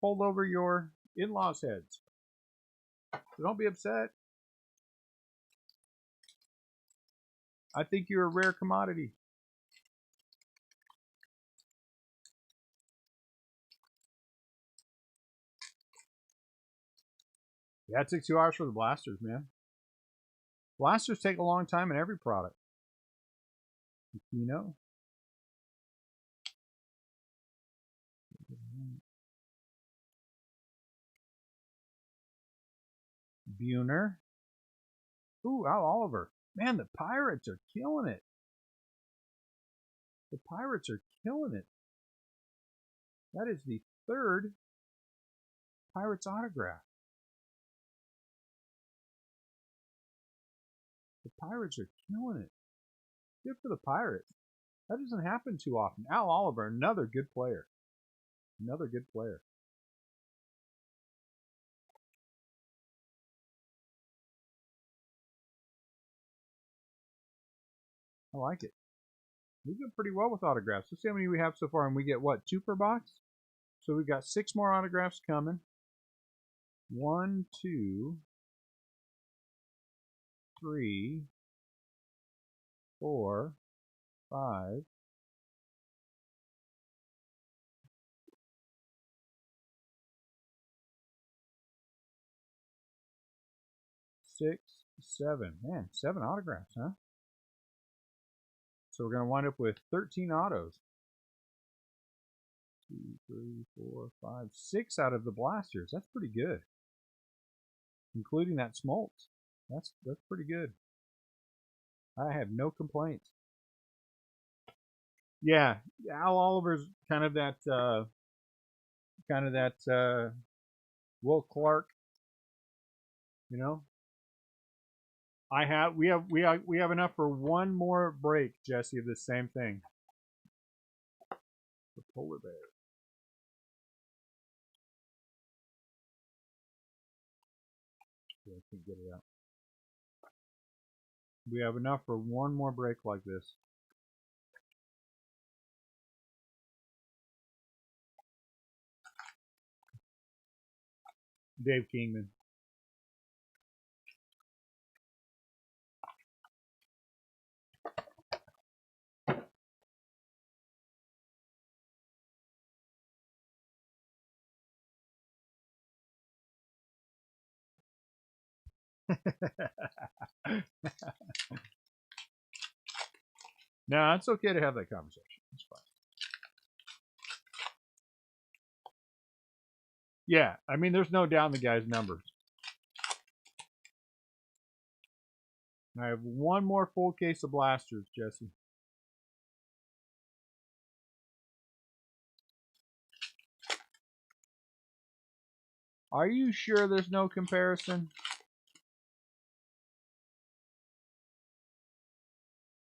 hold over your in-laws' heads. So don't be upset. I think you're a rare commodity. Yeah, it takes 2 hours for the blasters, man. Blasters take a long time in every product. You know. Buhner. Ooh, Al Oliver. Man, the Pirates are killing it. The Pirates are killing it. That is the 3rd Pirates autograph. The Pirates are killing it. Good for the Pirates. That doesn't happen too often. Al Oliver, another good player. Another good player. I like it. We do pretty well with autographs. Let's see how many we have so far, and we get what, 2 per box? So we've got 6 more autographs coming. 1, 2, 3, 4, 5, 6, 7. Man, 7 autographs, huh? So we're going to wind up with 13 autos. 2, 3, 4, 5, 6 out of the blasters. That's pretty good. Including that Smoltz. That's pretty good. I have no complaints. Yeah, Al Oliver's kind of that Will Clark, you know. We have enough for 1 more break, Jesse, of the same thing. The polar bear. Yeah, I can't get it out. We have enough for 1 more break like this. Dave Kingman. No, it's okay to have that conversation. It's fine. Yeah, I mean, there's no doubt in the guy's numbers. I have 1 more full case of blasters, Jesse. Are you sure there's no comparison?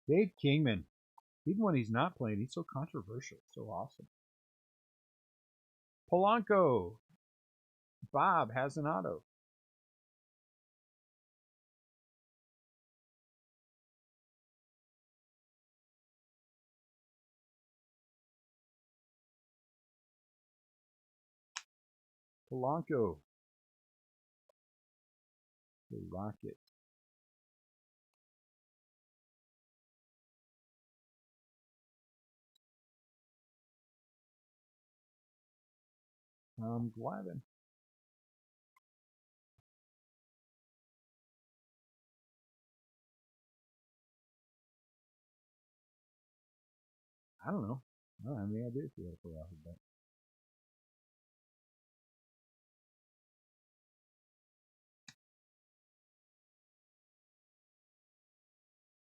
Dave Kingman. Even when he's not playing, he's so controversial. So awesome. Polanco. Bob has an auto. Polanco. The Rocket. Glavin. I don't know. I don't have any idea if he had a full alphabet.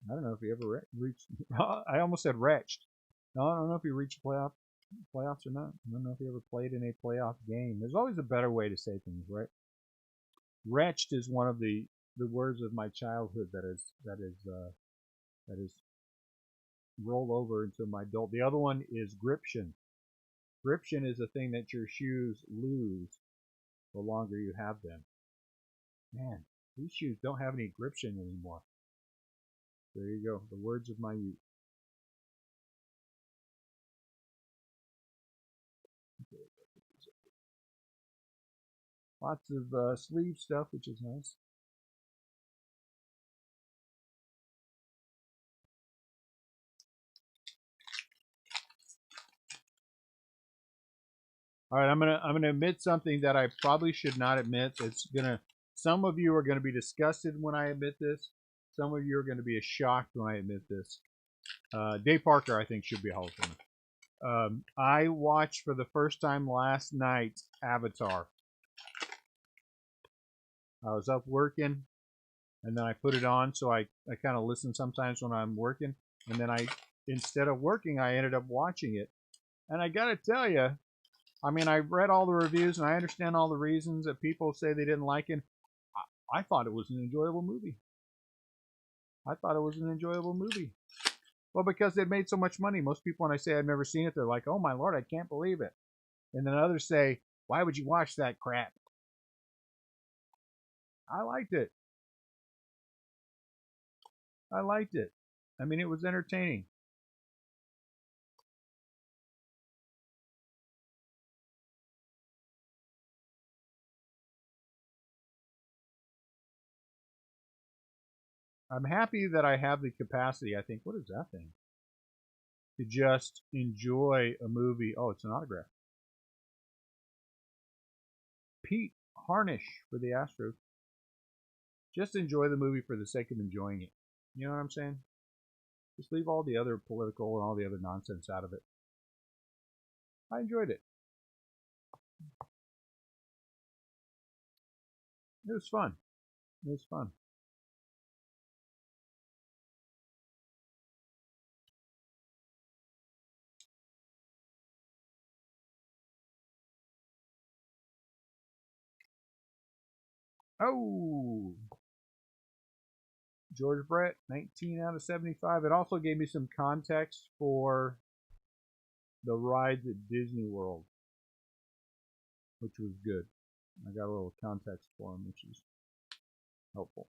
I don't know if he ever reached. I almost said retched. No, I don't know if he reached the playoff. Playoffs or not. I don't know if you ever played in a playoff game. There's always a better way to say things, right? Wretched is one of the words of my childhood that is rolled over into my adult. The other one is gription. Gription is a thing that your shoes lose the longer you have them. Man, these shoes don't have any gription anymore. There you go. The words of my youth. Lots of sleeve stuff, which is nice. All right, I'm gonna admit something that I probably should not admit. Some of you are gonna be disgusted when I admit this. Some of you are gonna be shocked when I admit this. Dave Parker, I think, should be a Hall of Famer. I watched for the first time last night Avatar. I was up working, and then I put it on, so I kind of listen sometimes when I'm working, and then instead of working, I ended up watching it. And I gotta tell you, I mean, I read all the reviews, and I understand all the reasons that people say they didn't like it. I thought it was an enjoyable movie. Well, because it made so much money. Most people, when I say I've never seen it, they're like, oh my Lord, I can't believe it. And then others say, why would you watch that crap? I liked it. I mean, it was entertaining. I'm happy that I have the capacity, I think, what is that thing? To just enjoy a movie. Oh, it's an autograph. Pete Harnish for the Astros. Just enjoy the movie for the sake of enjoying it. You know what I'm saying? Just leave all the other political and all the other nonsense out of it. I enjoyed it. It was fun. Oh, George Brett, 19 out of 75. It also gave me some context for the rides at Disney World, which was good. I got a little context for them, which is helpful.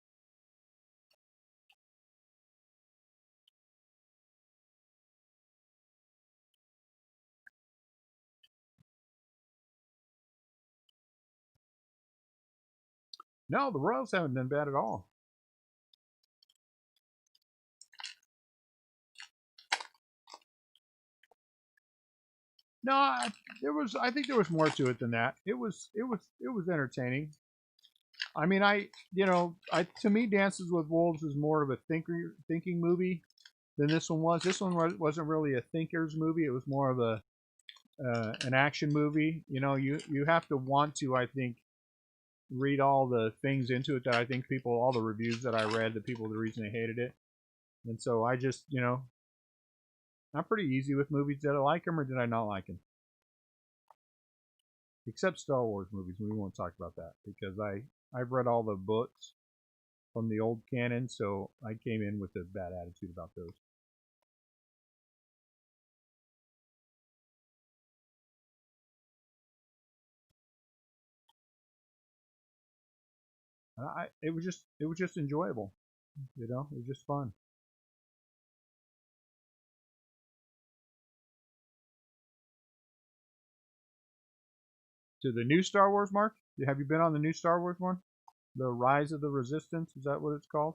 No, the Royals haven't been bad at all. No, I think there was more to it than that. It was entertaining. I mean, to me, Dances with Wolves is more of a thinking movie than this one was. This one wasn't really a thinker's movie. It was more of an action movie. You know, you have to want to, I think, read all the things into it that I think all the reviews that I read, the reason they hated it. And so I just, I'm pretty easy with movies. Did I like them or did I not like them? Except Star Wars movies. We won't talk about that because I've read all the books from the old canon, so I came in with a bad attitude about those. It was just enjoyable. It was just fun. To the new Star Wars, Mark? Have you been on the new Star Wars one? The Rise of the Resistance, is that what it's called?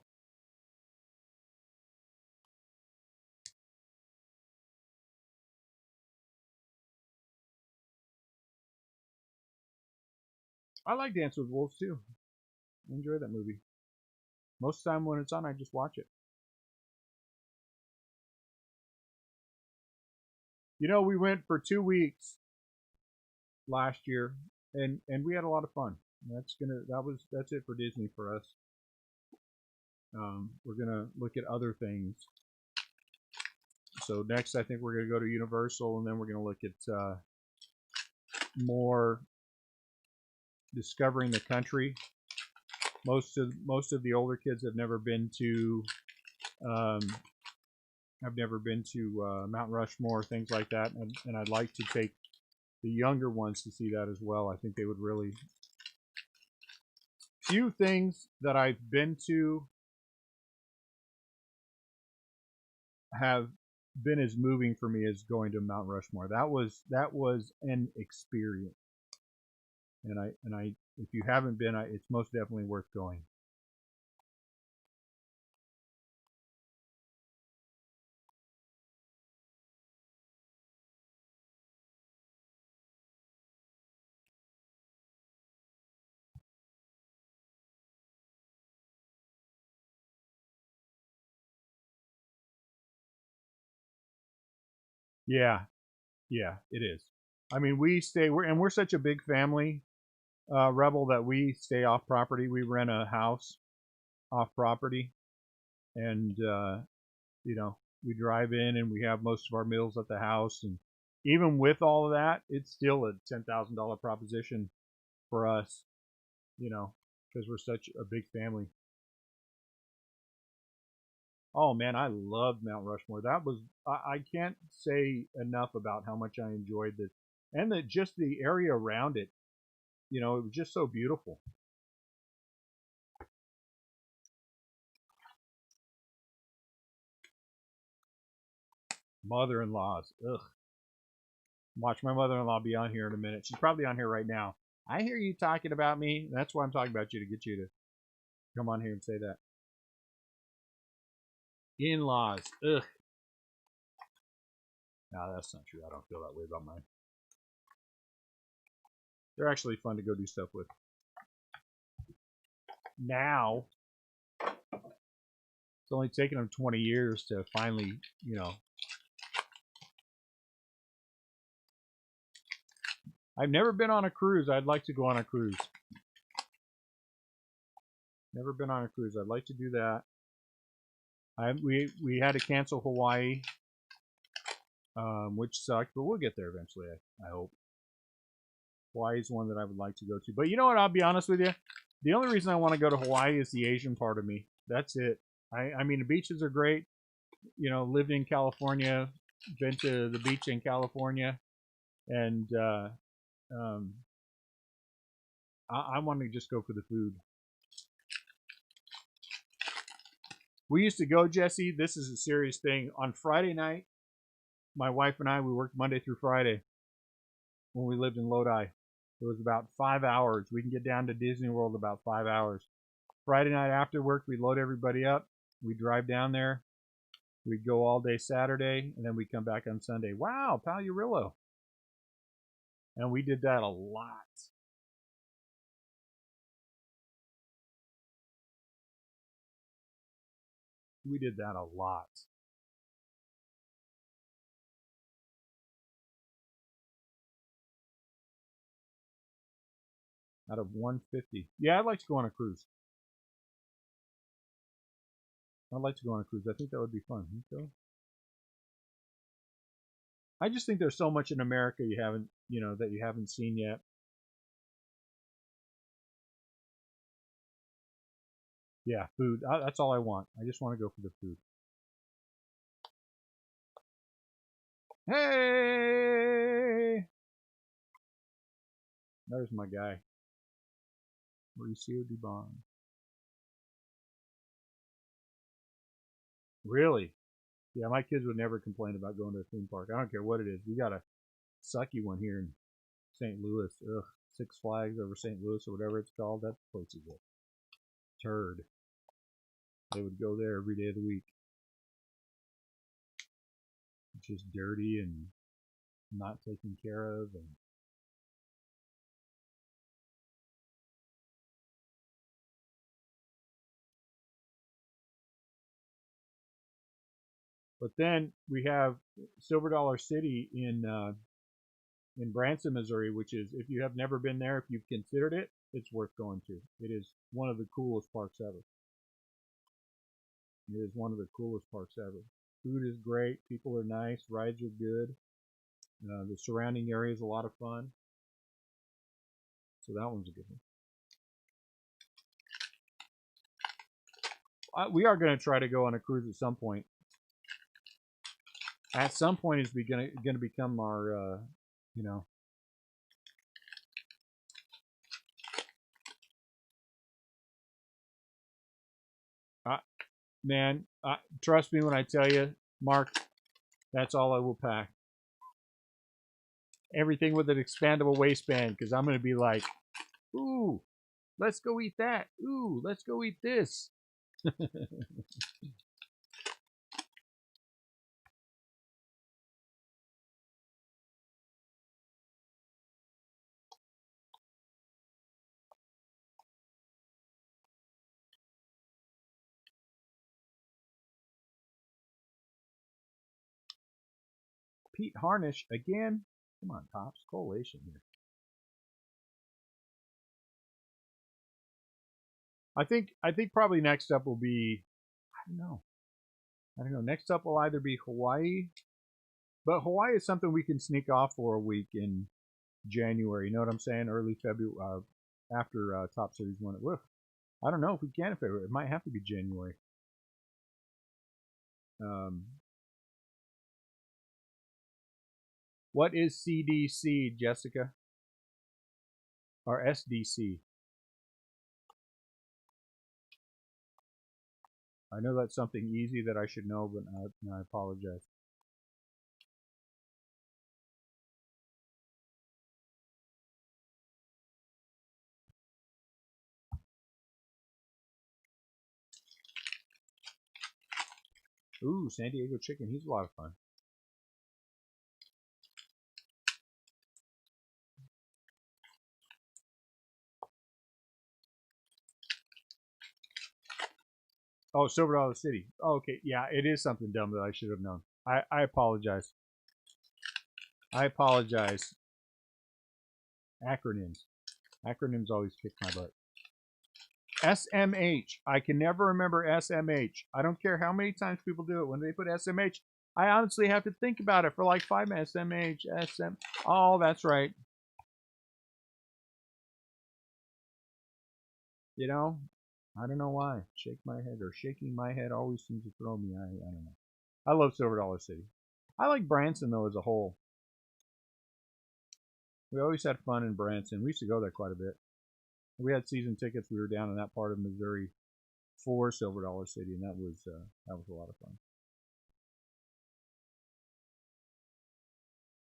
I like Dance with Wolves too. I enjoy that movie. Most of the time when it's on, I just watch it. You know, we went for 2 weeks last year, and we had a lot of fun. That's it for Disney for us. We're gonna look at other things So next, I think we're going to go to Universal, and then we're going to look at more discovering the country. Most of the older kids have never been to Mount Rushmore, things like that, and I'd like to take the younger ones to see that as well. I think they would really. Few things that I've been to have been as moving for me as going to Mount Rushmore. That was an experience, and I if you haven't been, it's most definitely worth going. Yeah, yeah, it is. I mean, we're such a big family, Rebel, that we stay off property. We rent a house off property, and we drive in and we have most of our meals at the house. And even with all of that, it's still a $10,000 proposition for us, because we're such a big family. Oh man, I loved Mount Rushmore. That was I can't say enough about how much I enjoyed this, and just the area around it. It was just so beautiful. Mother-in-laws, ugh. Watch my mother-in-law be on here in a minute. She's probably on here right now. I hear you talking about me. That's why I'm talking about you, to get you to come on here and say that. In-laws, ugh. No, that's not true. I don't feel that way about mine. They're actually fun to go do stuff with. Now, it's only taken them 20 years to finally, I've never been on a cruise. I'd like to go on a cruise. Never been on a cruise. I'd like to do that. We had to cancel Hawaii, which sucked, but we'll get there eventually, I hope. Hawaii is one that I would like to go to. But you know what? I'll be honest with you. The only reason I want to go to Hawaii is the Asian part of me. That's it. I mean, the beaches are great. Lived in California, been to the beach in California, and I want to just go for the food. We used to go, Jesse. This is a serious thing. On Friday night, my wife and I, we worked Monday through Friday when we lived in Lodi. It was about 5 hours. We can get down to Disney World about 5 hours. Friday night after work, we load everybody up. We drive down there. We'd go all day Saturday, and then we'd come back on Sunday. Wow, Palurillo. And we did that a lot. We did that a lot. Out of 150. Yeah, I'd like to go on a cruise. I'd like to go on a cruise. I think that would be fun. Okay. I just think there's so much in America that you haven't seen yet. Yeah, food. That's all I want. I just want to go for the food. Hey! There's my guy. Mauricio Dubon. Really? Yeah, my kids would never complain about going to a theme park. I don't care what it is. We got a sucky one here in St. Louis. Ugh, Six Flags over St. Louis or whatever it's called. That place is a turd. They would go there every day of the week. It's just dirty and not taken care of. And but then we have Silver Dollar City in Branson, Missouri, which is, if you have never been there, if you've considered it, it's worth going to. It is one of the coolest parks ever. It is one of the coolest parks ever. Food is great. People are nice. Rides are good. The surrounding area is a lot of fun. So that one's a good one. We are going to try to go on a cruise at some point. At some point, it's going to become our, you know. Man, trust me when I tell you, Mark, that's all I will pack. Everything with an expandable waistband, because I'm going to be like, ooh, let's go eat that. Ooh, let's go eat this. Pete Harnish again. Come on, Tops. Collation here. I think probably next up will be, I don't know. Next up will either be Hawaii, but Hawaii is something we can sneak off for a week in January. You know what I'm saying? Early February, after Top Series 1. I don't know if we can in February. It might have to be January. What is CDC, Jessica? Or SDC? I know that's something easy that I should know, but I apologize. Ooh, San Diego chicken. He's a lot of fun. Oh, Silver Dollar City. Oh, okay. Yeah, it is something dumb that I should have known. I apologize. I apologize. Acronyms. Acronyms always kick my butt. SMH. I can never remember SMH. I don't care how many times people do it. When they put SMH, I honestly have to think about it for like 5 minutes. SMH, SM. Oh, that's right. You know, I don't know why. Shake my head or shaking my head always seems to throw me. I don't know. I love Silver Dollar City. I like Branson though as a whole. We always had fun in Branson. We used to go there quite a bit. We had season tickets. We were down in that part of Missouri for Silver Dollar City, and that was a lot of fun.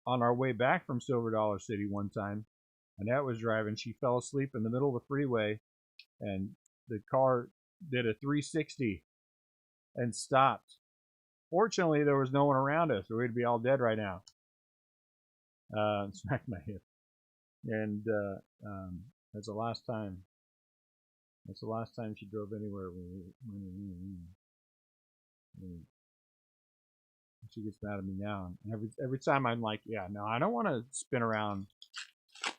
On our way back from Silver Dollar City one time, Annette was driving. She fell asleep in the middle of the freeway, and the car did a 360 and stopped. Fortunately, there was no one around us, or we'd be all dead right now. Smacked my hip, and that's the last time. That's the last time she drove anywhere. She gets mad at me now, and every time I'm like, yeah, no, I don't want to spin around. I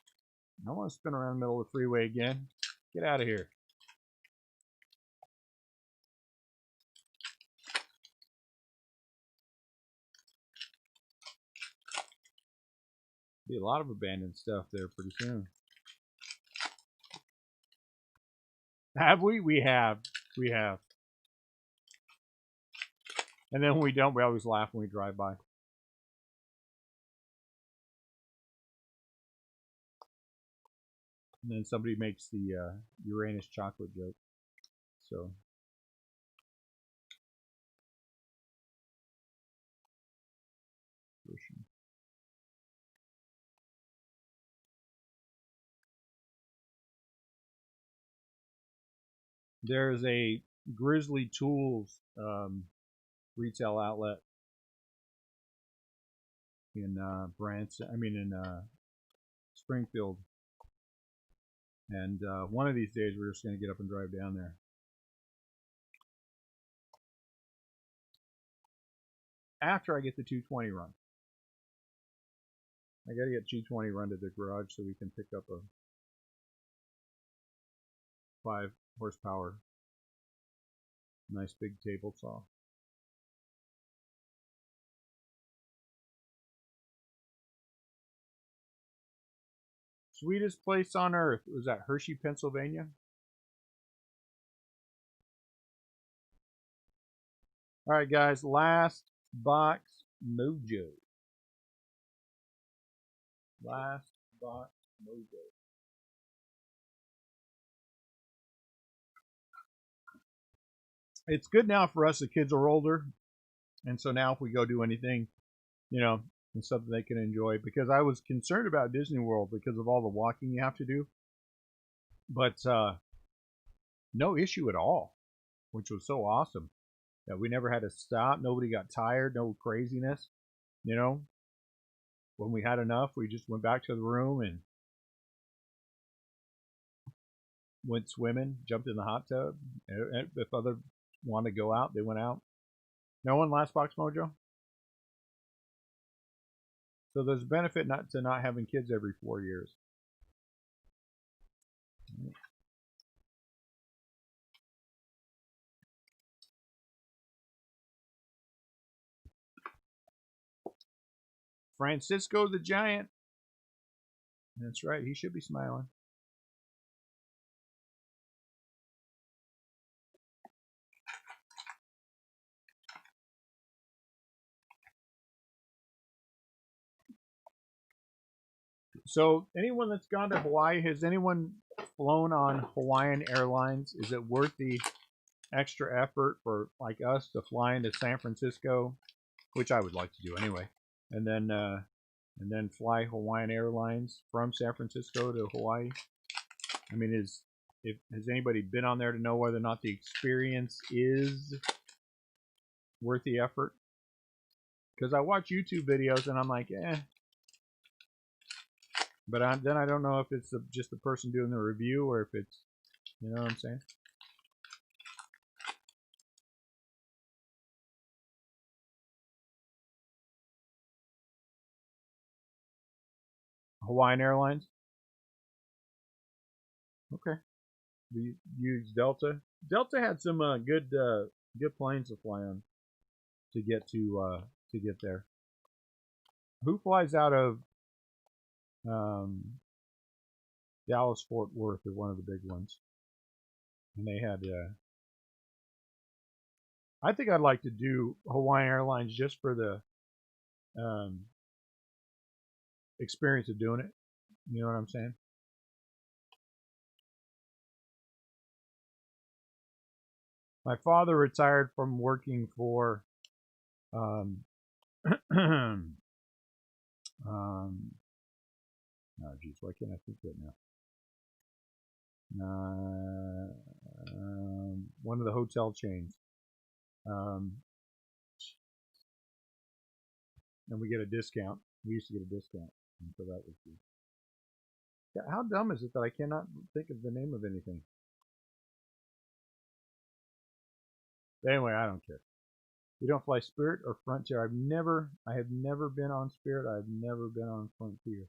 don't want to spin around the middle of the freeway again. Get out of here. Be a lot of abandoned stuff there pretty soon. Have we? We have. We have. And then when we don't, we always laugh when we drive by. And then somebody makes the Uranus chocolate joke. So. There's a Grizzly Tools retail outlet in Branson. I mean in Springfield. And one of these days we're just going to get up and drive down there. After I get the 220 run. I got to get 220 run to the garage so we can pick up a 5 horsepower nice big table saw. Sweetest place on earth. Was that Hershey, Pennsylvania? All right, guys. Last box mojo. Last box mojo. It's good now for us. The kids are older, and so now if we go do anything, you know, it's something they can enjoy. Because I was concerned about Disney World because of all the walking you have to do, but no issue at all, which was so awesome. That we never had to stop. Nobody got tired. No craziness. You know, when we had enough, we just went back to the room and went swimming, jumped in the hot tub. If others wanted to go out, they went out. No one last box mojo. So there's a benefit not to not having kids every 4 years. Francisco the Giant. That's right. He should be smiling. So anyone that's gone to Hawaii, has anyone flown on Hawaiian Airlines? Is it worth the extra effort for like us to fly into San Francisco, which I would like to do anyway, and then fly Hawaiian Airlines from San Francisco to Hawaii? I mean, has anybody been on there to know whether or not the experience is worth the effort? Because I watch YouTube videos and I'm like, eh. But then I don't know if it's just the person doing the review or if it's, you know what I'm saying? Hawaiian Airlines. Okay. We use Delta. Delta had some good planes to fly on to get there. Who flies out of Dallas Fort Worth? Are one of the big ones, and they had. I think I'd like to do Hawaiian Airlines just for the experience of doing it. You know what I'm saying? My father retired from working for oh geez, why can't I think of it now? One of the hotel chains. And we get a discount. We used to get a discount, and so that was good. Yeah, how dumb is it that I cannot think of the name of anything? But anyway, I don't care. We don't fly Spirit or Frontier. I have never been on Spirit. I've never been on Frontier.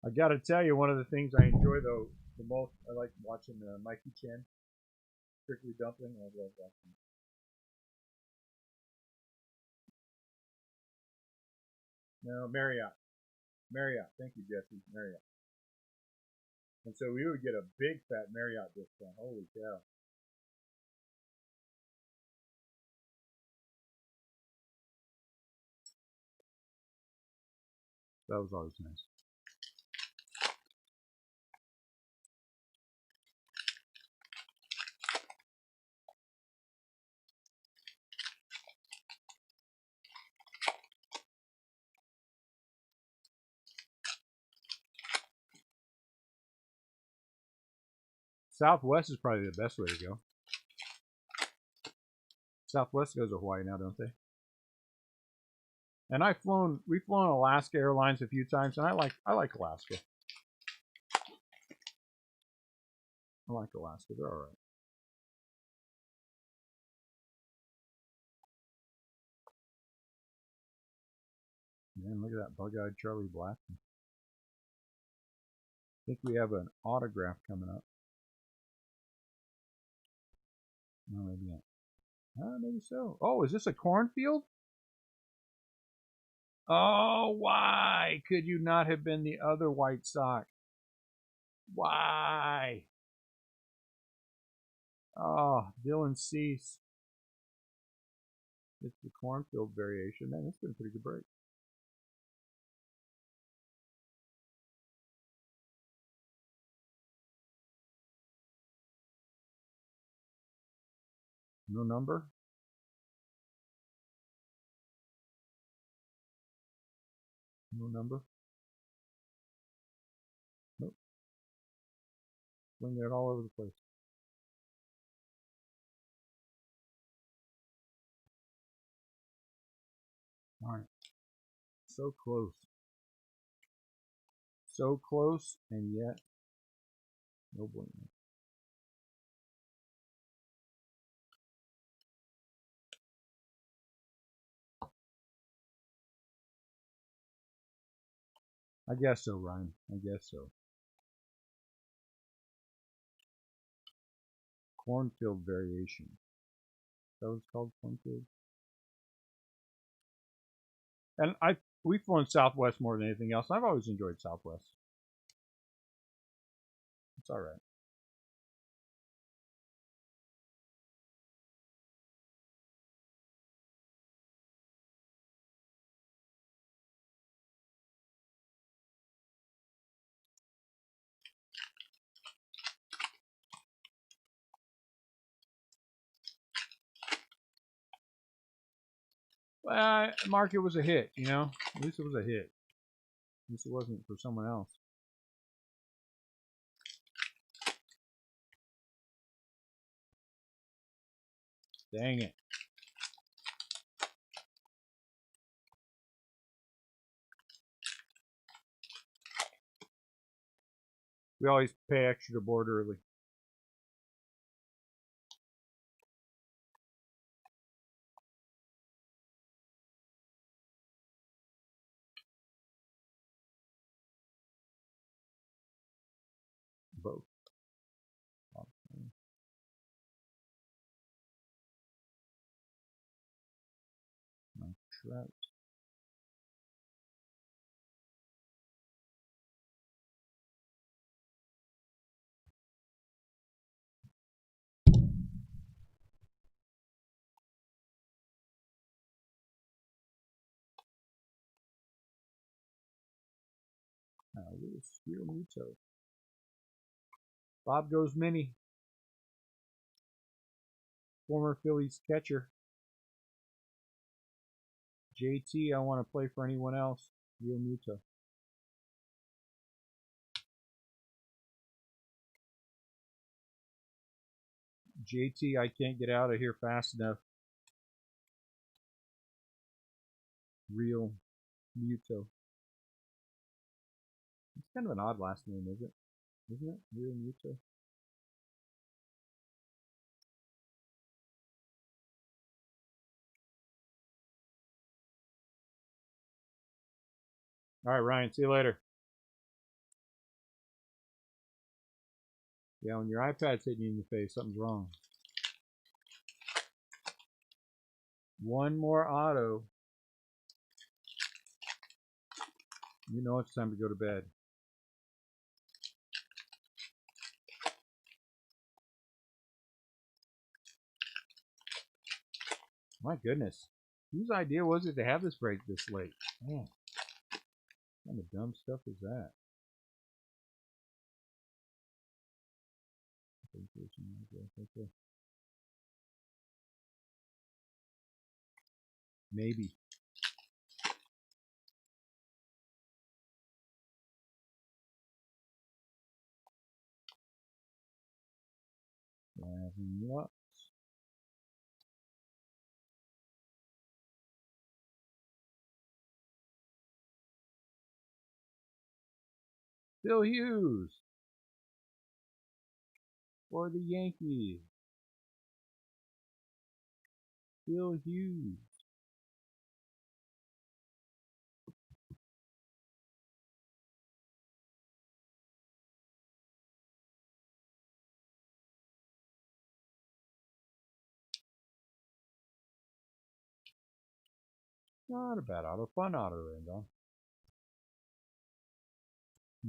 I got to tell you, one of the things I enjoy though the most, I like watching Mikey Chen, Strictly Dumpling. I love watching. No, Marriott. Marriott. Thank you, Jesse. Marriott. And so we would get a big fat Marriott discount. Holy cow. That was always nice. Southwest is probably the best way to go. Southwest goes to Hawaii now, don't they? And we've flown Alaska Airlines a few times, and I like Alaska. I like Alaska. They're all right. Man, look at that bug-eyed Charlie Black. I think we have an autograph coming up. No, maybe not. Maybe so. Oh, is this a cornfield? Oh, why could you not have been the other white sock? Why? Oh, Dylan Cease. It's the cornfield variation. Man, that's been a pretty good break. No number? No number? Nope. Swing it all over the place. All right. So close. So close, and yet no bueno. I guess so, Ryan. I guess so. Cornfield variation. That was called cornfield. And we've flown Southwest more than anything else. I've always enjoyed Southwest. It's all right. Well, Mark, it was a hit, you know? At least it was a hit. At least it wasn't for someone else. Dang it. We always pay extra to board early. Both. My trout. Real Muto. Bob goes mini. Former Phillies catcher. JT, I want to play for anyone else. Real Muto. JT, I can't get out of here fast enough. Real Muto. It's kind of an odd last name, is it? Isn't it? Real Muto. All right, Ryan. See you later. Yeah, when your iPad's hitting you in the face, something's wrong. One more auto. You know it's time to go to bed. My goodness. Whose idea was it to have this break this late? Man, what kind of dumb stuff is that? Okay. Maybe. What? Bill Hughes for the Yankees. Bill Hughes. Not a bad auto. Fun auto there, Don.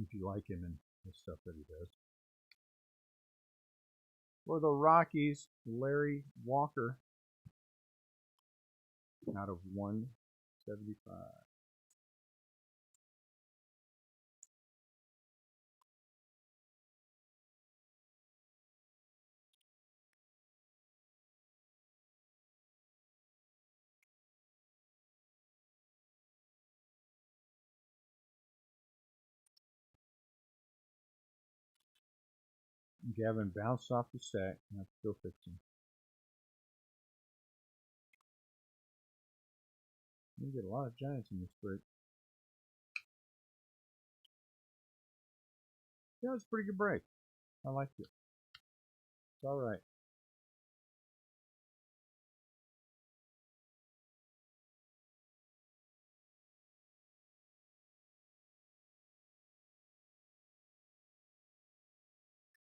If you like him and the stuff that he does. For the Rockies, Larry Walker out of 175. Gavin bounced off the stack. That's still fixing. You get a lot of Giants in this break. Yeah, it's a pretty good break. I liked it. It's all right.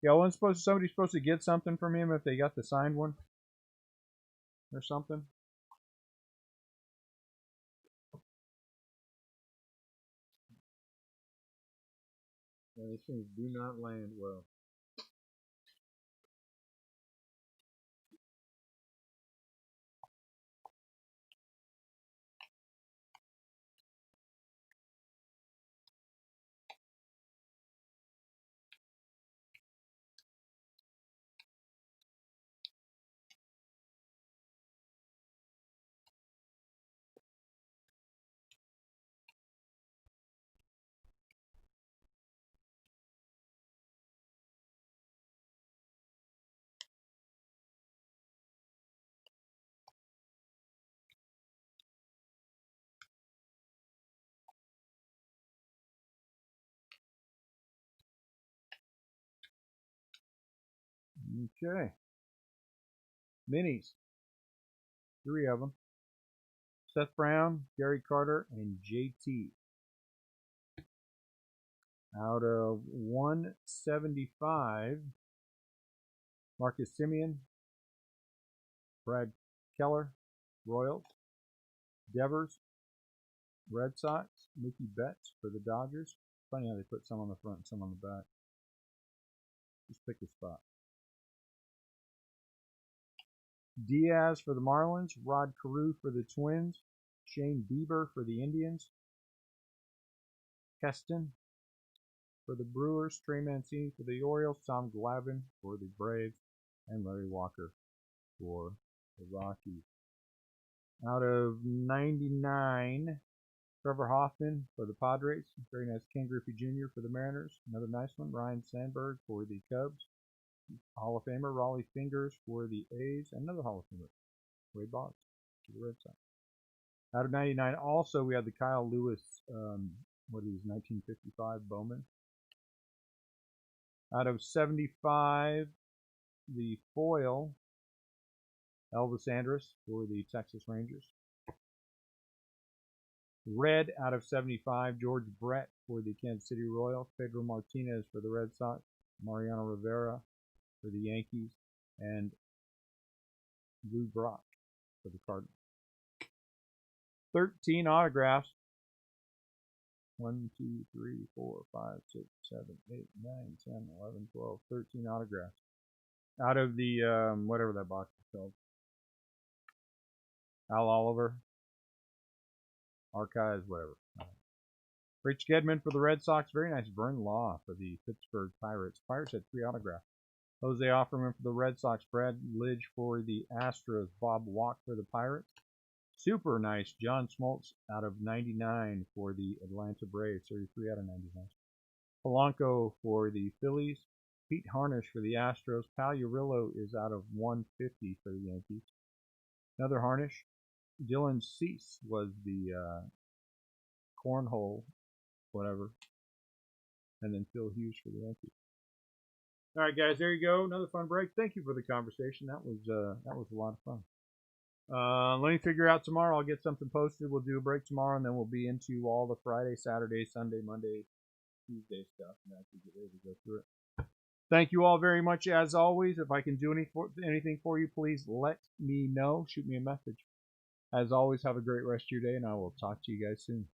Yeah, somebody's supposed to get something from him if they got the signed one or something. Yeah, these things do not land well. Okay. Minis. 3 of them. Seth Brown, Gary Carter, and JT. Out of 175, Marcus Semien, Brad Keller, Royals, Devers, Red Sox, Mookie Betts for the Dodgers. Funny how they put some on the front and some on the back. Just pick a spot. Diaz for the Marlins, Rod Carew for the Twins, Shane Bieber for the Indians, Keston for the Brewers, Trey Mancini for the Orioles, Tom Glavine for the Braves, and Larry Walker for the Rockies. Out of 99, Trevor Hoffman for the Padres, very nice. Ken Griffey Jr. for the Mariners, another nice one. Ryan Sandberg for the Cubs, Hall of Famer Raleigh Fingers for the A's, another Hall of Famer, Wade Boggs for the Red Sox. Out of 99, also we had the Kyle Lewis, 1955 Bowman. Out of 75, the foil, Elvis Andrus for the Texas Rangers. Red out of 75, George Brett for the Kansas City Royals. Pedro Martinez for the Red Sox. Mariano Rivera for the Yankees. And Lou Brock for the Cardinals. 13 autographs. 1, 2, 3, 4, 5, 6, 7, 8, 9, 10, 11, 12, 13 autographs. Out of the, whatever that box is called. Al Oliver. Archives, whatever. Rich Gedman for the Red Sox. Very nice. Vern Law for the Pittsburgh Pirates. Pirates had 3 autographs. Jose Offerman for the Red Sox. Brad Lidge for the Astros. Bob Walk for the Pirates. Super nice. John Smoltz out of 99 for the Atlanta Braves. 33 out of 99. Polanco for the Phillies. Pete Harnish for the Astros. Pal Urillo is out of 150 for the Yankees. Another Harnish. Dylan Cease was the cornhole, whatever. And then Phil Hughes for the Yankees. All right, guys, there you go. Another fun break. Thank you for the conversation. That was a lot of fun. Let me figure out tomorrow. I'll get something posted. We'll do a break tomorrow, and then we'll be into all the Friday, Saturday, Sunday, Monday, Tuesday stuff, and actually get ready to go through it. Thank you all very much, as always. If I can do anything for you, please let me know. Shoot me a message. As always, have a great rest of your day, and I will talk to you guys soon.